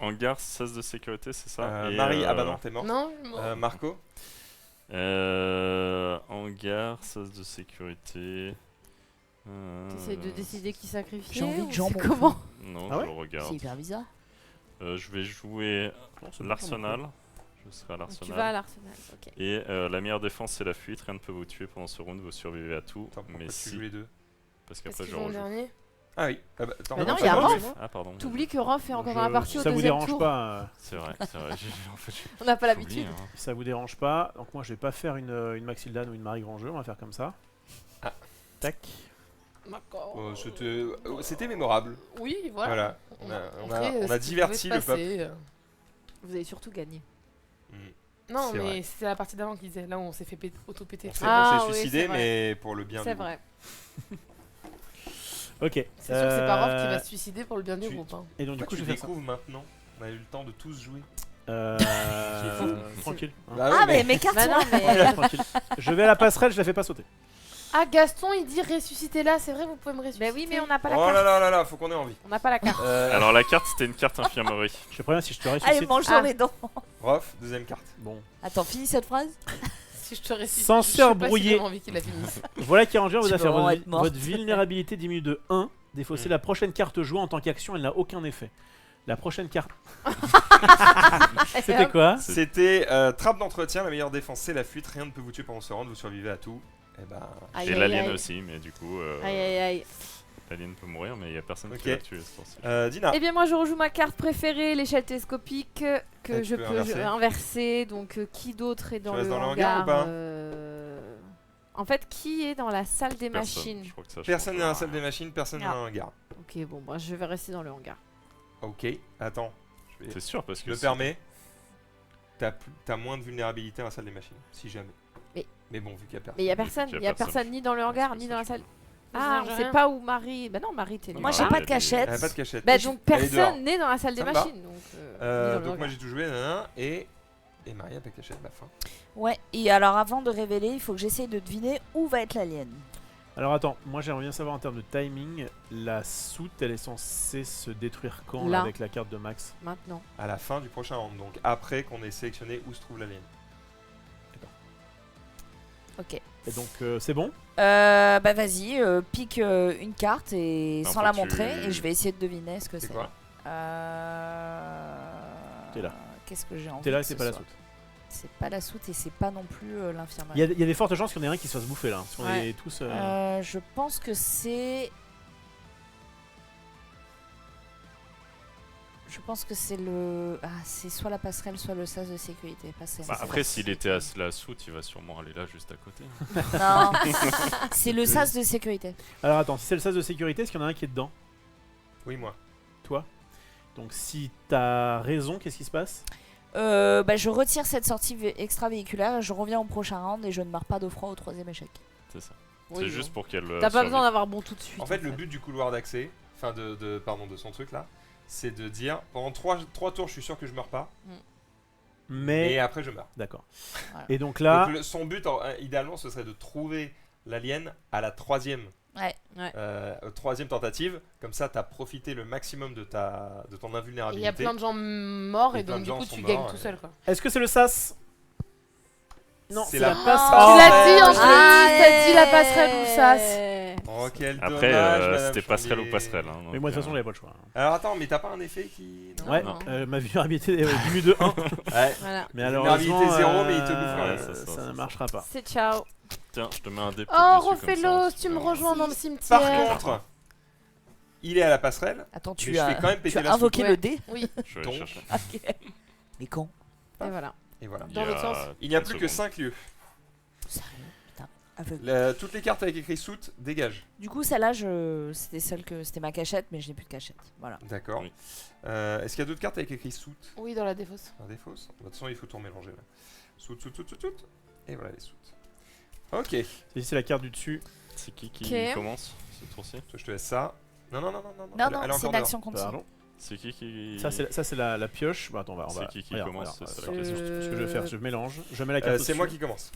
Hangar, sas de sécurité, c'est ça. Et, Marie, ah bah non, t'es morte. Non, je suis morte. Marco. Hangar, sas de sécurité. T'essayes de décider qui sacrifier. J'ai envie de ou jambon. c'est comment? Non, Ah ouais je le regarde. c'est hyper bizarre. Je vais jouer Non, c'est l'arsenal. Je serai à Donc tu l'arsenal. vas à l'arsenal. Ok. Et la meilleure défense c'est la fuite, rien ne peut vous tuer pendant ce round, vous survivez à tout. Attends, pourquoi Mais tu si. joues les deux? Parce Parce qu'après qu'ils je vont en rejoue. dernier. Ah oui. Ah bah, attends, Mais non, ça il y a va, Rof. c'est bon. Ah pardon. T'oublies que Rof est encore dans la partie Si au ça vous deuxième dérange tour. pas, C'est vrai, c'est vrai. En fait, On n'a pas j'oublie, l'habitude. hein. si ça vous dérange pas, donc moi je vais pas faire une Maxildan ou une Marie Grand Jeu, on va faire comme ça. Ah. Tac. D'accord. C'était mémorable. Oui, voilà. Voilà. On fait, a ce qui diverti pouvait le se peuple. passer. Vous avez surtout gagné. Mm. Non, C'est mais vrai. c'est la partie d'avant qu'il disait. Là où on s'est fait auto-péter. On s'est Ah, on s'est oui, suicidé, c'est vrai. mais pour le bien C'est du groupe. vrai. Ok. C'est sûr que c'est pas Rof qui va se suicider pour le bien du tu- groupe. Hein. Et donc du Pourquoi coup tu je vais faire ça. découvres maintenant. On a eu le temps de tous jouer. Tranquille. hein. Bah ouais, Ah, mais mes cartes Bah sont non, là. mais Tranquille. Je vais à la passerelle, je la fais pas sauter. Ah, Gaston, il dit ressuscitez-la. C'est vrai, vous pouvez me ressusciter. Mais oui, mais on n'a pas la Oh carte. là là là là, faut qu'on ait envie. On n'a pas la carte. Alors la carte, c'était une carte infirmerie. Je te préviens, si je te Allez, ressuscite. mange dans les dents. Rof, deuxième carte. Bon. Attends, finis cette phrase. Si je te ressuscite, Censeur je sais pas brouillé. Si j'ai envie qu'il la finisse. Voilà qui Ranger vous Tu a vas fait vraiment être morte. votre vulnérabilité diminue de 1. Défaussez la prochaine carte jouée en tant qu'action, elle n'a aucun effet. La prochaine carte. C'était quoi? C'était trappe d'entretien, la meilleure défense c'est la fuite, rien ne peut vous tuer pendant ce round, vous survivez à tout. Et ben. Aïe, Et aïe, l'alien aïe. aussi, mais du coup, Aïe aïe aïe. l'alien peut mourir, mais il y a personne Ok. qui va le tuer. C'est pour ça. Dina. Eh bien moi je rejoue ma carte préférée, l'échelle télescopique que tu je peux peux inverser. inverser. Donc qui d'autre est dans restes le dans le hangar hangar ou pas En fait, qui est dans la salle des Personne. machines? Je crois que ça Personne change n'est dans la rien. salle des machines, personne n'est Ah. dans un hangar. Ok, bon, bah, je vais rester dans le hangar. Ok, attends. Je vais- T'es sûr parce Je que le si- permets. T'as moins de vulnérabilité dans la salle des machines, si jamais. Mais- bon, vu qu'il y a personne. Mais il y a personne, Il y a il y a personne. personne ni dans le hangar c'est ni ça, dans la je salle. crois. Ah, Ça on change sait rien. pas où Marie. Bah non, Marie, t'es Non, Moi, nulle j'ai Ah, pas elle de est- cachette. Elle a pas de cachette. Bah Et donc elle est dehors. personne n'est dans la salle Ça des me va. machines. Donc, ni dans le Donc moi hangar. j'ai tout joué, nanana, et Maria pas de cachette, bah fin. Ouais, et alors avant de révéler, il faut que j'essaye de deviner où va être l'alien. Alors attends, moi j'aimerais bien savoir en termes de timing, la soute elle est censée se détruire quand là, Là. avec la carte de Max? Maintenant. À la fin du prochain round, donc après qu'on ait sélectionné où se trouve l'alien. Ok. Et donc c'est bon? Bah vas-y, pique une carte et Non, sans faut la que tu- montrer et je vais essayer de deviner ce que C'est c'est. quoi T'es là. Qu'est-ce que j'ai envie T'es là, que c'est ce pas la soit. soute. C'est pas la soute et c'est pas non plus l'infirmerie. Il y a des fortes chances qu'il y en ait un qui se fasse bouffer là, parce qu'on Ouais. est tous... Je pense que c'est. Je pense que c'est le. Ah, c'est soit la passerelle, soit le sas de sécurité. Passerelle. Bah, après, s'il était à la soute, il va sûrement aller là juste à côté. Non, c'est le sas de sécurité. Alors attends, si c'est le sas de sécurité, est-ce qu'il y en a un qui est dedans? Oui, moi. Toi? Donc si t'as raison, qu'est-ce qui se passe? Bah, je retire cette sortie extravéhiculaire, je reviens au prochain round et je ne meurs pas de froid au troisième échec. C'est ça. Oui, C'est bon. juste pour qu'elle. T'as pas survive. besoin d'avoir bon tout de suite. En fait, le but du couloir d'accès, enfin de son truc là, c'est de dire pendant 3 tours, je suis sûr que je meurs pas, Mais... et après je meurs. D'accord. Voilà. Et donc là... Donc, son but, idéalement, ce serait de trouver l'alien à la troisième tentative. Comme ça, t'as profité le maximum de ton Et il invulnérabilité. y a plein de gens morts Et et plein donc de du gens coup sont tu morts, gagnes tout seul quoi. Est-ce que c'est le sas? Non, C'est c'est la la passerelle. passerelle. Tu l'as dit, en Ah, fait, t'as dit la passerelle ou sas. Oh, quel Après, dommage, Madame c'était passerelle Chambier. ou passerelle. Hein, Mais moi de toute façon j'avais pas le choix. Alors attends, mais t'as pas un effet qui. Non Ouais, non. ma vulnérabilité est diminue de 1. Ouais. Voilà. Mais alors Vulnérabilité 0, mais il te bouffe quand même. Ouais, ça ça, ne marchera pas. C'est ciao. Tiens, je te mets un dé. Oh, dessus, comme refais-le, ça, tu me peux- rejoins dans le cimetière. Par contre, il est à la passerelle. Attends, Mais tu je as, fais quand même tu péter as la invoqué soupe. le dé. Oui, Je vais aller Donc. chercher. Ok. Mais quand Et voilà. Et voilà. Dans l'autre sens. Il n'y a 30 plus que secondes. 5 lieux. Sérieux Putain, aveugle. Toutes les cartes avec écrit soute dégagent. Du coup, celle-là, c'était celle que c'était ma cachette, mais je n'ai plus de cachette. Voilà. D'accord. Oui. Est-ce qu'il y a d'autres cartes avec écrit soute? oui, dans la défausse. Un des fausses. De toute façon, il faut tout mélanger là. Soute, soute, soute, soute, soute. Et voilà les soutes. Ok. C'est la carte du dessus. C'est qui Ok. commence ce tour-ci? Toi, je te laisse ça. Non, non, non, non, non. Non, elle est non, c'est encore une action dehors. continue. Pardon. C'est qui Ça c'est la pioche. Bah, attends, on va. C'est qui regarde, commence, regarde, c'est ça regarde. la question. Ce que je vais faire, je mélange. Je mets la carte C'est au-dessus. moi qui commence.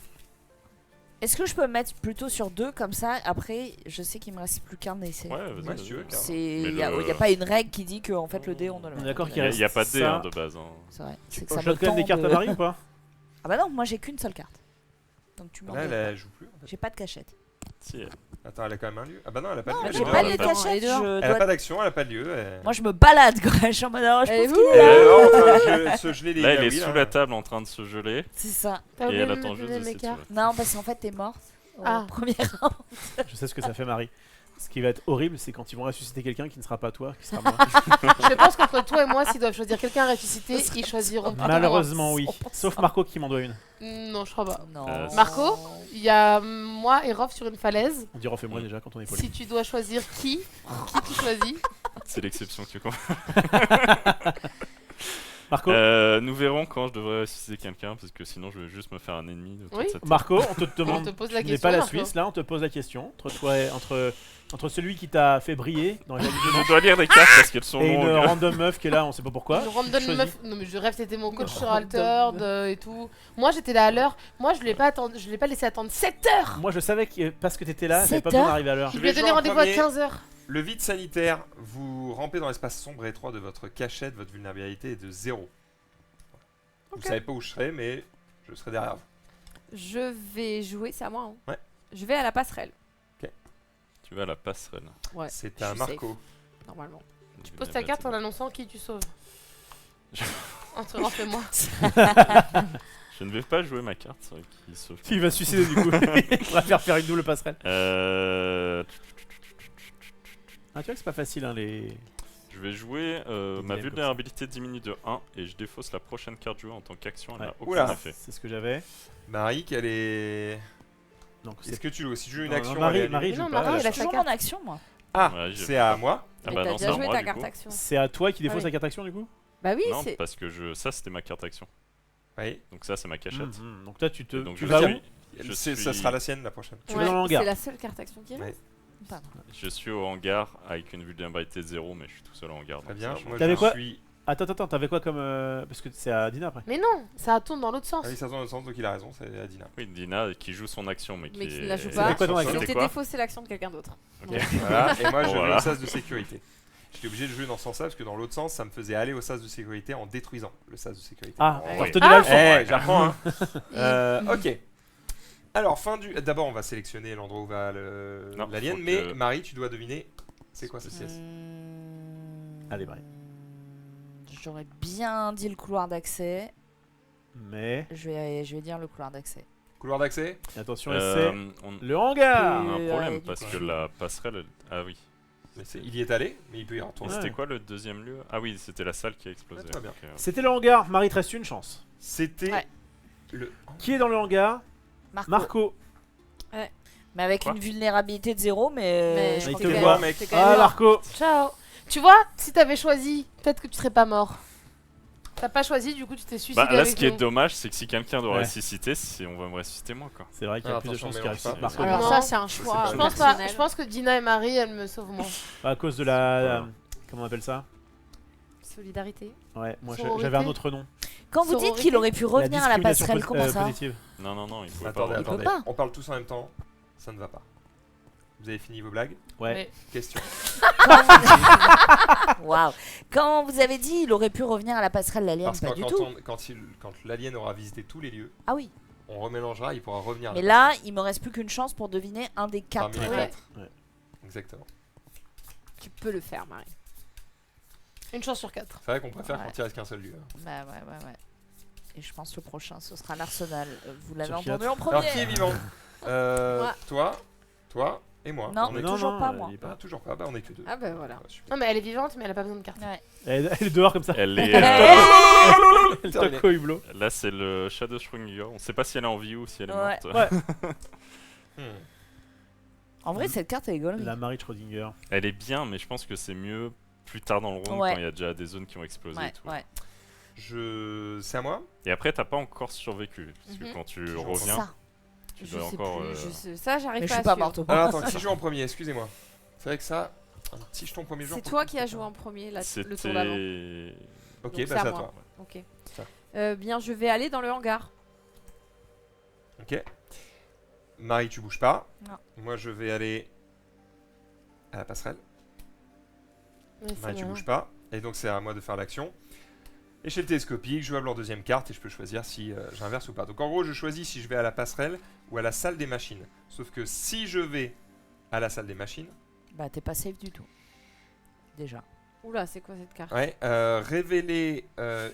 Est-ce que je peux me mettre plutôt sur 2 comme ça? Après, je sais qu'il me reste plus qu'un essai. Ouais, vas-y. Ouais, si tu veux, carrément. Il n'y Mais a, le- y a pas une règle qui dit que en fait le dé on doit le On est mettre. d'accord qu'il Il reste n'y a pas de dé ça. hein, de base. Hein. C'est vrai. C'est que Je ça me donne quand même des tend cartes à de- Marie ou pas? Ah bah non, moi j'ai qu'une seule carte. Donc tu me Là, elle joue plus. En fait. J'ai pas de cachette. Si, Attends, elle a quand même un lieu. Ah bah non, elle a pas Non, de lieu. j'ai elle est pas dehors, les elle a pas- cachettes. Elle est dehors. je Elle a dois- pas d'action, elle a pas de lieu. Moi je me balade quoi. Je suis en mode alors, je Elle est pense où qu'il est Elle là. est dehors, en train de se geler les Là, elle gars, est oui, sous là. la table en train de se geler. C'est ça. T'as Et oublié elle de attend me juste donner de mes se cartes. Non, parce qu'en fait t'es morte au Ah. premier round. Je sais ce que ça fait Marie. Ce qui va être horrible, c'est quand ils vont ressusciter quelqu'un qui ne sera pas toi, qui sera moi. Je pense qu'entre toi et moi, s'ils doivent choisir quelqu'un à ressusciter, ils choisiront pas moi. Malheureusement oui. 100%. Sauf Marco qui m'en doit une. Non, je crois pas. Non. Marco Il y a moi et Rof sur une falaise. On dit refais-moi déjà quand on est poli. Si tu dois choisir qui tu choisis? C'est l'exception qui compte. Marco, Nous verrons quand je devrais ressusciter quelqu'un, parce que sinon je vais juste me faire un ennemi de toute Oui. cette Marco, on te demande. On te pose Tu la n'es question, pas la Marco. Suisse, là, on te pose la question. Entre celui qui t'a fait briller dans les alignements Je dois lire des cartes parce qu'elles sont et une longues. random meuf qui est là, on sait pas pourquoi. Une random Choisis. meuf. Non, mais je rêve, c'était mon coach Une sur random Altered et tout. Moi, j'étais là à l'heure. Moi, je l'ai pas laissé attendre 7 heures. Moi je savais que parce que t'étais là, j'avais 7 pas besoin heures d'arriver à l'heure. Je Je lui ai vais donné jouer en rendez-vous à premier. 15 heures. Le vide sanitaire, vous rampez dans l'espace sombre et étroit de votre cachette, votre vulnérabilité est de 0. Vous savez pas où je serai, mais je serai derrière vous. Je vais jouer, c'est à moi. Hein. Ouais. Je vais à la passerelle, Tu vas à la passerelle. ouais, C'est je à suis Marco. normalement. Tu poses ta carte en annonçant qui tu sauves. Je- Entre Raph et moi. Je ne vais pas jouer ma carte, c'est vrai qu'il sauve. Il va se suicider du coup. Il pourra faire une double passerelle. Ah, tu vois que c'est pas facile hein, les. Je vais jouer ma games comme vulnérabilité diminue de 1 et je défausse la prochaine carte jouée en tant qu'action. Elle Ouais. n'a aucun Oula. effet. C'est ce que j'avais. Marie, quelle est. Donc Est-ce que tu joues Si je joue une Non, action, Marie, elle est Marie annulée. joue Non, pas. Marie, elle elle a- a sa Toujours carte. mon action, moi. Ah, Ouais, j'ai c'est pas. à moi. Ah Mais bah t'as non, c'est déjà à joué moi ta du carte coup. action. C'est à toi qui défausse Ah oui. la carte action du coup. Bah oui, Non, c'est. parce que ça c'était ma carte action. Oui. Donc ça c'est ma cachette. Donc toi tu te. Donc tu je vas suis- où je Ça suis- sera la sienne la prochaine. Tu vas dans le hangar. C'est la seule carte action qui Ouais. reste. Je suis au hangar avec une vulnérabilité de 0, mais je suis tout seul au hangar. Très donc bien. ça change. Moi, T'avais je quoi suis. Attends, t'avais quoi comme. Parce que c'est à Dina après. Mais non, ça tourne dans l'autre sens. Ah oui, ça tourne dans le sens, donc il a raison, c'est Adina. Oui, Dina qui joue son action, mais qui Mais qui est- ne la joue C'est pas. quoi ton action C'était C'était quoi défausser l'action de quelqu'un d'autre. Ok. Voilà, et moi je vais Voilà. au sas de sécurité. J'étais obligé de jouer dans ce sens-là parce que dans l'autre sens, ça me faisait aller au sas de sécurité en détruisant le sas de sécurité. Ah, Oh, on oui. va retenir la leçon. j'apprends. Hein. Ok. Alors, d'abord, on va sélectionner l'endroit où va Non, l'alien, faut mais que- Marie, tu dois deviner c'est quoi cette pièce. Allez, Marie. J'aurais bien dit le couloir d'accès. Mais Je vais dire le couloir d'accès. Couloir d'accès. attention, Euh, on le hangar. on a un Et, problème du parce coup, que la passerelle. Ah oui. Il y est allé, mais il peut y retourner. Ouais. C'était quoi le deuxième lieu? Ah oui, c'était la salle qui a explosé. Ouais, très bien. Ok. C'était le hangar. Marie, te reste une chance. C'était Ouais. le. Qui est dans le hangar? Marco. Mais avec Quoi une vulnérabilité de 0, mais. Mais il crois te que- voit, mec. T'es quand même Ah, mort. Marco. Ciao. Tu vois, si t'avais choisi, peut-être que tu serais pas mort. T'as pas choisi, du coup tu t'es suicidé Bah là, avec ce qui est nous. dommage, c'est que si quelqu'un doit Ouais. ressusciter, on va me ressusciter moi quoi. C'est vrai qu'il y a Ah, plus de attention, chances qu'il mélange réussisse. pas. Marco. Alors Non, ça, c'est un c'est choix. pas Je pense, personnel. je pense que Dina et Marie, elles me sauvent moins. À cause de la. Comment on appelle ça? Solidarité. Ouais, moi Sororité. j'avais un autre nom. Quand vous dites Sororité. qu'il aurait pu revenir à la discrimination passerelle, comment ça positive. Non, il pouvait Attendez, pas. Il peut attendez. pas. On parle tous en même temps. Ça ne va pas. Vous avez fini vos blagues? Ouais. Mais- Question. Waouh. Quand vous avez dit il aurait pu revenir à la passerelle, l'alien, Parce pas que du quand, tout. quand l'alien aura visité tous les lieux, Ah oui. on remélangera, il pourra revenir. à Mais la là, il me reste plus qu'une chance pour deviner un des quatre. Parmi les Ouais. quatre. Ouais. Exactement. Tu peux le faire, Marie. Une chance sur 4. C'est vrai qu'on préfère Ouais. quand il reste qu'un seul lieu. hein. Bah ouais. Et je pense que le prochain, ce sera l'Arsenal. Vous l'avez Sur entendu quatre. en Alors qui est premier. vivant Moi. Toi et moi. Non. On est toujours pas, il moi. est Ah, toujours pas. Bah on est que deux. Ah bah voilà. Ah, super. Non mais elle est vivante, mais elle a pas besoin de carte. Ouais. Elle est dehors comme ça. Elle est. Elle Terminé. toque au hublot. Là, c'est le Shadow Schrödinger. On sait pas si elle est en vie ou si elle est Ouais. morte. Ouais. Hmm. En vrai, cette carte, elle est gaulerie. La Marie Schrödinger. Elle est bien, mais je pense que c'est mieux plus tard dans le round Ouais. quand il y a déjà des zones qui ont explosé et Ouais, tout. ouais. C'est à moi. Et après, t'as pas encore survécu. Parce que Mhm. quand tu C'est C'est reviens, ça. tu Je dois sais encore. plus. Ça, j'arrive Mais je pas suis à pas suivre. morte au point. Alors attends, qui joue en premier? Excusez-moi. C'est vrai que ça, un petit jeton premier jour. C'est pour toi le qui as coup, joué en putain. premier le tour d'avant. C'était. Ok, Donc, bah à c'est à moi. toi. Ok. Ça. Bien, je vais aller dans le hangar. Ok. Marie, tu bouges pas. Non. Moi, je vais aller à la passerelle. Mais c'est Marie, tu bien. bouges pas. Et donc, c'est à moi de faire l'action. Et chez le télescopique, jouable en deuxième carte et je peux choisir si j'inverse ou pas. Donc, en gros, je choisis si je vais à la passerelle ou à la salle des machines. Sauf que si je vais à la salle des machines, Bah, t'es pas safe du tout. Déjà. Oula, c'est quoi cette carte? ouais, révéler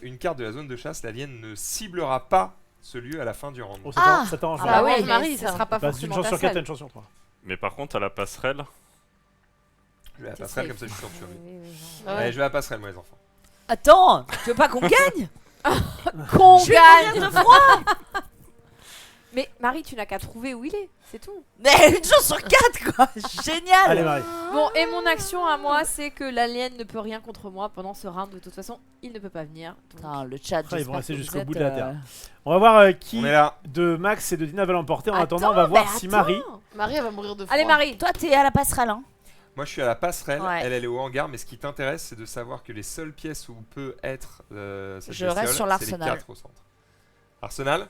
une carte de la zone de chasse, l'alien ne ciblera pas ce lieu à la fin du round. Oh, Ah ça t'arrange. Ah là. bah Ah ouais, ouais, Marie, ça ça. sera pas Passe d'une forcément chance ta sur 4 à seule. une chance sur 3. Mais par contre, à la passerelle, Je vais à la T'es passerelle, safe. comme ça je suis sûr de survie. Oui, oui, Ah genre. ouais. Allez, je vais à la passerelle, moi, les enfants. Attends, tu veux pas qu'on gagne? Qu'on Je vais gagne! mourir de froid. Mais Marie, tu n'as qu'à trouver où il est, c'est tout. Mais une chance sur 4 quoi. Génial. Allez, Marie. Bon, et mon action à moi, c'est que l'alien ne peut rien contre moi pendant ce round. De toute façon, il ne peut pas venir. Donc... Putain, le chat, Après, ils vont j'espère rester que jusqu'au vous bout êtes, de la Terre. On va voir qui On est là. de Max et de Dina va l'emporter. En attendant, Attends, on va voir mais si attends. Marie. Marie, elle va mourir de froid. Allez, Marie. Toi, t'es à la passerelle, hein. Moi, je suis à la passerelle. Ouais. Elle est au hangar. Mais ce qui t'intéresse, c'est de savoir que les seules pièces où peut être cette Je reste bestiole, sur c'est l'arsenal. les 4 au centre. Arsenal.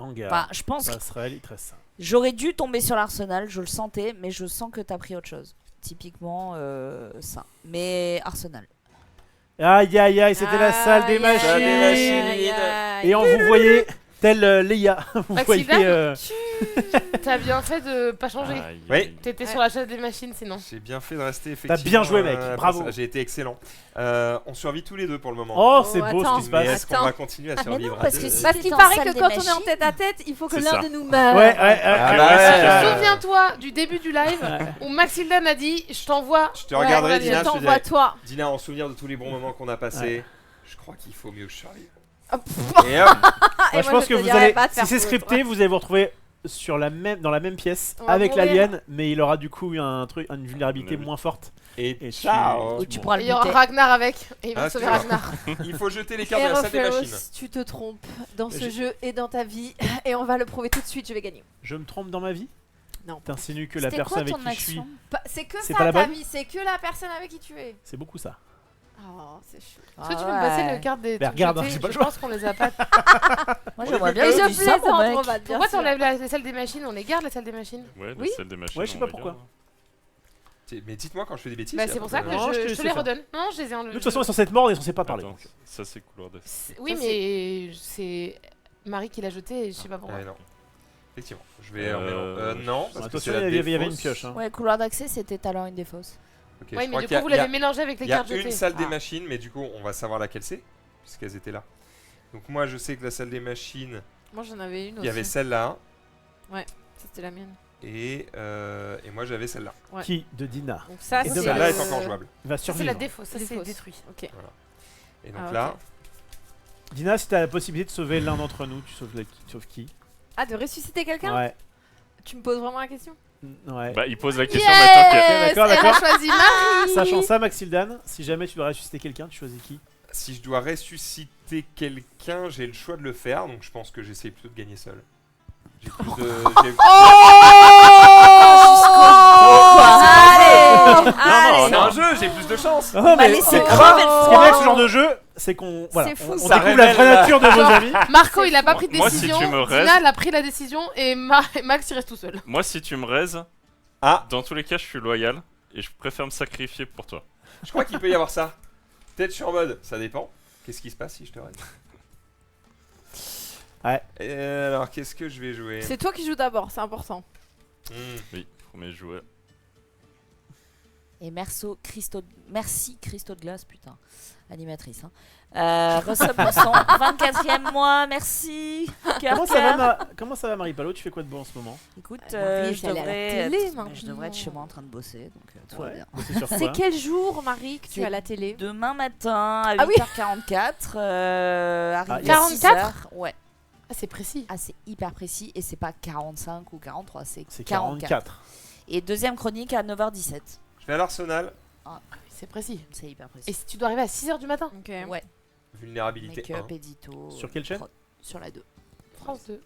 Hangar. Enfin, je pense que Passerelle, il te reste ça. j'aurais dû tomber sur l'arsenal, je le sentais, mais je sens que t'as pris autre chose. Typiquement ça. Mais Arsenal. Aïe aïe aïe, c'était la salle des Aïe, machines. aïe, aïe, aïe. Et on vous voyait tel Léa. Vous Maxida, voyez. T'as bien fait de pas changer. Aïe, Oui. aïe. T'étais sur la chaise des machines sinon. J'ai bien fait de rester effectivement. bien joué, mec. à la Bravo. passerelle. J'ai été excellent. On survit tous les deux pour le moment. Oh, Oh, c'est beau attends. ce qui se Mais passe. est-ce qu'on va continuer à Ah, mais survivre non, à parce deux que si Parce t'es qu'il en paraît salle que des quand on est en machines- tête à tête, il faut que C'est l'un ça. de nous meure. Ouais. Souviens-toi du début du live où Maxilda m'a dit je t'envoie. Je te regarderai, Ouais, Dina. Je Je te t'envoie dirai, toi. Dina, en souvenir de tous les bons moments qu'on a passés, Ouais. je crois qu'il faut mieux que je survive. Ah, pff. Et hop, Moi, je pense que te vous dirai allez. pas de Si faire c'est foutre. scripté, vous allez vous retrouver dans la même pièce On va avec mourir. l'alien, mais il aura du coup une vulnérabilité Mais oui. moins forte. et Et ciao. Ou tu pourras Et le il y aura buter. Ragnar avec. Et il va Ah, sauver excuse-moi. Ragnar. Il faut jeter les cartes de la salle des machines. Eroferos, tu te trompes dans ce J'ai- jeu et dans ta vie. Et on va le prouver tout de suite, je vais gagner. Je me trompe dans ma vie? Non. T'insinues que la C'était personne quoi avec ton qui je suis, action? C'est que C'est ça pas la ta bonne vie, c'est que la personne avec qui tu es. c'est beaucoup ça. Oh, c'est chou. Est-ce que tu Ah peux me passer ouais. le carte des Mais trucs regarde, jetés j'ai pas le Je choix. pense qu'on les a pas. Moi j'aimerais bien Et que je tu dises ça, mon plaisante, mec. Roman, bien Pourquoi sûr. t'enlèves la salle des machines On les garde la salle des machines Ouais, Oui. la salle des machines. Ouais, je sais on pas la pourquoi. garde. Mais dites-moi quand je fais des bêtises. Bah y a c'est pas pour ça de- que Non, je te je laisse te le les faire. redonne. Non, je les ai enlevés. De toute façon, ils sont censés être morts et ils sont censés pas parler. Attends, ça c'est couloir de. Oui, Ça, mais c'est Marie qui l'a jeté et je sais pas pourquoi. Ouais, non. Effectivement. Je vais non. Parce que Attention, c'est la il y avait une défausse. pioche. Hein. Ouais, couloir d'accès, c'était tout à l'heure une des fausses. Ok, je Ouais, crois mais du qu'il y a- coup vous il y a- l'avez mélangé avec les Il y a cartes une jetées. salle des Ah. machines, mais du coup, on va savoir laquelle c'est, puisqu'elles étaient là. Donc moi, je sais que la salle des machines, Moi j'en avais une il aussi. y avait celle-là, C'était la mienne. et moi, j'avais celle-là. Ouais. Qui de Dina Donc ça, Et c'est de Celle-là est base. encore jouable. va Ça, c'est survivre. la défausse, ça C'est c'est fausse. détruit. Ok. Et donc Ah, là, ok. Dina, si t'as la possibilité de sauver l'un d'entre nous, tu sauves qui? Ah, de ressusciter quelqu'un Ouais. Tu me poses vraiment la question Ouais. Bah, il pose la question maintenant que. Yes, d'accord, elle a d'accord. choisi Marie. Sachant ça, Maxildan, si jamais tu dois ressusciter quelqu'un, tu choisis qui? si je dois ressusciter quelqu'un, j'ai le choix de le faire, donc je pense que j'essaye plutôt de gagner seul. J'ai plus de... j'ai- Allez, C'est allez. un jeu, j'ai plus de chance. Oh, Bah, laissez c'est crever le ce qui est bien avec ce froid. genre de jeu, c'est qu'on voilà, C'est fou, on ça découvre la vraie révèle la- nature de vos amis. Marco il a pas pris de Moi, si décision. tu me restes- Dina elle a pris la décision et Max il reste tout seul. Moi, si tu me raises, Ah, dans tous les cas, je suis loyal et je préfère me sacrifier pour toi. je crois qu'il peut y avoir ça. Peut-être je suis en mode, ça dépend. Qu'est-ce qui se passe si je te reste? Ouais. Et alors, qu'est-ce que je vais jouer? C'est toi qui joues d'abord, c'est important. Oui, premier joueur. Et merci Christo de Glace, putain. Animatrice. Hein. Russell Poisson, 24e mois, merci. Cœur, Comment ça va, cœur. Comment ça va, Marie-Palo? Tu fais quoi de bon en ce moment? Écoute, Marie, je elle est à la devrais télé être- maintenant. je devrais être chez moi en train de bosser, donc tout va Ouais. bien. Bosser sur C'est quoi? quel jour, Marie, que tu C'est as la télé Demain matin à Ah oui. 8h44, arrivé Ah, à 44? 6h. Ouais. Ah c'est précis. Ah, c'est hyper précis et c'est pas 45 ou 43, c'est C'est 44. 44. Et deuxième chronique à 9h17. Je vais à l'Arsenal. C'est précis. C'est hyper précis. Et si tu dois arriver à 6h du matin Ok. Ouais, Vulnérabilité 1. make-up, édito. Sur quelle chaîne? Sur la 2. France 2.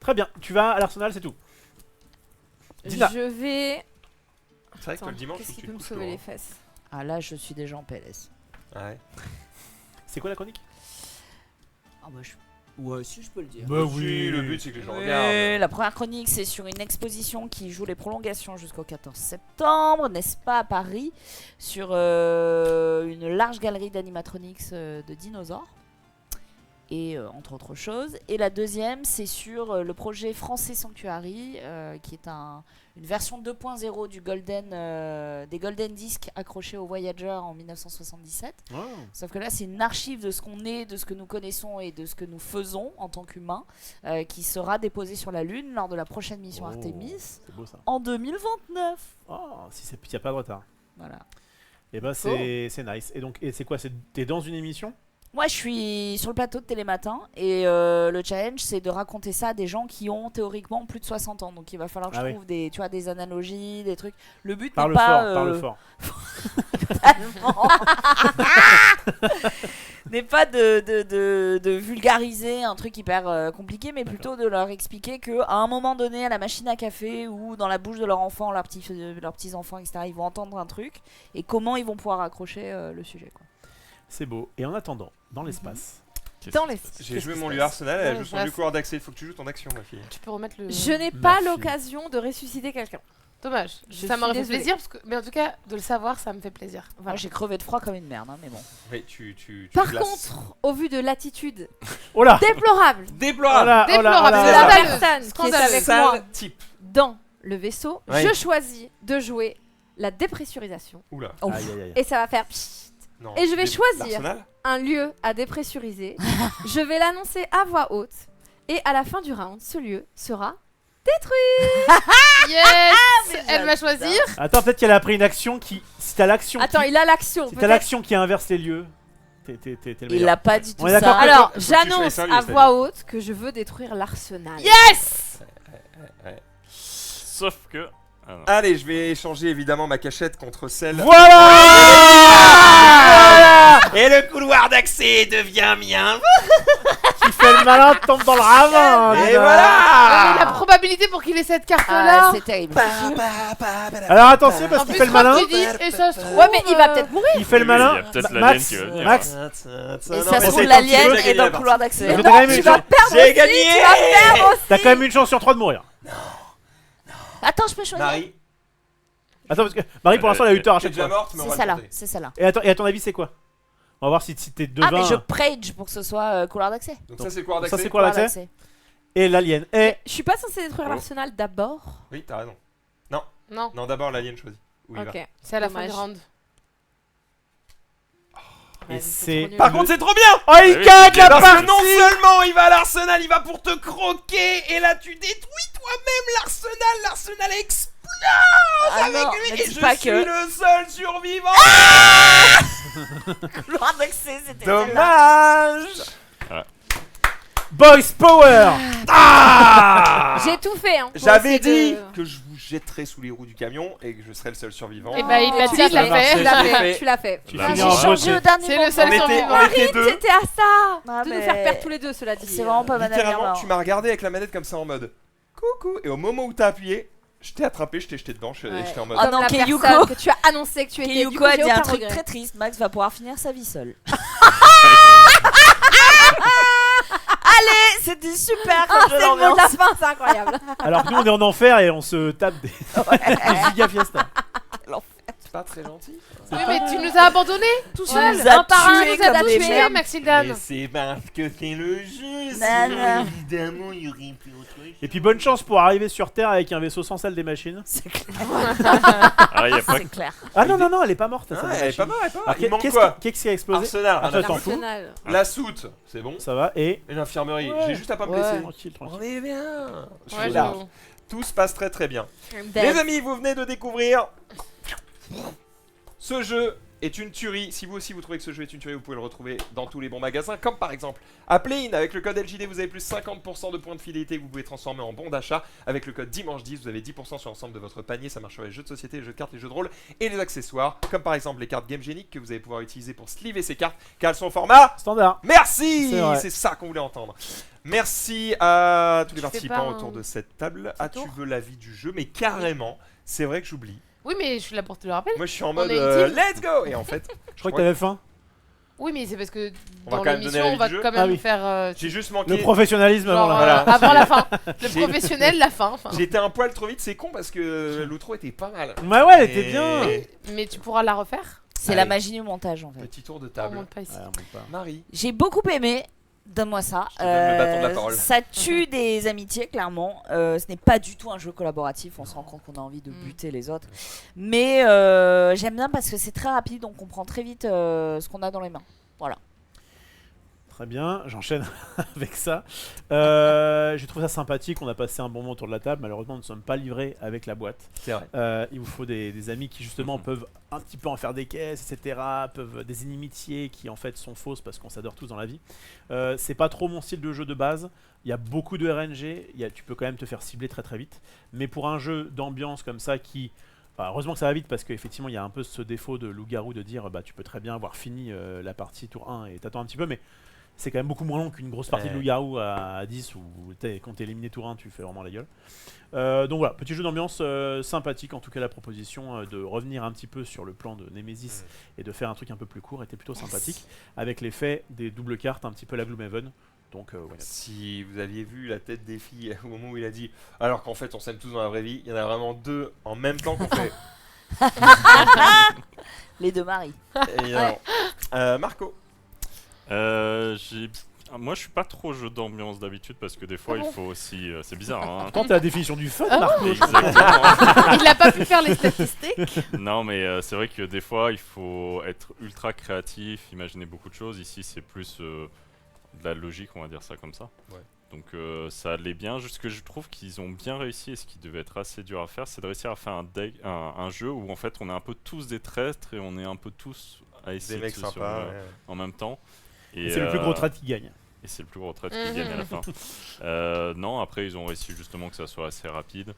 Très bien, tu vas à l'Arsenal, c'est tout. Dina. Je vais. C'est vrai que toi, le dimanche, Qu'est-ce faut que qui tu peut te me couches sauver tôt, les hein. fesses Ah là, je suis déjà en PLS. Ouais. C'est quoi la chronique? Ah bah ouais, si je peux le dire. Bah Si, le but c'est que je le Oui, regarde. la première chronique, c'est sur une exposition qui joue les prolongations jusqu'au 14 septembre, n'est-ce pas, à Paris, sur une large galerie d'animatronics de dinosaures, et entre autres choses. Et la deuxième, c'est sur le projet Français Sanctuary, qui est une version 2.0 du des Golden Discs accrochés au Voyager en 1977. Oh. Sauf que là, c'est une archive de ce qu'on est, de ce que nous connaissons et de ce que nous faisons en tant qu'humains, qui sera déposée sur la Lune lors de la prochaine mission Oh. Artemis C'est beau ça. en 2029. Oh, si il n'y a pas de retard. Voilà. Et ben c'est nice. Et donc, et c'est quoi? T'es dans une émission? Moi, je suis sur le plateau de Télématin et le challenge, c'est de raconter ça à des gens qui ont théoriquement plus de 60 ans. Donc, il va falloir que je trouve des, tu vois, des analogies, des trucs. Le but n'est pas... Parle fort. n'est pas de vulgariser un truc hyper compliqué, mais plutôt de leur expliquer qu'à un moment donné, à la machine à café ou dans la bouche de leur enfant, leurs petits-enfants, etc., ils vont entendre un truc et comment ils vont pouvoir accrocher le sujet, quoi. C'est beau. Et en attendant, dans l'espace. Dans les... J'ai joué mon lieu Arsenal, elle Ouais, joue son ouais. lieu couloir d'accès. Il faut que tu joues ton action, ma fille. Tu peux remettre le. Je n'ai Ma pas fille. l'occasion de ressusciter quelqu'un. Dommage. Je Ça suis m'aurait fait désolée. plaisir, mais en tout cas, de le savoir, ça me fait plaisir. Moi, j'ai crevé de froid comme une merde, hein, mais bon. Oui, tu Par glaces. contre, au vu de l'attitude Oh là déplorable Déplorable. Déplorable. de C'est la scandaleux. personne qui est Scandaleux. avec Sale moi type. dans le vaisseau, Ouais. je choisis de jouer la dépressurisation. Oula. Oh. Aïe, aïe, aïe. Et ça va faire pchit. Non. Et je vais choisir L'Arsenal un lieu à dépressuriser. Je vais l'annoncer à voix haute. Et à la fin du round, ce lieu sera Yes Elle va choisir. Attends, peut-être qu'elle a pris une action qui. Si t'as l'action. Attends, qui... il a l'action. Si t'as peut-être. l'action qui inverse les lieux, t'es le Il meilleur. l'a pas dit tout On est d'accord ça. que- Alors, Faut que tu j'annonce choisisses un lieu, à c'est-à-dire. voix haute que je veux détruire l'arsenal. Yes Sauf que. Ah non. Allez, je vais échanger évidemment ma cachette contre celle. Voilà Et le couloir d'accès devient mien. Qui fait le malin tombe dans le ravin. Et dis donc. Ah, mais la voilà. probabilité pour qu'il ait cette Ah, carte-là. c'est terrible. Alors attention parce En qu'il plus, fait le malin. quand tu dis, et ça se trouve. Ouais, mais il va peut-être mourir. Il fait le Oui, malin. il y a peut-être Ma- l'alien Max, qui va venir. Max, Et Non, ça mais se c'est trouve, tant que l'alien tu veux est gagner dans la le couloir partie. d'accès. je vais quand même Tu une vas chance- perdre J'ai aussi, gagné. tu vas perdre aussi. T'as quand même une chance sur 3 de mourir. Attends, je peux choisir. Marie, Attends parce que Marie pour l'instant elle a eu tort à tu es chaque déjà fois. morte, mais on C'est va ça là, tenter. c'est ça là. Et attends, et à ton avis c'est quoi? On va voir si t'es devin. Ah, mais je prage pour que ce soit couloir d'accès. Donc ça c'est le couloir Ça, d'accès. c'est quoi l'accès Et l'alien. Et Je suis pas censée détruire Oh. l'arsenal d'abord. Oui, t'as raison. Non, Non, d'abord l'alien choisit. Où il va. Ok. c'est à la fin Dommage. du round. Et Ouais, c'est- trop nul. Par contre, c'est trop bien. oh il oui, gagne la Parce partie. que non seulement il va à l'arsenal, il va pour te croquer, et là tu détruis toi-même l'arsenal. L'arsenal explose Ah avec non, lui, mais et dis je pas suis que. le seul survivant. Couloir d'accès, c'était. Dommage. Boys Power. Ah J'ai tout fait. Hein, pour J'avais essayer dit de- que je vous jetterais sous les roues du camion et que je serais le seul survivant. Et bah, il l'a Tu dit, il l'a marché. fait. Tu l'as Je l'ai fait. fait. Tu l'as fait. Tu Là, finis J'ai en non. changé beauté. au dernier C'est moment. le seul On était, survivant. on était deux. C'était à ça Ah, de mais- nous faire perdre tous les deux, cela dit. C'est vraiment pas ma dernière Littéralement, mort. tu m'as regardé avec la manette comme ça en mode coucou, et au moment où t'as appuyé, je t'ai attrapé, je t'ai jeté dedans, et Ouais. j'étais en mode. Ah Comme non, la Keyuko. personne que tu as annoncé que tu étais. Du Keyuko coup, a j'ai dit un aucun truc regret. très triste. Max va pouvoir finir sa vie seul. Allez, c'était super Ah, comme jeu c'est le mot de la d'ambiance. fin, c'est incroyable. Alors que nous on est en enfer et on se tape des giga fiesta. C'est pas très gentil. Oui, mais tu nous as abandonnés tout Tu seul. nous as Un par un, tués nous a comme des tués, merdes. Maxildan. Mais c'est parce que c'est le jeu, Nana. sinon évidemment il y aurait plus autre chose. Et puis bonne chance pour arriver sur Terre avec un vaisseau sans salle des machines. C'est clair. Ah, il y a pas C'est clair. Ah non non non elle est pas morte Ah, ça. elle est pas mal, elle est pas mal. Alors, Il manque qu'est-ce quoi qui a explosé? Arsenal, Ah, rien à t'en foutre. fous. Arsenal. La soute, c'est bon. Ça va et Et l'infirmerie, Ouais. j'ai juste à pas me Ouais. blesser. tranquille tranquille. On est bien. Je Ouais, suis large. j'avoue. Tout se passe très très bien. Dead. Les amis, vous venez de découvrir ce jeu est une tuerie. Si vous aussi vous trouvez que ce jeu est une tuerie, vous pouvez le retrouver dans tous les bons magasins, comme par exemple à Play-in. Avec le code LJD, vous avez plus 50% de points de fidélité que vous pouvez transformer en bon d'achat. Avec le code Dimanche 10, vous avez 10% sur l'ensemble de votre panier. Ça marche sur les jeux de société, les jeux de cartes, les jeux de rôle et les accessoires, comme par exemple les cartes Game Genic que vous allez pouvoir utiliser pour sliver ces cartes, car elles sont au format. Standard. Merci. C'est vrai. C'est ça qu'on voulait entendre. Merci à tous les Tu fais participants pas autour un de cette table. As-tu tour veux l'avis du jeu? Mais carrément, c'est vrai que j'oublie. Oui, mais je suis là pour te le rappeler. Moi je suis en On mode est une team. let's go. Et en fait, Je crois que t'avais faim. Oui, mais c'est parce que On va dans quand même donner l'émission, l'avis on va du jeu. quand même Ah oui. faire j'ai juste Le manqué. professionnalisme avant genre, la. Voilà. avant la fin. Le J'ai- professionnel, la fin. enfin. J'étais un poil trop vite, c'est con parce que l'outro était pas mal. Ouais ouais elle était Et- bien. Mais tu pourras la refaire. C'est la Allez. magie du montage en fait. Petit tour de On table. monte pas ici. Ouais, on monte pas. Marie. J'ai beaucoup aimé. Donne-moi ça. Je te donne le bâton de la parole. Ça tue des amitiés, clairement. Ce n'est pas du tout un jeu collaboratif. On se rend compte qu'on a envie de buter les autres. Mais j'aime bien parce que c'est très rapide. On comprend très vite ce qu'on a dans les mains. Très bien, j'enchaîne avec ça. J'ai trouvé ça sympathique, on a passé un bon moment autour de la table. Malheureusement, nous ne sommes pas livrés avec la boîte. C'est vrai. Il vous faut des amis qui justement peuvent un petit peu en faire des caisses, etc. Peuvent des inimitiés qui en fait sont fausses parce qu'on s'adore tous dans la vie. C'est pas trop mon style de jeu de base. Il y a beaucoup de RNG, tu peux quand même te faire cibler très très vite. Mais pour un jeu d'ambiance comme ça qui... Enfin, heureusement que ça va vite parce qu'effectivement il y a un peu ce défaut de loup-garou de dire tu peux très bien avoir fini la partie tour 1 et t'attends un petit peu, mais c'est quand même beaucoup moins long qu'une grosse partie de loup-garou à 10 où quand t'es éliminé tour 1 tu fais vraiment la gueule. Donc voilà, petit jeu d'ambiance sympathique, en tout cas la proposition de revenir un petit peu sur le plan de Nemesis et de faire un truc un peu plus court était plutôt sympathique, avec l'effet des doubles cartes un petit peu la Gloomhaven. Donc, si vous aviez vu la tête des filles au moment où il a dit alors qu'en fait on s'aime tous dans la vraie vie, il y en a vraiment deux en même temps qu'on fait. Les deux maris. Évidemment. Marco. Moi je suis pas trop jeu d'ambiance d'habitude parce que des fois il faut aussi... c'est bizarre hein. Quand t'as la définition du fun, Marco. Exactement. Il a pas pu faire les statistiques. Non mais c'est vrai que des fois il faut être ultra créatif, imaginer beaucoup de choses. Ici c'est plus de la logique, on va dire ça comme ça. Ouais. Donc ça allait bien. Juste que je trouve qu'ils ont bien réussi, et ce qui devait être assez dur à faire, c'est de réussir à faire un jeu où en fait on est un peu tous des traîtres et on est un peu tous à essayer Des mecs de sympas. en même temps. Et c'est le plus gros trait qui gagne. Et c'est le plus gros trait qui gagne à la fin. Non, après ils ont réussi justement que ça soit assez rapide.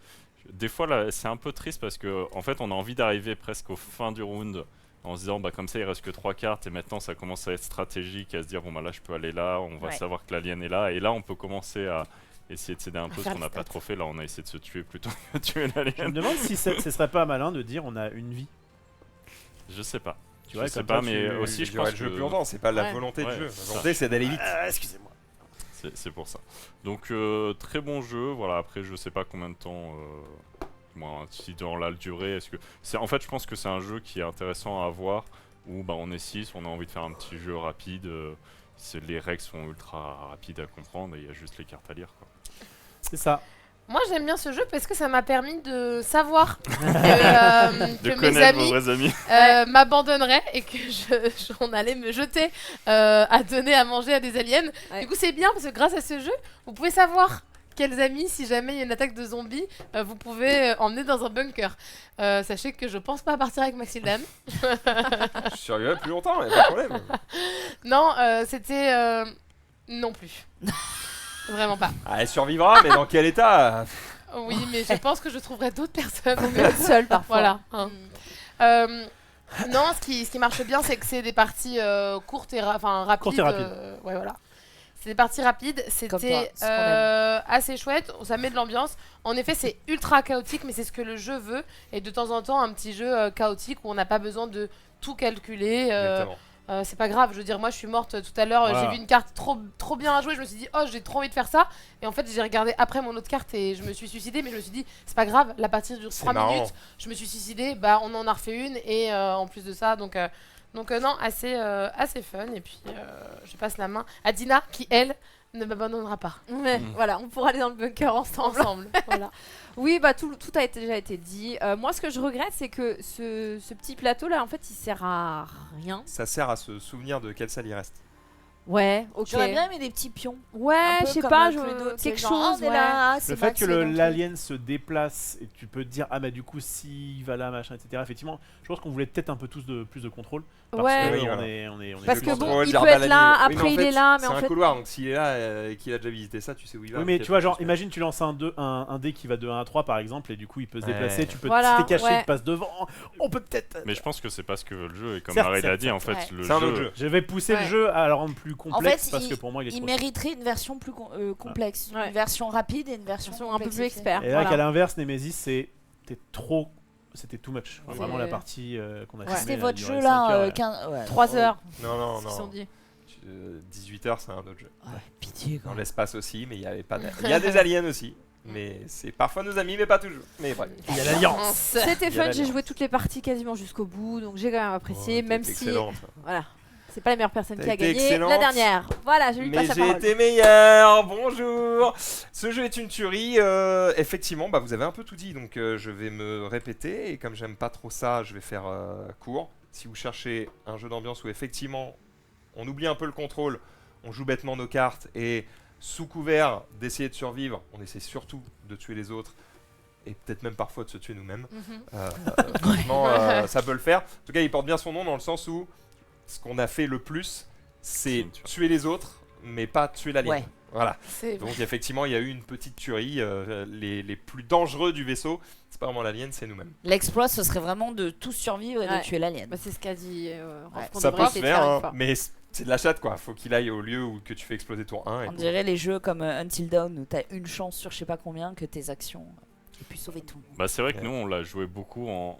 Des fois là, c'est un peu triste parce que en fait on a envie d'arriver presque au fin du round en se disant bah comme ça il reste que 3 cartes et maintenant ça commence à être stratégique, à se dire bon bah là je peux aller là, on va savoir que l'alien est là et là on peut commencer à essayer de s'aider un peu, ce qu'on n'a pas trop fait. Là on a essayé de se tuer plutôt que de tuer Je me l'alien. demande si ce serait pas malin de dire on a une vie. Je sais pas. Tu vois, je sais comme pas, ça, mais tu- aussi je durer pense le jeu que plus longtemps, c'est pas la Ouais. volonté du Ouais, jeu. ça. La volonté c'est d'aller vite. Excusez-moi. c'est pour ça. Donc très bon jeu, voilà, après je sais pas combien de temps moi, si dans la durée, est-ce que c'est en fait je pense que c'est un jeu qui est intéressant à avoir où bah on est 6, on a envie de faire un petit jeu rapide, les règles sont ultra rapides à comprendre et il y a juste les cartes à lire quoi. C'est ça. Moi j'aime bien ce jeu parce que ça m'a permis de savoir De que mes connaître vos amis vrais amis. m'abandonneraient et que j'en allais me jeter à donner à manger à des aliens. Ouais. Du coup c'est bien parce que grâce à ce jeu, vous pouvez savoir quels amis, si jamais il y a une attaque de zombies, vous pouvez emmener dans un bunker. Sachez que je pense pas partir avec Maxildam. Je survivrai plus longtemps, y a pas de problème. Non, c'était... non plus. Vraiment pas. Ah, elle survivra, mais dans quel état? Oui, mais je pense que je trouverai d'autres personnes. Seul parfois. Voilà. Hein. Non, ce qui marche bien, c'est que c'est des parties courtes et rapides. Courtes et rapides. Ouais, voilà. C'est des parties rapides. Comme toi, C'était ce qu'on aime. assez chouette. Ça met de l'ambiance. En effet, c'est ultra chaotique, mais c'est ce que le jeu veut. Et de temps en temps, un petit jeu chaotique où on n'a pas besoin de tout calculer. Exactement. C'est pas grave, je veux dire, moi je suis morte tout à l'heure, Voilà. j'ai vu une carte trop bien à jouer, je me suis dit, oh j'ai trop envie de faire ça. Et en fait, j'ai regardé après mon autre carte et je me suis suicidée, mais je me suis dit, c'est pas grave, la partie dure C'est 3 marrant. minutes, je me suis suicidée, bah on en a refait une et en plus de ça, donc non, assez fun. Et puis je passe la main à Dina qui, elle, ne m'abandonnera pas. Ouais, voilà, on pourra aller dans le bunker ensemble. Voilà. Oui, bah tout a déjà été dit. Moi, ce que je regrette, c'est que ce petit plateau là, en fait, il sert à rien. Ça sert à se souvenir de quelle salle il reste. Ouais, ok. J'aurais bien aimé des petits pions. Ouais, Un peu je sais comme pas, Cluedo, tu sais, quelque genre, chose. on est Ouais. là, c'est Le fait Max que qui est dans le truc. l'alien se déplace et tu peux te dire ah bah du coup s'il va là machin etc. Effectivement, je pense qu'on voulait peut-être un peu tous de plus de contrôle. Parce Ouais. que Oui, on voilà. est Parce Le que bon, contrôle, il jardin peut être la là, nuit. Oui, après mais en il fait, est là, mais c'est en un fait. couloir, donc s'il est là et qu'il a déjà visité ça, tu sais où il va. Oui mais donc tu vois il y a genre pas de imagine tu lances un dé qui va de 1 à 3 par exemple et du coup il peut se Ouais. déplacer, tu peux Voilà, si t'es caché, ouais. il te passe devant. On peut peut-être Mais je pense que c'est pas ce que veut le jeu et comme Certes, Marie l'a certes, dit en fait certes. le C'est un autre jeu. je vais pousser le Ouais. jeu à le rendre plus complexe fait, parce que pour moi il est Il trop mériterait une version plus complexe, Ouais. une version rapide et une version Version un peu plus complexifiée. expert. Et là voilà. qu'à l'inverse Nemesis c'était too much. Ouais. Vraiment la partie qu'on a Ouais. filmée, C'était elle a votre duré jeu 5 là, heures, 3 heures, Non, ils se sont dit. 18h, c'est un autre jeu. Ouais, pitié quoi. Dans l'espace aussi, mais il y avait pas. Il y a des aliens aussi, mais c'est parfois nos amis, mais pas toujours. Mais bref. Il y a l'alliance. C'était Il y a fun, j'ai l'alliance. joué toutes les parties quasiment jusqu'au bout, donc j'ai quand même apprécié, Oh, même t'es si excellente. voilà, c'est pas la meilleure personne T'as qui a été gagné, excellente, la dernière. Voilà, je lui Mais passe la j'ai parole. été meilleur. Bonjour. Ce jeu est une tuerie. Effectivement, bah, vous avez un peu tout dit, donc je vais me répéter. Et comme j'aime pas trop ça, je vais faire court. Si vous cherchez un jeu d'ambiance où effectivement on oublie un peu le contrôle, on joue bêtement nos cartes et sous couvert d'essayer de survivre, on essaie surtout de tuer les autres et peut-être même parfois de se tuer nous-mêmes. Franchement, ça peut le faire. En tout cas, il porte bien son nom dans le sens où ce qu'on a fait le plus, c'est une tuerie. tuer les autres, mais pas tuer l'alien. Ouais. Voilà. C'est Donc effectivement, il y a eu une petite tuerie. Les plus dangereux du vaisseau, c'est pas vraiment l'alien, c'est nous-mêmes. L'exploit, ce serait vraiment de tous survivre et Ouais. de tuer l'alien. Bah, c'est ce qu'a dit Rolf, qu'on Ça devrait peut se essayer de faire, une hein, fois. mais c'est de la chatte quoi. Faut qu'il aille au lieu où que tu fais exploser tour 1. Et On boum. dirait les jeux comme Until Dawn où t'as une chance sur je sais pas combien que tes actions aient pu sauver tout le monde. Bah c'est vrai que Ouais. nous on l'a joué beaucoup en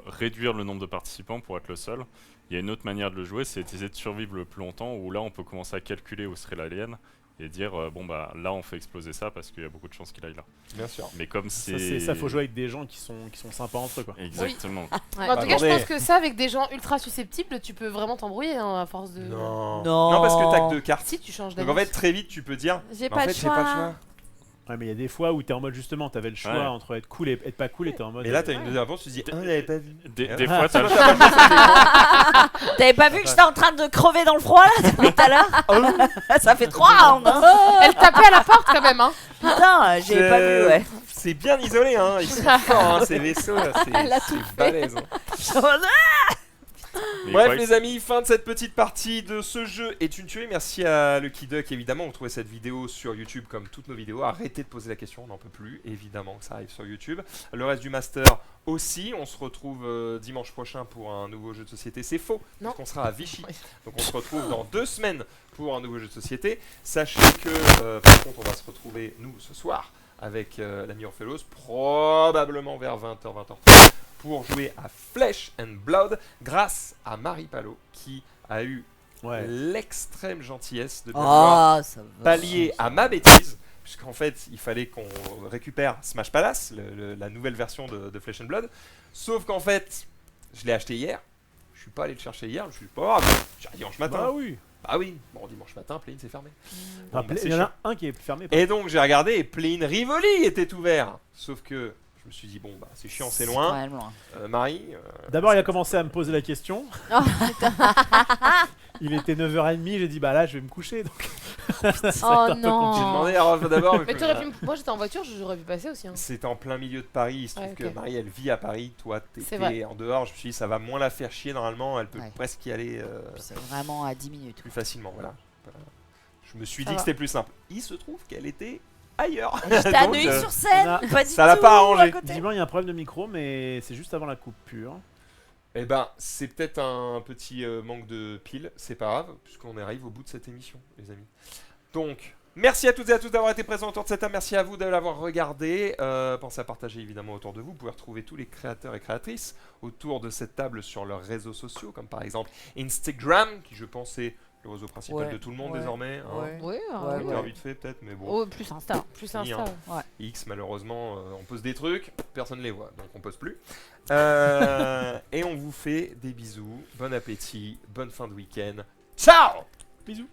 réduire le nombre de participants pour être le seul. Il y a une autre manière de le jouer, c'est d'essayer de survivre le plus longtemps, où là on peut commencer à calculer où serait l'alien et dire bon bah là on fait exploser ça parce qu'il y a beaucoup de chances qu'il aille là. Bien sûr. Mais comme Ça, c'est... ça, faut jouer avec des gens qui sont sympas entre eux, quoi. Exactement. Ouais. En tout cas, je Attendez. pense que ça, avec des gens ultra susceptibles, tu peux vraiment t'embrouiller hein, à force de. Non. Non. Non, parce que t'as que 2 cartes. Si tu changes Donc d'avis. en fait, très vite, tu peux dire. J'ai en pas fait, le j'ai pas le choix. choix. Ouais, mais il y a des fois où t'es en mode justement, t'avais le choix Ouais. entre être cool et être pas cool, et t'es en mode. Et là, t'as une deuxième réponse, tu dis ah, on l'avait pas vu. Des Ah. fois t'as le T'avais pas vu que j'étais en train de crever dans le froid là depuis tout à l'heure Ça fait 3 rounds hein. Elle tapait à la porte quand même, hein. Putain, j'ai pas vu, ouais. C'est bien isolé, hein. Ils sont forts, hein, ces vaisseaux là. Elle a C'est tout fait. balèze. Hein. Mais Bref, ouais, les amis, fin de cette petite partie de ce jeu est une tuerie. Merci à Lucky Duck, évidemment. Vous trouvez cette vidéo sur YouTube comme toutes nos vidéos. Arrêtez de poser la question, on n'en peut plus. Évidemment que ça arrive sur YouTube. Le reste du Master aussi. On se retrouve dimanche prochain pour un nouveau jeu de société. C'est faux, Non. parce qu'on sera à Vichy. Donc on se retrouve dans 2 semaines pour un nouveau jeu de société. Sachez que, par contre, on va se retrouver, nous, ce soir, avec l'ami Orphelos, probablement vers 20h, 20h30, pour jouer à Flesh and Blood, grâce à Marie Palot, qui a eu Ouais. l'extrême gentillesse de bien vouloir Ah, ça va. pallier à ma bêtise, puisqu'en fait, il fallait qu'on récupère Smash Palace, la nouvelle version de Flesh and Blood, sauf qu'en fait, je l'ai acheté hier, je suis pas allé le chercher hier, je suis pas grave, j'ai dimanche matin. Bah oui. Ah oui, bon, dimanche matin, Play-in c'est fermé. Bon, Enfin, bah, c'est il y en chiant. a un qui est fermé. Et donc j'ai regardé et Play-in Rivoli était ouvert. Sauf que je me suis dit, bon, bah c'est chiant, c'est quand loin. même loin. Marie. D'abord, il a commencé à me poser la question. Oh, Il était 9h30, j'ai dit bah là, je vais me coucher. Donc... Oh J'ai non. demandé à Rolf d'abord. Mais t'aurais pu. Moi, j'étais en voiture, j'aurais pu passer aussi. Hein. C'était en plein milieu de Paris. Il se trouve Ouais, que ok. Marie, elle vit à Paris. Toi, C'est vrai. t'étais en dehors. Je me suis dit, ça va moins la faire chier normalement. Elle peut Ouais. presque y aller Puis c'est vraiment à 10 minutes. plus facilement. Voilà. Je me suis Ça dit que va. c'était plus simple. Il se trouve qu'elle était ailleurs. J'étais à Donc, Neuilly-sur-Seine, on a- pas du ça l'a tout pas arrangé. à côté. Visiblement, il y a un problème de micro, mais c'est juste avant la coupure. Eh ben, c'est peut-être un petit manque de piles, c'est pas grave, puisqu'on arrive au bout de cette émission, les amis. Donc, merci à toutes et à tous d'avoir été présents autour de cette table, merci à vous de l'avoir regardé. Pensez à partager évidemment autour de vous, vous pouvez retrouver tous les créateurs et créatrices autour de cette table sur leurs réseaux sociaux, comme par exemple Instagram, qui je pense est le réseau principal Ouais, de tout le monde ouais, désormais. Hein. ouais. Oui, Ouais, Twitter ouais. vite fait peut-être, mais bon. Oh, plus Insta. Plus Oui, Insta. hein. ouais. X, malheureusement, on pose des trucs, personne ne les voit, donc on pose plus. Et on vous fait des bisous, bon appétit, bonne fin de week-end. Ciao! Bisous.